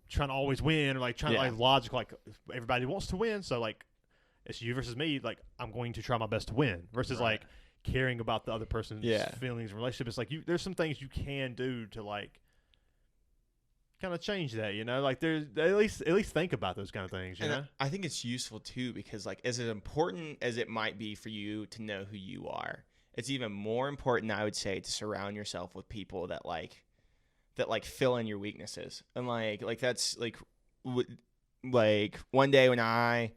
trying to always win, or, like, trying to, like, logical, like, everybody wants to win, so, like, it's you versus me, like, I'm going to try my best to win, versus, like, caring about the other person's feelings and relationship. It's like, there's some things you can do to, like, kind of change that, like there's at least think about those kind of things, know. I think it's useful too, because like as important as it might be for you to know who you are, it's even more important, I would say, to surround yourself with people that fill in your weaknesses. And like that's like one day when I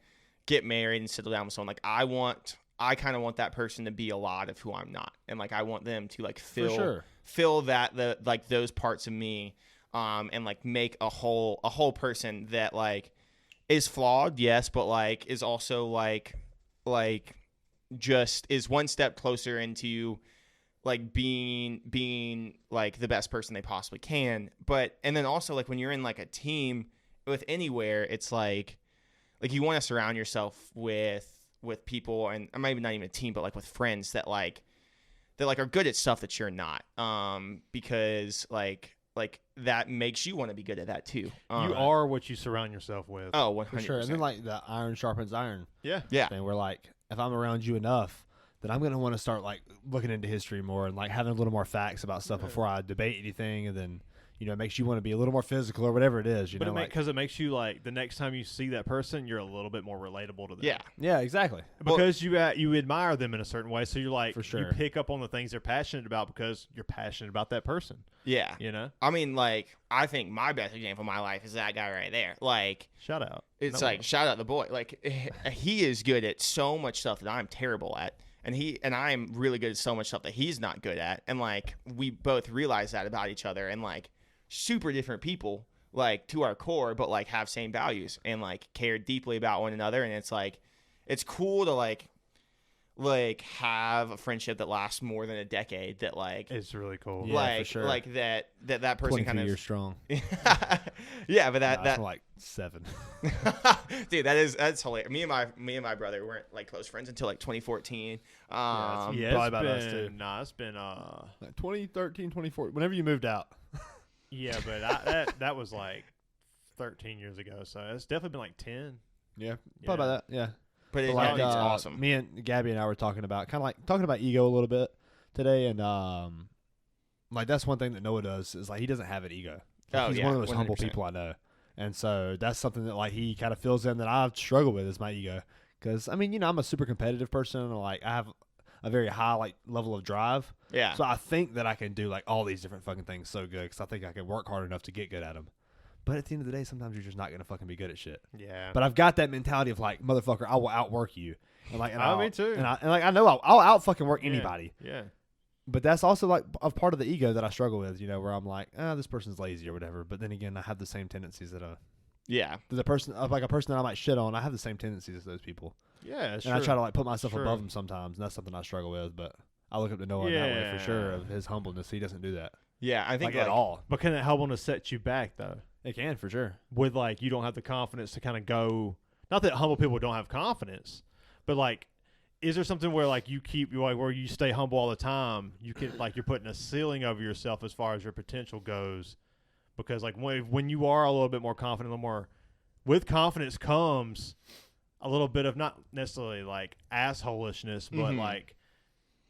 get married and settle down with someone, like I kind of want that person to be a lot of who I'm not, and like I want them to like fill that those parts of me, and like make a whole person that like is flawed, yes, but like is also like just is one step closer into like being like the best person they possibly can. But and then also like when you're in like a team with anywhere, it's like you want to surround yourself with people, and maybe not even a team, but like with friends that are good at stuff that you're not, because like that makes you want to be good at that too. You are what you surround yourself with. Oh, 100%. For sure. And then like the iron sharpens iron. Yeah. And we're like, if I'm around you enough, then I'm going to want to start like looking into history more and like having a little more facts about stuff before I debate anything. And then, you know, it makes you want to be a little more physical or whatever it is, know, because it makes you like the next time you see that person, you're a little bit more relatable to them. Yeah, exactly. Because you admire them in a certain way. So you're like, for sure. You pick up on the things they're passionate about because you're passionate about that person. Yeah. You know? I mean, like, I think my best example in my life is that guy right there. Like, shout out. It's shout out the boy. Like, he is good at so much stuff that I'm terrible at. And I am really good at so much stuff that he's not good at. And, like, we both realize that about each other. And, like, super different people, like, to our core, but, like, have same values and, like, care deeply about one another. And it's, like, it's cool to, like have a friendship that lasts more than a decade. That like it's really cool. Yeah, like for sure. like that person kind of years strong. Yeah, but that like 7. Dude, that's hilarious. Me and my brother weren't like close friends until like 2014. Probably about us too. Nah, it's been like 2013, 2014. Whenever you moved out. Yeah, but that was like 13 years ago, so it's definitely been like 10. Yeah, probably about that. Yeah. But it's like, awesome. Me and Gabby and I were talking about ego a little bit today, and like that's one thing that Noah does is like he doesn't have an ego. Like, he's one of the most 100%. humble people I know, and so that's something that like he kind of fills in that I've struggled with is my ego. Because I mean, you know, I'm a super competitive person, and like I have a very high like level of drive. Yeah. So I think that I can do like all these different fucking things so good because I think I can work hard enough to get good at them. But at the end of the day, sometimes you're just not gonna fucking be good at shit. Yeah. But I've got that mentality of like, motherfucker, I will outwork you. And like, me too. And like, I know I'll out fucking work anybody. Yeah. But that's also like a part of the ego that I struggle with, you know, where I'm like, this person's lazy or whatever. But then again, I have the same tendencies that the person like a person that I might shit on. I have the same tendencies as those people. Yeah. And I try to like put myself above them sometimes, and that's something I struggle with. But I look up to Noah in that way for sure of his humbleness. He doesn't do that. Yeah, I think like at all. But can it help to set you back though? It can for sure. With like you don't have the confidence to kind of go. Not that humble people don't have confidence, but like, is there something where like you keep like where you stay humble all the time? You can like you're putting a ceiling over yourself as far as your potential goes, because like when you are a little bit more confident, a little more with confidence comes a little bit of not necessarily like assholishness, but like.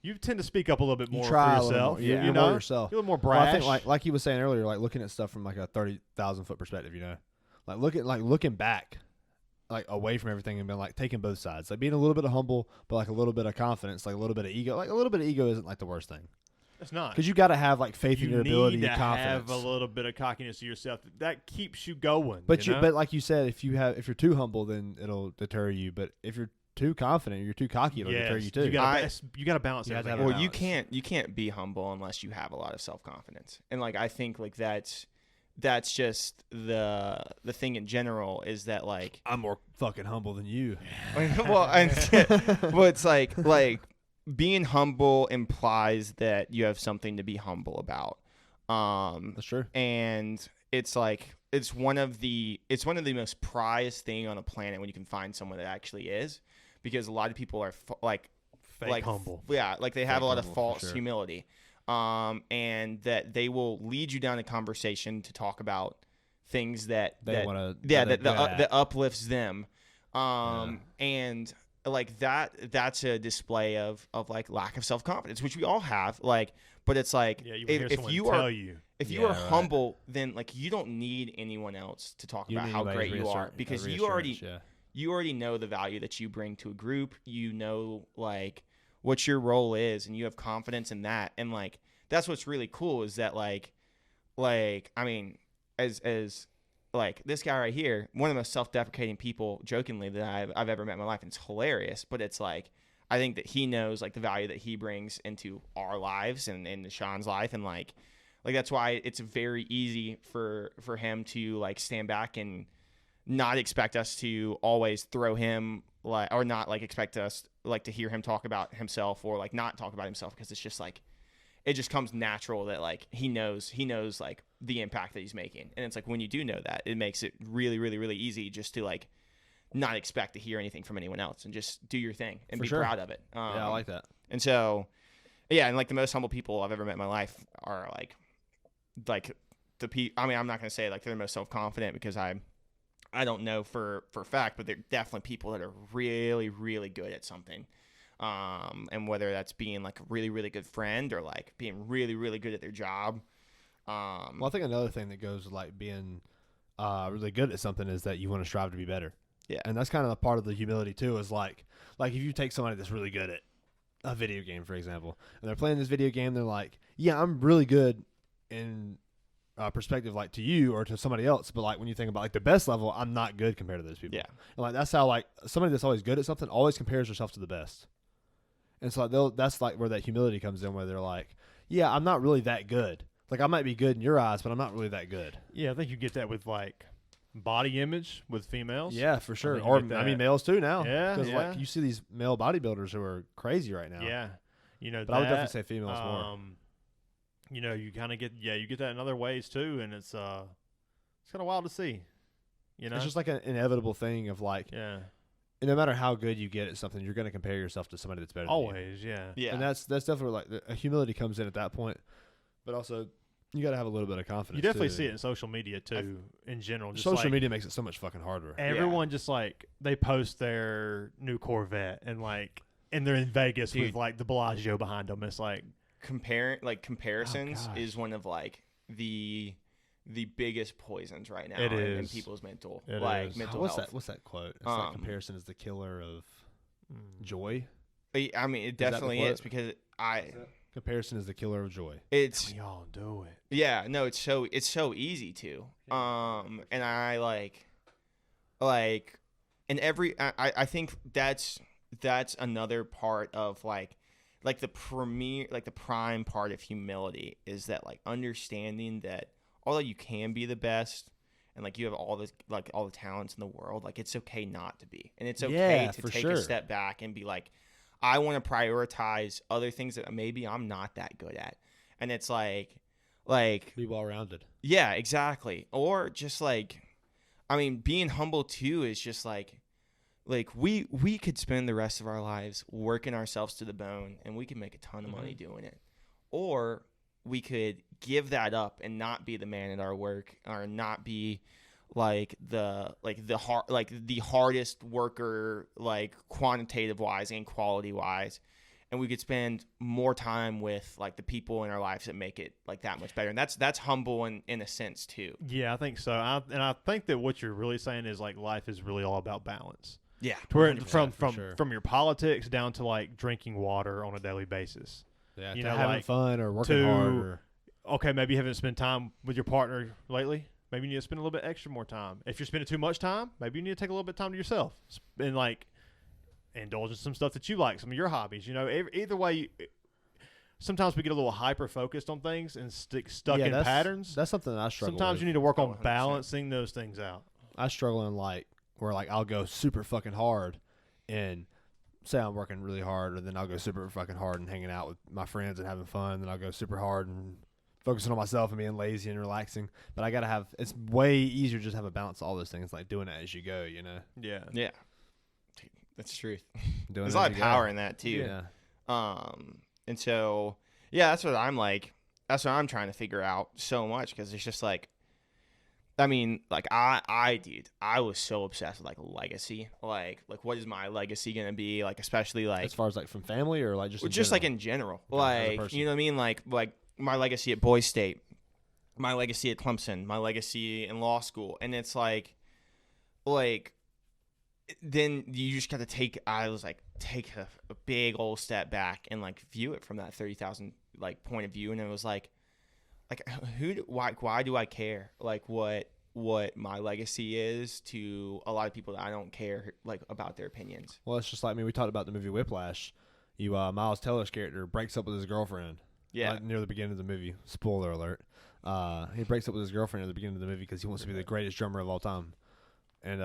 You tend to speak up a little bit more for yourself. Yeah, you know, yourself. You're a little more brash. Well, I think like you was saying earlier, like looking at stuff from like a 30,000 foot perspective. You know, like looking back, like away from everything and being like taking both sides, like being a little bit of humble, but like a little bit of confidence, like a little bit of ego. Like a little bit of ego isn't like the worst thing. It's not, because you got to have like faith in your ability, and confidence. Have a little bit of cockiness to yourself that keeps you going. But you know? but like you said, if you're too humble, then it'll deter you. But if you're too confident, you're too cocky, it'll deter you too. You got to balance it. Well, you can't be humble unless you have a lot of self-confidence. And like I think like that's just the thing in general is that like I'm more fucking humble than you. Well, it's like being humble implies that you have something to be humble about. That's true. And it's like it's one of the most prized thing on the planet when you can find someone that actually is. Because a lot of people are fake humble. Yeah, like they have a lot of false sure. humility, and that they will lead you down a conversation to talk about things that uplifts them, and like that's a display of like lack of self-confidence, which we all have. Like, but it's like if you are humble, then like you don't need anyone else to talk about how great you are because you already know the value that you bring to a group. You know, like what your role is, and you have confidence in that. And like, that's what's really cool is that like, I mean, as like this guy right here, one of the most self-deprecating people, jokingly, that I've ever met in my life, and it's hilarious. But it's like, I think that he knows like the value that he brings into our lives and into Sean's life, and like that's why it's very easy for him to like stand back and not expect us to always throw him like, or not like expect us like to hear him talk about himself or like not talk about himself, because it's just like, it just comes natural that like he knows like the impact that he's making. And it's like, when you do know that, it makes it really, really, really easy just to like not expect to hear anything from anyone else and just do your thing and be proud of it. Yeah, I like that. And so, yeah, and like the most humble people I've ever met in my life are like the people. I mean, I'm not gonna say like they're the most self-confident, because I don't know for a fact, but they're definitely people that are really, really good at something. And whether that's being like a really, really good friend or like being really, really good at their job. Well, I think another thing that goes with like being really good at something is that you want to strive to be better. Yeah. And that's kind of a part of the humility too, is like if you take somebody that's really good at a video game, for example, and they're playing this video game, they're like, yeah, I'm really good in perspective like to you or to somebody else, but like when you think about like the best level, I'm not good compared to those people. Yeah. And like that's how like somebody that's always good at something always compares herself to the best. And so like that's like where that humility comes in, where they're like, yeah, I'm not really that good. Like I might be good in your eyes, but I'm not really that good. Yeah, I think you get that with like body image with females. Yeah, for sure. I mean males too now. Yeah, because like you see these male bodybuilders who are crazy right now. Yeah, you know. But I would definitely say females more. You know, you kind of get you get that in other ways too, and it's kind of wild to see. You know, it's just like an inevitable thing of like, and no matter how good you get at something, you're going to compare yourself to somebody that's better than you. Always, yeah. And that's definitely like a humility comes in at that point, but also you got to have a little bit of confidence. You definitely see it in social media too, in general. Just social media makes it so much fucking harder. Everyone just like they post their new Corvette and they're in Vegas with like the Bellagio behind them. It's like comparisons is one of like the biggest poisons right now in people's mental health. What's that quote? It's like comparison is the killer of joy. I mean, it definitely is, because comparison is the killer of joy. We all do it. Yeah, no, it's so easy to. And I and I think that's another part of like the prime part of humility is that like understanding that although you can be the best and like you have all the talents in the world, like it's okay not to be, and it's okay to take a step back and be like, I want to prioritize other things that maybe I'm not that good at. And it's like be well-rounded. Yeah, exactly. Or just like, I mean, being humble too is just like we could spend the rest of our lives working ourselves to the bone and we could make a ton of money doing it. Or we could give that up and not be the man at our work, or not be the hardest worker, like quantitative wise and quality wise, and we could spend more time with like the people in our lives that make it like that much better. And that's humble in a sense too. Yeah, I think so. I think that what you're really saying is like life is really all about balance. Yeah, where from your politics down to like drinking water on a daily basis. Yeah, you know, having fun or working hard. Or... Okay, maybe you haven't spent time with your partner lately. Maybe you need to spend a little bit extra more time. If you're spending too much time, maybe you need to take a little bit of time to yourself and like indulge in some stuff that you like, some of your hobbies. You know, either way. Sometimes we get a little hyper focused on things and stuck in patterns. That's something that I struggle. Sometimes with. You need to work on balancing those things out. I struggle in like where like I'll go super fucking hard and say I'm working really hard, and then I'll go super fucking hard and hanging out with my friends and having fun. Then I'll go super hard and focusing on myself and being lazy and relaxing. But I gotta have. It's way easier to just have a balance of all those things, like doing it as you go. You know. Yeah. Yeah. That's the truth. There's a lot of power in that too. Yeah. And so yeah, that's what I'm like. That's what I'm trying to figure out so much, because it's just like. I mean, like I was so obsessed with like legacy, like what is my legacy gonna be, like especially like as far as like from family or like just like in general, like you know what I mean, like my legacy at Boys State, my legacy at Clemson, my legacy in law school, and it's like then you just got to take a big old step back and like view it from that 30,000 like point of view. And it was like why do I care like what my legacy is to a lot of people that I don't care like about their opinions. Well, it's just like, I mean, we talked about the movie Whiplash. Miles Teller's character breaks up with his girlfriend. Yeah. Near the beginning of the movie. Spoiler alert. He breaks up with his girlfriend at the beginning of the movie because he wants to be the greatest drummer of all time. And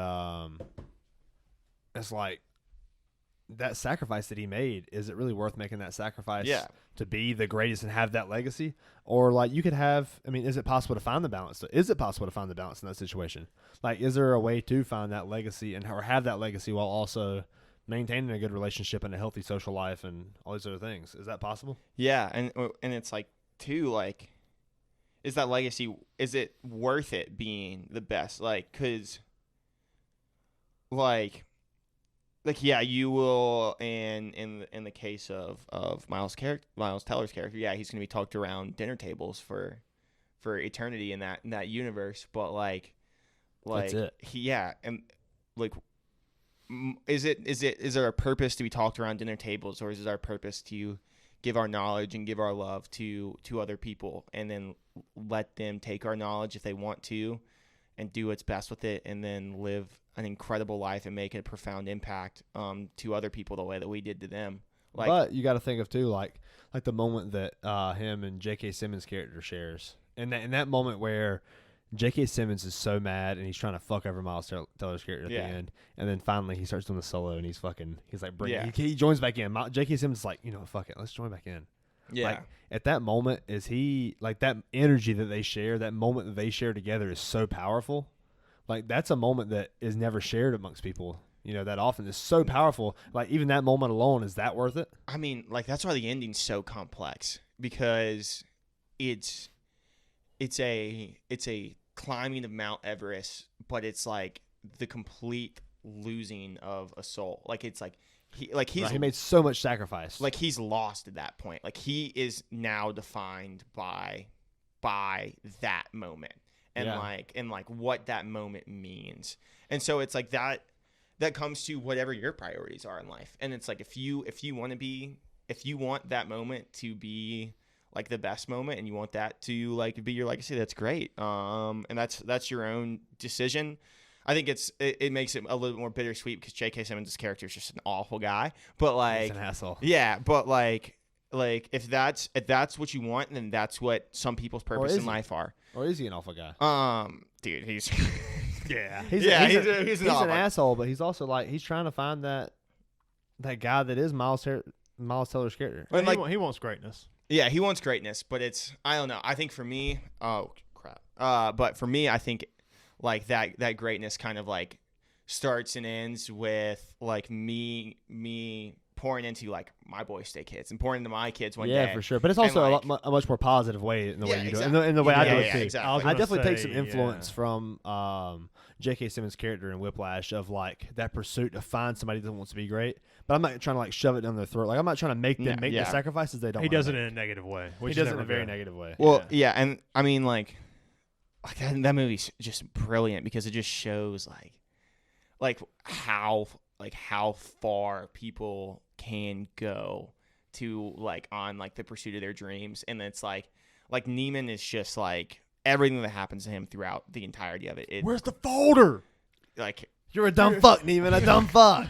it's like, that sacrifice that he made, is it really worth making that sacrifice to be the greatest and have that legacy? Or like you could have, I mean, is it possible to find the balance? Is it possible to find the balance in that situation? Like, is there a way to find that legacy or have that legacy while also maintaining a good relationship and a healthy social life and all these other things? Is that possible? Yeah. And it's like, too, like, is that legacy, is it worth it being the best? Like, cause like, yeah, you will, and in the case of Miles Teller's character, yeah, he's gonna be talked around dinner tables for eternity in that universe. But like that's it. And like, is there a purpose to be talked around dinner tables, or is it our purpose to give our knowledge and give our love to other people, and then let them take our knowledge if they want to, and do what's best with it, and then live an incredible life and make a profound impact to other people the way that we did to them. Like, but you got to think of too, like the moment that him and J.K. Simmons' character shares, and that moment where J.K. Simmons is so mad and he's trying to fuck over Miles Teller's character at the end, and then finally he starts doing the solo and he's like, he joins back in. J.K. Simmons is like, fuck it, let's join back in. Yeah. Like, at that moment, is he like, that energy that they share, that moment that they share together is so powerful. Like, that's a moment that is never shared amongst people, that often. It's so powerful. Like, even that moment alone, is that worth it? I mean, like, that's why the ending's so complex, because it's a climbing of Mount Everest, but it's like the complete losing of a soul. Like, it's like he made so much sacrifice. Like, he's lost at that point. Like, he is now defined by that moment. And like what that moment means. And so it's like that comes to whatever your priorities are in life. And it's like, if you want that moment to be like the best moment, and you want that to like be your legacy, that's great. And that's your own decision. I think it makes it a little bit more bittersweet because J.K. Simmons' character is just an awful guy. But like, he's an asshole. Yeah, but like if that's what you want, then that's what some people's purpose in life are. Or is he an awful guy? Dude, he's yeah. He's an asshole, but he's also like, he's trying to find that guy that is Miles Teller's character. And like, he wants greatness. Yeah, he wants greatness, but I don't know. I think for me, but for me, I think like that greatness kind of like starts and ends with like me pouring into like my Boys State kids and pouring into my kids one day. Yeah, for sure. But it's also a much more positive way in the way you do it. In the way I do it too. Exactly. I definitely take some influence from J.K. Simmons' character in Whiplash of like that pursuit to find somebody that wants to be great. But I'm not trying to like shove it down their throat. Like, I'm not trying to make them make the sacrifices they don't. He does it in a negative way. He does it in a very negative way. Well, yeah, and I mean like that movie's just brilliant because it just shows like how far people can go to like on like the pursuit of their dreams. And it's like Neiman is just like everything that happens to him throughout the entirety of it. Where's the folder? Like, you're a dumb fuck, Neiman, a dumb fuck.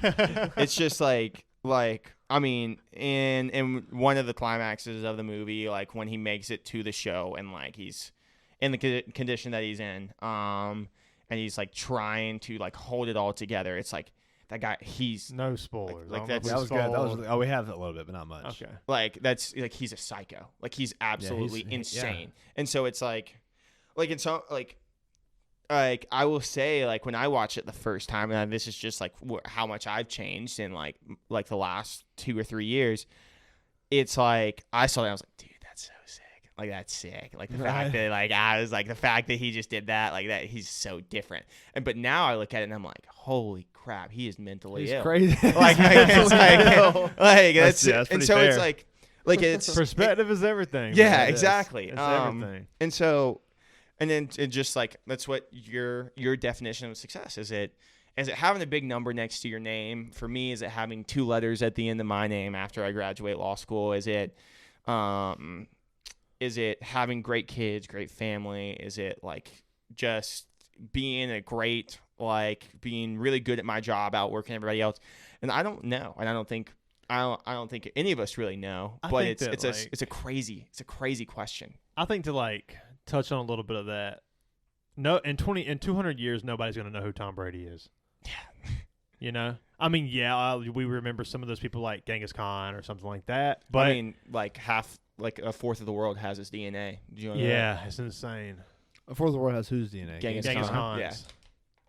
It's just like I mean, in one of the climaxes of the movie, like when he makes it to the show and like he's in the condition that he's in, and he's like trying to like hold it all together. It's like that guy. He's no spoilers. Like that was good. That was we have it a little bit, but not much. Okay. Like that's like he's a psycho. Like he's absolutely insane. And so it's like it's so like I will say like when I watched it the first time, and this is just like how much I've changed in like the last 2 or 3 years. It's like I saw that, I was like, dude, that's so sick. Like that's sick. Like the fact that like I was like the fact that he just did that, like that he's so different. But now I look at it and I'm like, holy crap, he is mentally ill. He's crazy. Like it's like that's and so fair. It's like it's perspective is everything. Yeah, exactly. It's everything. And so, and then it just like that's what your definition of success is. is it having a big number next to your name? For me, is it having 2 letters at the end of my name after I graduate law school? Is it having great kids, great family? Is it like just being a great, like being really good at my job, outworking everybody else? And I don't know. And I don't think any of us really know, but it's a crazy question. I think to like touch on a little bit of that. No, in 200 years, nobody's going to know who Tom Brady is. Yeah. You know? I mean, we remember some of those people like Genghis Khan or something like that. But I mean, like a fourth of the world has his DNA. Do you know that? It's insane. A fourth of the world has whose DNA? Genghis Khan. Yeah. Is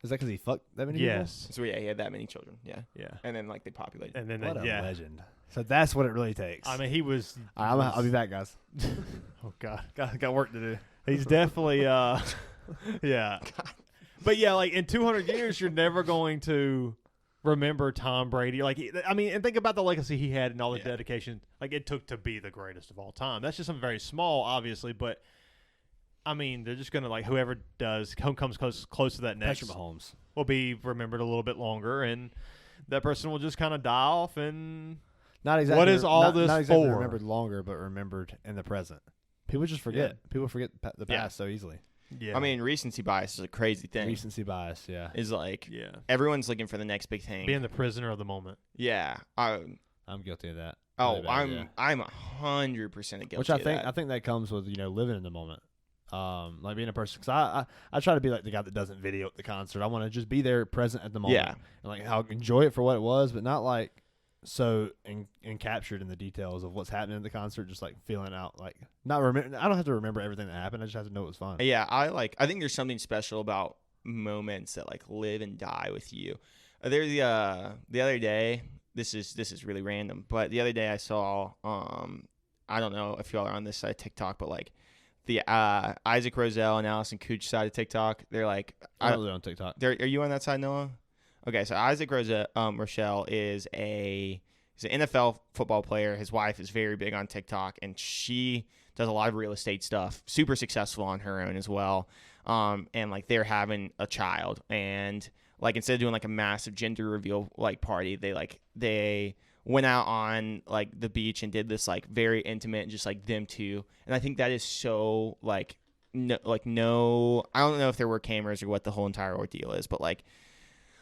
that because he fucked that many Yes. So yeah, he had that many children. Yeah. Yeah. And then like they populated. And then people? What a legend. So that's what it really takes. I mean, he was. I'll be back, guys. Oh God. Got work to do. He's definitely. Yeah. But yeah, like in 200 years, you're never going to remember Tom Brady. Like, I mean, and think about the legacy he had and all the dedication like it took to be the greatest of all time. That's just something very small, obviously, but I mean, they're just gonna like whoever comes close to that next Patrick Mahomes will be remembered a little bit longer, and that person will just kind of die off. And not exactly what is all this not exactly for? Remembered longer, but remembered in the present. People just forget. Yeah. People forget the past so easily. Yeah, I mean, recency bias is a crazy thing. Recency bias, yeah. Is like yeah, everyone's looking for the next big thing. being the prisoner of the moment. Yeah. I'm guilty of that. Oh, Really bad, I'm 100% guilty. Which I think that comes with living in the moment. Like being a person, because I try to be like the guy that doesn't video at the concert. I want to just be there, present at the moment. Yeah. And like I'll enjoy it for what it was, but not like so captured in the details of what's happening at the concert. Just like feeling out, like not remember. I don't have to remember everything that happened. I just have to know it was fun. Yeah, I think there's something special about moments that like live and die with you. The other day, this is really random, but the other day I saw I don't know if y'all are on this side of TikTok, but like the Isaac Roselle and Allison Cooch side of TikTok, they're like I'm not really on TikTok. Are you on that side, Noah? Okay, so Isaac Rochelle is he's an NFL football player. His wife is very big on TikTok, and she does a lot of real estate stuff. Super successful on her own as well. And like they're having a child, and like instead of doing like a massive gender reveal like party, they went out on like the beach and did this like very intimate and just like them two. And I think that is so like no, I don't know if there were cameras or what the whole entire ordeal is, but like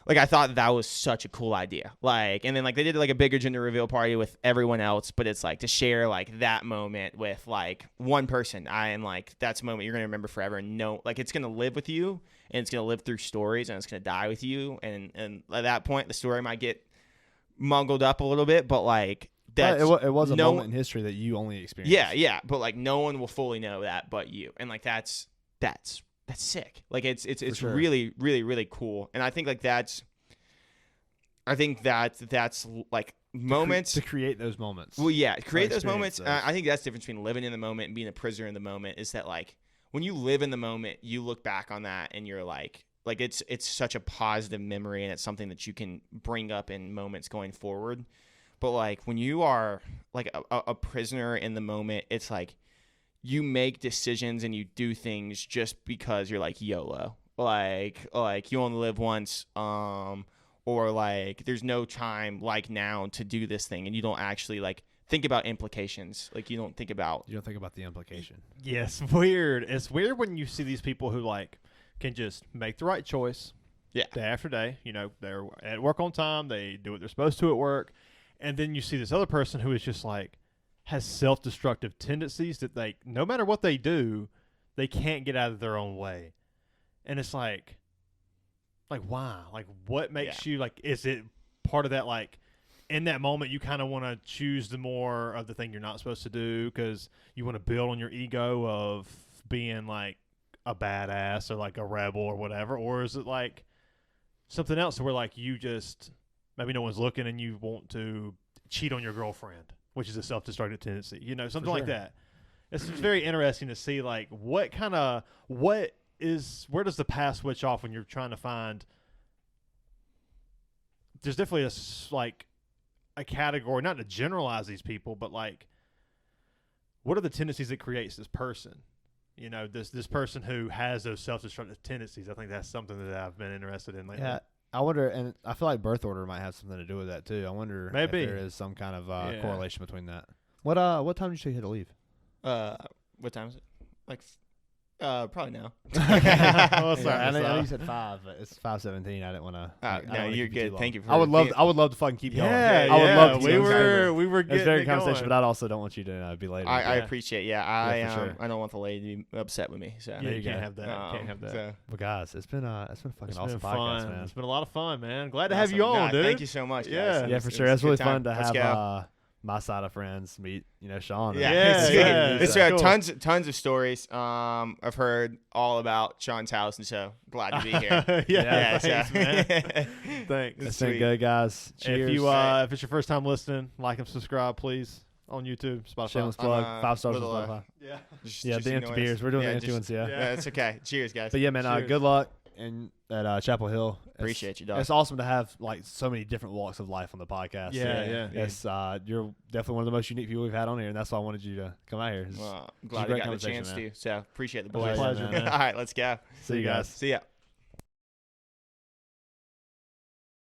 I thought that was such a cool idea. Like, and then like they did like a bigger gender reveal party with everyone else, but it's like to share like that moment with like one person. And like that's a moment you're gonna remember forever, and know like it's gonna live with you, and it's gonna live through stories, and it's gonna die with you. And at that point, the story might get mungled up a little bit, but like that's it was a moment in history that you only experienced. Yeah, but like no one will fully know that but you, and like that's sick. Like it's sure. really, really, really cool. And I think like that's like moments to create those moments. Well, yeah, create those experience moments. those. I think that's the difference between living in the moment and being a prisoner in the moment, is that like when you live in the moment, you look back on that and you're like it's such a positive memory, and it's something that you can bring up in moments going forward. But like when you are like a prisoner in the moment, it's like you make decisions and you do things just because you're like YOLO, like you only live once, or like there's no time like now to do this thing, and you don't actually like think about implications. Like you don't think about the implication. Yes, weird. It's weird when you see these people who like can just make the right choice, day after day. They're at work on time. They do what they're supposed to at work, and then you see this other person who is just like has self-destructive tendencies that they, no matter what they do, they can't get out of their own way. And it's like why? Like what makes you like, is it part of that, like in that moment you kind of want to choose the more of the thing you're not supposed to do because you want to build on your ego of being like a badass or like a rebel or whatever? Or is it like something else where like you just, maybe no one's looking and you want to cheat on your girlfriend, which is a self-destructive tendency, something like that. It's very interesting to see, like, where does the past switch off when you're trying to find, there's definitely a category, not to generalize these people, but like, what are the tendencies that creates this person? This person who has those self-destructive tendencies. I think that's something that I've been interested in lately. Yeah, I wonder, and I feel like birth order might have something to do with that too. I wonder Maybe. if there is some kind of Yeah. correlation between that. What time did you say you had to leave? What time is it? Like, probably now. Oh, sorry. I know you said 5, but it's 5:17. I didn't want to. No, you're good. Thank you for. I would love to fucking keep going. Yeah, I would love to. we keep were going. we It's getting very it conversation, going. but I also don't want you to be late. I appreciate. Yeah, for sure. I don't want the lady to be upset with me. So Yeah, you you can't go. have that. Can't have that. So. But guys, it's been a fucking It's awesome been podcast, fun. man. It's been a lot of fun, man. Glad to have Awesome. you on, Nah, dude. Thank you so much, guys. Yeah. Yeah, for It's sure. a It's really good time. fun to Let's have go. my side of friends meet, Sean. Yeah, Yeah, it's, yeah, it's yeah. Cool. tons of stories. I've heard all about Sean's house, and so glad to be here. yeah, so- thanks, man. Thanks. It's Sweet. been good, guys. Cheers. If it's your first time listening, like and subscribe, please, on YouTube, Spotify. Shameless plug. 5 stars on little, Spotify. Yeah. Yeah, the empty beers. We're doing the empty ones. Yeah. Yeah, it's okay. Cheers, guys. But yeah, man. Cheers. Good luck at Chapel Hill. Appreciate you, dog. It's awesome to have like so many different walks of life on the podcast. Yeah. It's you're definitely one of the most unique people we've had on here, and that's why I wanted you to come out here. Well, I'm a glad great I got the conversation, chance man. to. So appreciate the It was a boys. pleasure, man. All right, let's go. See you guys. See ya.